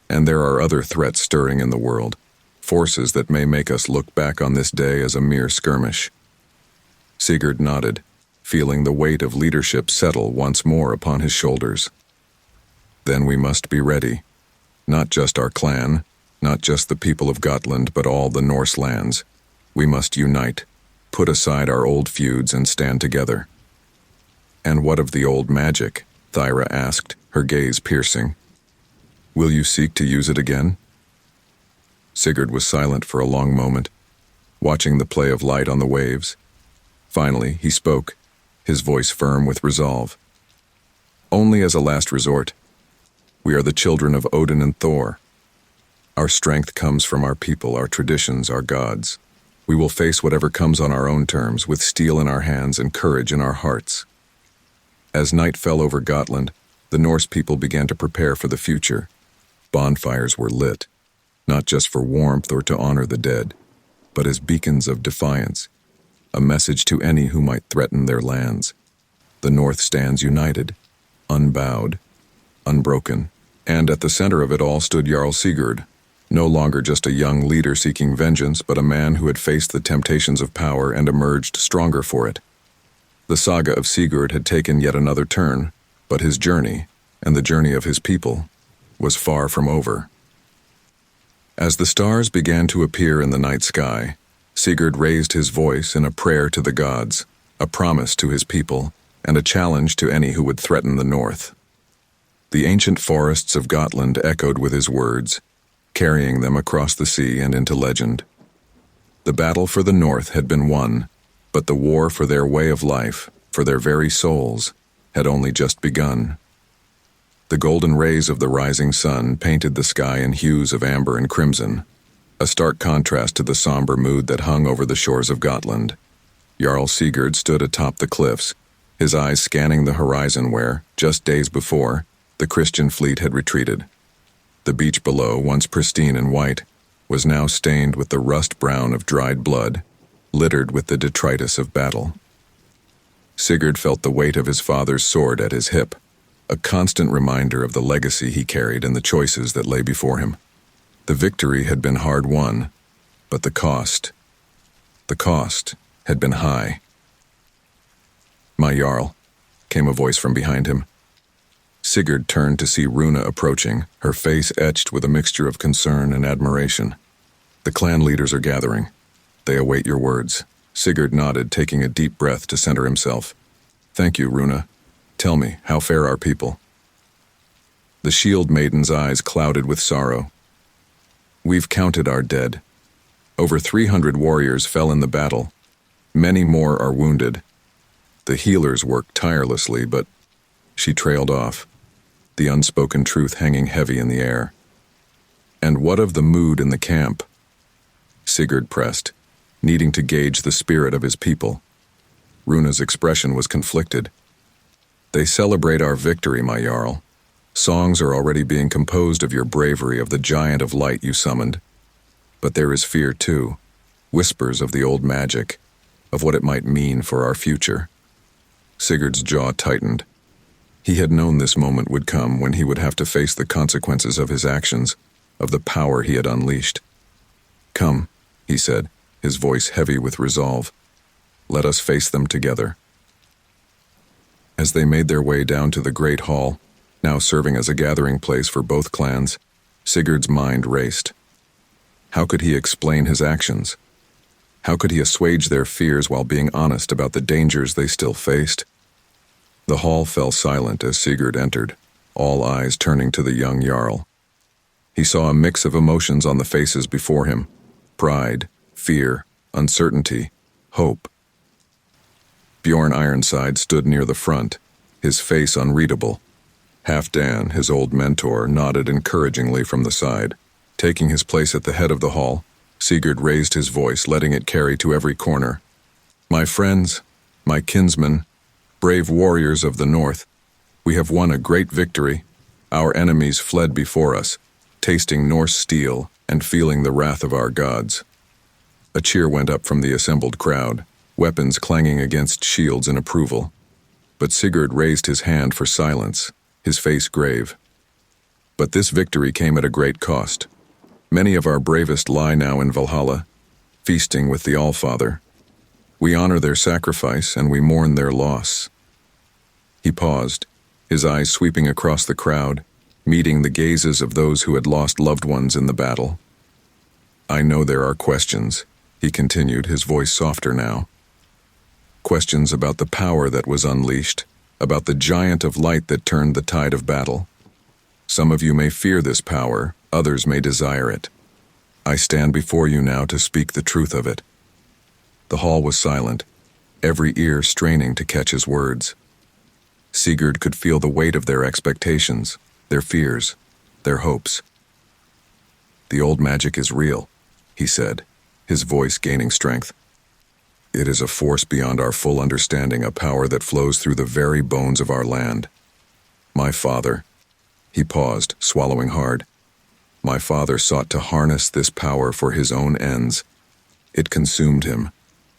and there are other threats stirring in the world, forces that may make us look back on this day as a mere skirmish." Sigurd nodded, feeling the weight of leadership settle once more upon his shoulders. "Then we must be ready. Not just our clan, not just the people of Gotland, but all the Norse lands. We must unite, put aside our old feuds and stand together." "And what of the old magic?" Thyra asked, her gaze piercing. "Will you seek to use it again?" Sigurd was silent for a long moment, watching the play of light on the waves. Finally, he spoke, his voice firm with resolve. "Only as a last resort. We are the children of Odin and Thor. Our strength comes from our people, our traditions, our gods. We will face whatever comes on our own terms, with steel in our hands and courage in our hearts." As night fell over Gotland, the Norse people began to prepare for the future. Bonfires were lit, not just for warmth or to honor the dead, but as beacons of defiance, a message to any who might threaten their lands. The North stands united, unbowed, unbroken, and at the center of it all stood Jarl Sigurd, no longer just a young leader seeking vengeance, but a man who had faced the temptations of power and emerged stronger for it. The saga of Sigurd had taken yet another turn, but his journey, and the journey of his people, was far from over. As the stars began to appear in the night sky, Sigurd raised his voice in a prayer to the gods, a promise to his people, and a challenge to any who would threaten the north. The ancient forests of Gotland echoed with his words, carrying them across the sea and into legend. The battle for the north had been won, But the war for their way of life, for their very souls, had only just begun. The golden rays of the rising sun painted the sky in hues of amber and crimson, a stark contrast to the somber mood that hung over the shores of Gotland. Jarl Sigurd stood atop the cliffs, his eyes scanning the horizon where, just days before, the Christian fleet had retreated. The beach below, once pristine and white, was now stained with the rust brown of dried blood, littered with the detritus of battle. Sigurd felt the weight of his father's sword at his hip, a constant reminder of the legacy he carried and the choices that lay before him. The victory had been hard won, but the cost had been high. "My Jarl," came a voice from behind him. Sigurd turned to see Runa approaching, her face etched with a mixture of concern and admiration. "The clan leaders are gathering. They await your words." Sigurd nodded, taking a deep breath to center himself. "Thank you, Runa. Tell me, how fare our people?" The shield maiden's eyes clouded with sorrow. "We've counted our dead. Over 300 warriors fell in the battle. Many more are wounded. The healers worked tirelessly, but..." She trailed off, the unspoken truth hanging heavy in the air. "And what of the mood in the camp?" Sigurd pressed, needing to gauge the spirit of his people. Runa's expression was conflicted. "They celebrate our victory, my Jarl. Songs are already being composed of your bravery, of the giant of light you summoned. But there is fear too, whispers of the old magic, of what it might mean for our future." Sigurd's jaw tightened. He had known this moment would come when he would have to face the consequences of his actions, of the power he had unleashed. "Come," he said, his voice heavy with resolve. "Let us face them together." As they made their way down to the great hall, now serving as a gathering place for both clans, Sigurd's mind raced. How could he explain his actions? How could he assuage their fears while being honest about the dangers they still faced? The hall fell silent as Sigurd entered, all eyes turning to the young Jarl. He saw a mix of emotions on the faces before him: pride, fear, uncertainty, hope. Bjorn Ironside stood near the front, his face unreadable. Halfdan, his old mentor, nodded encouragingly from the side. Taking his place at the head of the hall, Sigurd raised his voice, letting it carry to every corner. "My friends, my kinsmen, brave warriors of the north, we have won a great victory. Our enemies fled before us, tasting Norse steel and feeling the wrath of our gods." A cheer went up from the assembled crowd, weapons clanging against shields in approval. But Sigurd raised his hand for silence, his face grave. "But this victory came at a great cost. Many of our bravest lie now in Valhalla, feasting with the Allfather. We honor their sacrifice and we mourn their loss." He paused, his eyes sweeping across the crowd, meeting the gazes of those who had lost loved ones in the battle. "I know there are questions," he continued, his voice softer now. "Questions about the power that was unleashed, about the giant of light that turned the tide of battle. Some of you may fear this power, others may desire it. I stand before you now to speak the truth of it." The hall was silent, every ear straining to catch his words. Sigurd could feel the weight of their expectations, their fears, their hopes. "The old magic is real," he said, his voice gaining strength. "It is a force beyond our full understanding, a power that flows through the very bones of our land. My father..." He paused, swallowing hard. "My father sought to harness this power for his own ends. It consumed him,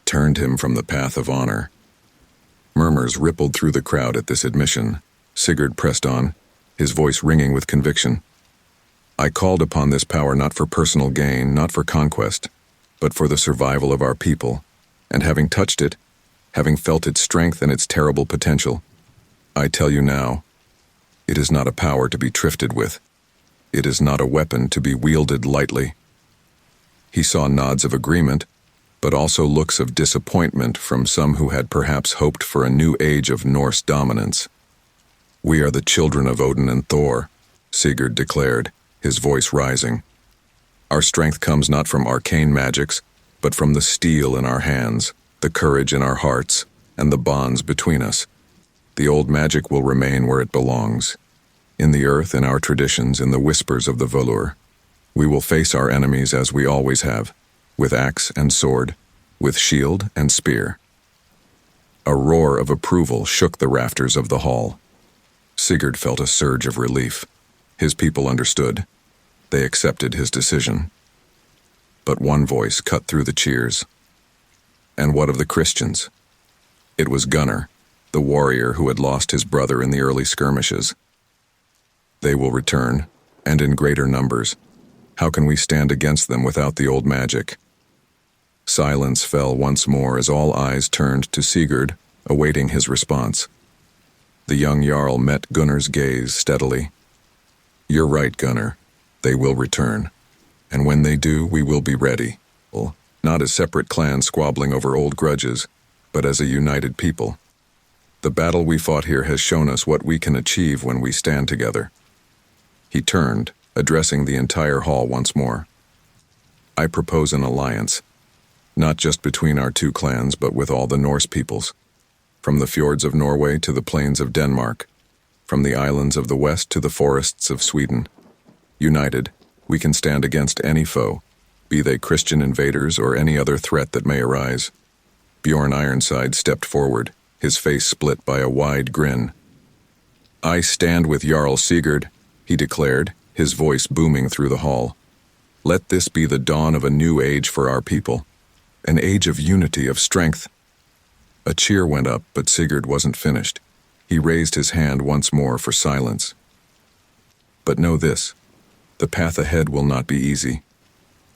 turned him from the path of honor." Murmurs rippled through the crowd at this admission. Sigurd pressed on, his voice ringing with conviction. "I called upon this power not for personal gain, not for conquest, but for the survival of our people, and having touched it, having felt its strength and its terrible potential, I tell you now, it is not a power to be trifted with. It is not a weapon to be wielded lightly." He saw nods of agreement, but also looks of disappointment from some who had perhaps hoped for a new age of Norse dominance. "We are the children of Odin and Thor," Sigurd declared, his voice rising. "Our strength comes not from arcane magics, but from the steel in our hands, the courage in our hearts, and the bonds between us. The old magic will remain where it belongs, in the earth, in our traditions, in the whispers of the Volur. We will face our enemies as we always have, with axe and sword, with shield and spear. A roar of approval shook the rafters of the hall. Sigurd felt a surge of relief. His people understood. They accepted his decision. But one voice cut through the cheers. And what of the Christians? It was Gunnar, the warrior who had lost his brother in the early skirmishes. They will return, and in greater numbers. How can we stand against them without the old magic? Silence fell once more as all eyes turned to Sigurd, awaiting his response. The young Jarl met Gunnar's gaze steadily. You're right, Gunnar. They will return. And when they do, we will be ready. Not as separate clans squabbling over old grudges, but as a united people. The battle we fought here has shown us what we can achieve when we stand together. He turned, addressing the entire hall once more. I propose an alliance, not just between our two clans, but with all the Norse peoples. From the fjords of Norway to the plains of Denmark, from the islands of the west to the forests of Sweden. United, we can stand against any foe, be they Christian invaders or any other threat that may arise. Bjorn Ironside stepped forward, his face split by a wide grin. I stand with Jarl Sigurd, he declared, his voice booming through the hall. Let this be the dawn of a new age for our people, an age of unity, of strength. A cheer went up, but Sigurd wasn't finished. He raised his hand once more for silence. But know this, the path ahead will not be easy.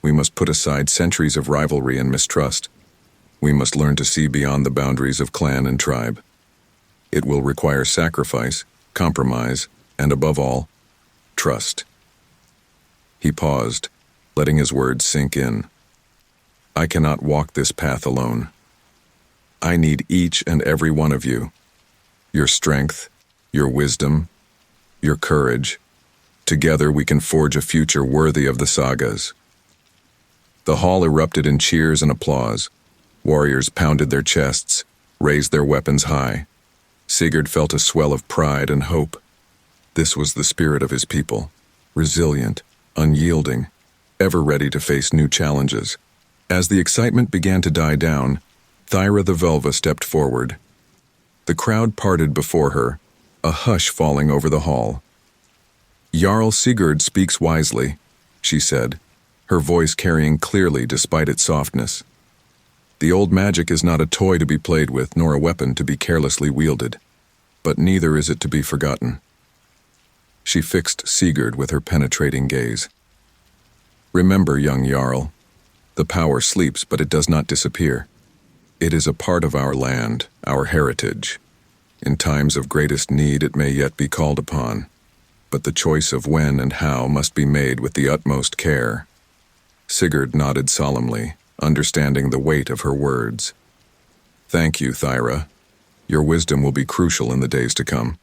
We must put aside centuries of rivalry and mistrust. We must learn to see beyond the boundaries of clan and tribe. It will require sacrifice, compromise, and above all, trust. He paused, letting his words sink in. I cannot walk this path alone. I need each and every one of you. Your strength, your wisdom, your courage. Together we can forge a future worthy of the sagas. The hall erupted in cheers and applause. Warriors pounded their chests, raised their weapons high. Sigurd felt a swell of pride and hope. This was the spirit of his people, resilient, unyielding, ever ready to face new challenges. As the excitement began to die down, Thyra the Velva stepped forward. The crowd parted before her, a hush falling over the hall. Jarl Sigurd speaks wisely, she said, her voice carrying clearly despite its softness. The old magic is not a toy to be played with, nor a weapon to be carelessly wielded, but neither is it to be forgotten. She fixed Sigurd with her penetrating gaze. Remember, young Jarl, the power sleeps, but it does not disappear. It is a part of our land, our heritage. In times of greatest need, it may yet be called upon, but the choice of when and how must be made with the utmost care. Sigurd nodded solemnly, understanding the weight of her words. Thank you, Thyra. Your wisdom will be crucial in the days to come.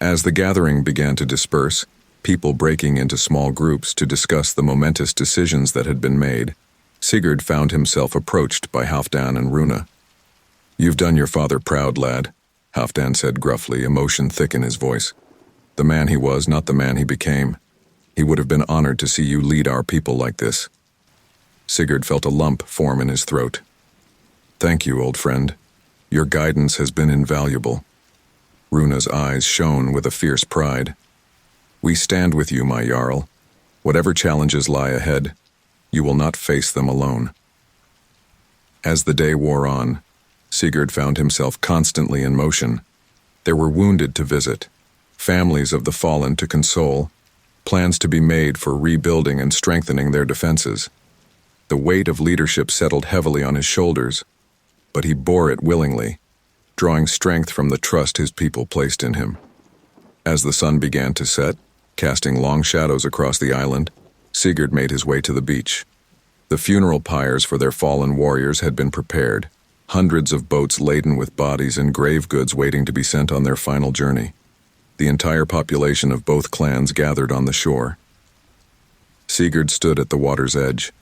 As the gathering began to disperse, people breaking into small groups to discuss the momentous decisions that had been made, Sigurd found himself approached by Halfdan and Runa. You've done your father proud, lad, Halfdan said gruffly, emotion thick in his voice. The man he was, not the man he became. He would have been honored to see you lead our people like this. Sigurd felt a lump form in his throat. Thank you, old friend. Your guidance has been invaluable. Runa's eyes shone with a fierce pride. We stand with you, my Jarl. Whatever challenges lie ahead, you will not face them alone. As the day wore on, Sigurd found himself constantly in motion. There were wounded to visit, families of the fallen to console, plans to be made for rebuilding and strengthening their defenses. The weight of leadership settled heavily on his shoulders, but he bore it willingly, drawing strength from the trust his people placed in him. As the sun began to set, casting long shadows across the island, Sigurd made his way to the beach. The funeral pyres for their fallen warriors had been prepared, hundreds of boats laden with bodies and grave goods waiting to be sent on their final journey. The entire population of both clans gathered on the shore. Sigurd stood at the water's edge,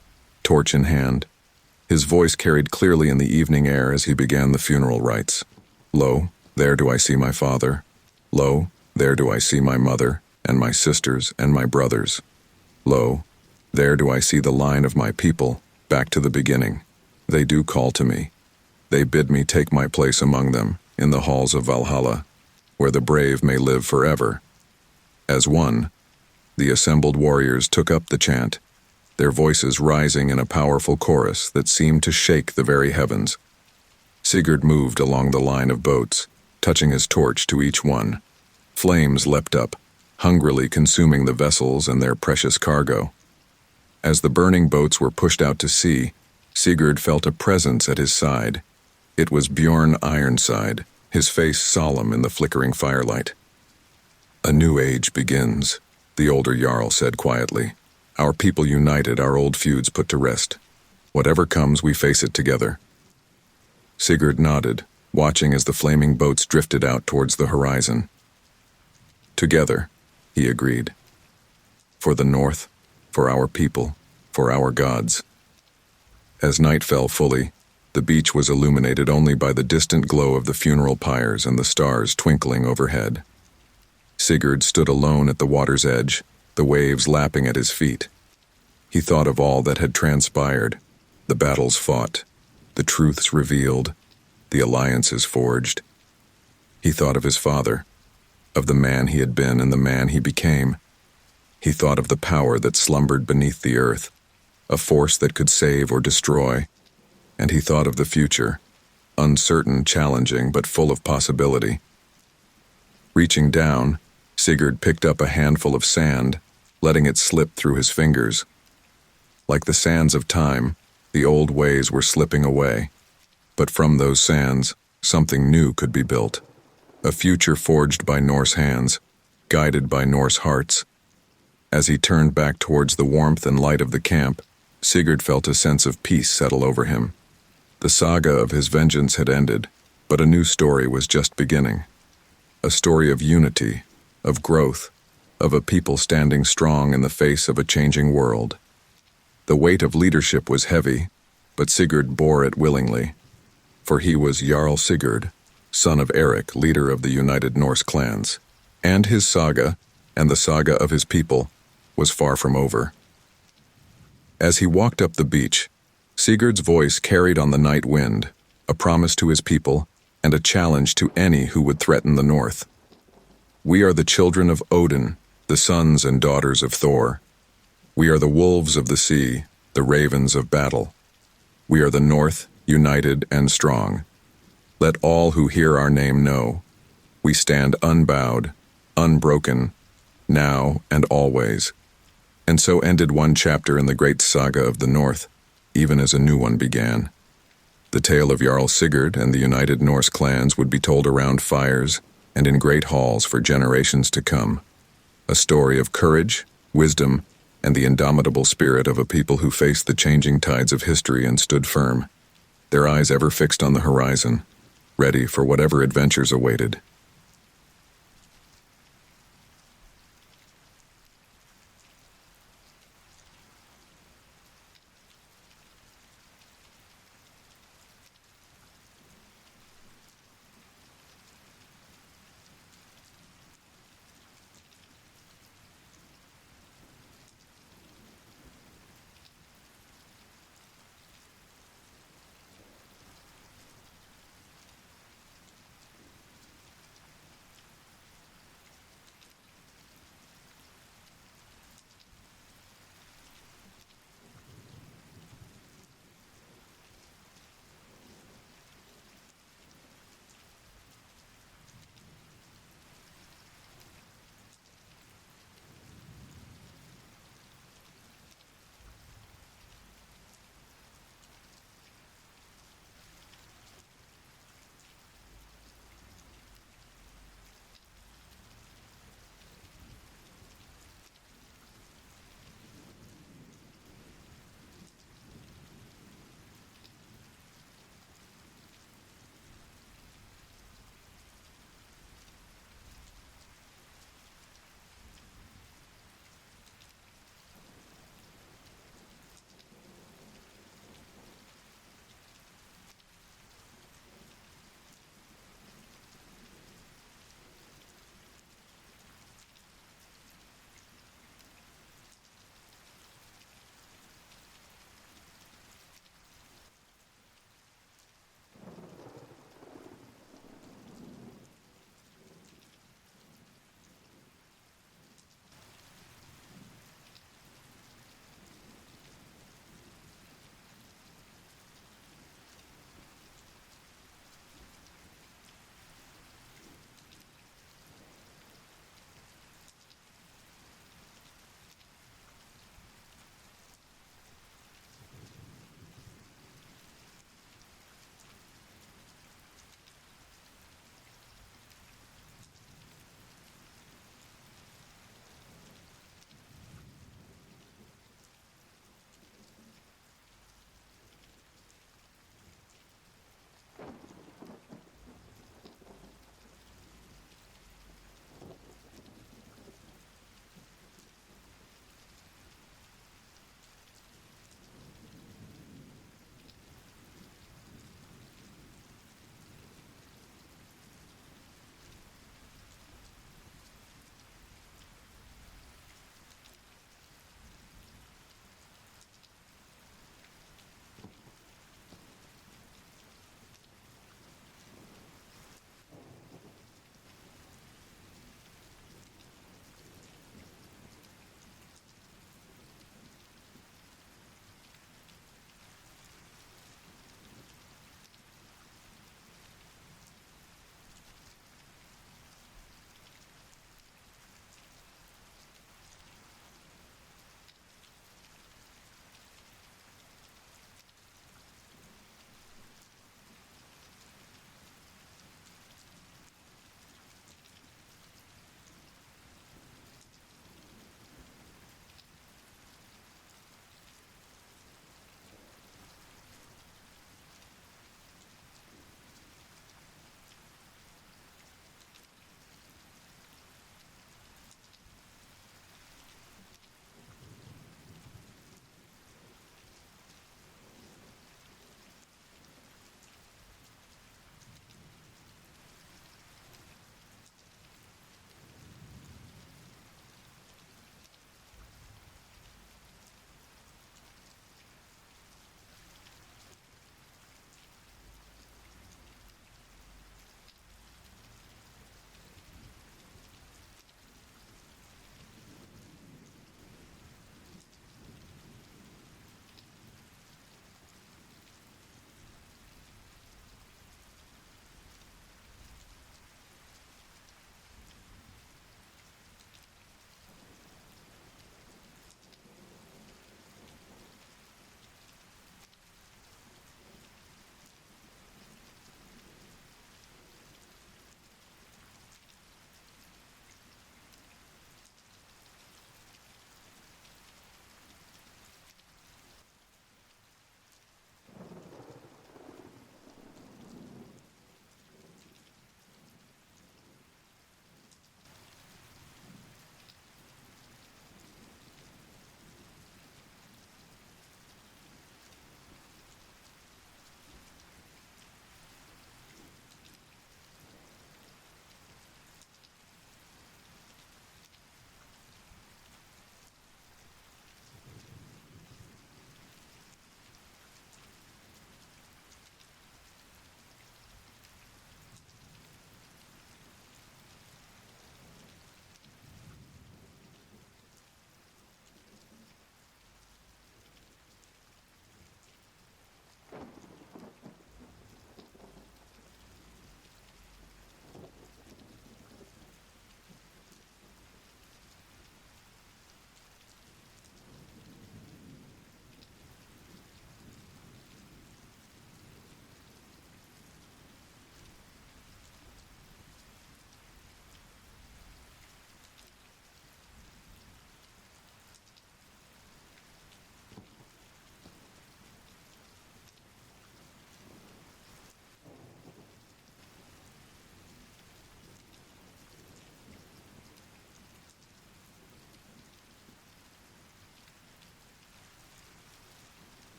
torch in hand. His voice carried clearly in the evening air as he began the funeral rites. Lo, there do I see my father. Lo, there do I see my mother, and my sisters, and my brothers. Lo, there do I see the line of my people, back to the beginning. They do call to me. They bid me take my place among them, in the halls of Valhalla, where the brave may live forever. As one, the assembled warriors took up the chant, their voices rising in a powerful chorus that seemed to shake the very heavens. Sigurd moved along the line of boats, touching his torch to each one. Flames leapt up, hungrily consuming the vessels and their precious cargo. As the burning boats were pushed out to sea, Sigurd felt a presence at his side. It was Bjorn Ironside, his face solemn in the flickering firelight. "A new age begins," the older Jarl said quietly. "Our people united, our old feuds put to rest. Whatever comes, we face it together." Sigurd nodded, watching as the flaming boats drifted out towards the horizon. "Together," he agreed. "For the North, for our people, for our gods." As night fell fully, the beach was illuminated only by the distant glow of the funeral pyres and the stars twinkling overhead. Sigurd stood alone at the water's edge, the waves lapping at his feet. He thought of all that had transpired, the battles fought, the truths revealed, the alliances forged. He thought of his father, of the man he had been and the man he became. He thought of the power that slumbered beneath the earth, a force that could save or destroy, and he thought of the future, uncertain, challenging, but full of possibility. Reaching down, Sigurd picked up a handful of sand, letting it slip through his fingers. Like the sands of time, the old ways were slipping away, but from those sands, something new could be built. A future forged by Norse hands, guided by Norse hearts. As he turned back towards the warmth and light of the camp, Sigurd felt a sense of peace settle over him. The saga of his vengeance had ended, but a new story was just beginning. A story of unity, of growth, of a people standing strong in the face of a changing world. The weight of leadership was heavy, but Sigurd bore it willingly, for he was Jarl Sigurd, son of Eric, leader of the united Norse clans, and his saga, and the saga of his people, was far from over. As he walked up the beach, Sigurd's voice carried on the night wind, a promise to his people and a challenge to any who would threaten the North. "We are the children of Odin, the sons and daughters of Thor. We are the wolves of the sea, the ravens of battle. We are the North, united and strong. Let all who hear our name know. We stand unbowed, unbroken, now and always." And so ended one chapter in the great saga of the North, even as a new one began. The tale of Jarl Sigurd and the united Norse clans would be told around fires and in great halls for generations to come. A story of courage, wisdom, and the indomitable spirit of a people who faced the changing tides of history and stood firm, their eyes ever fixed on the horizon, ready for whatever adventures awaited.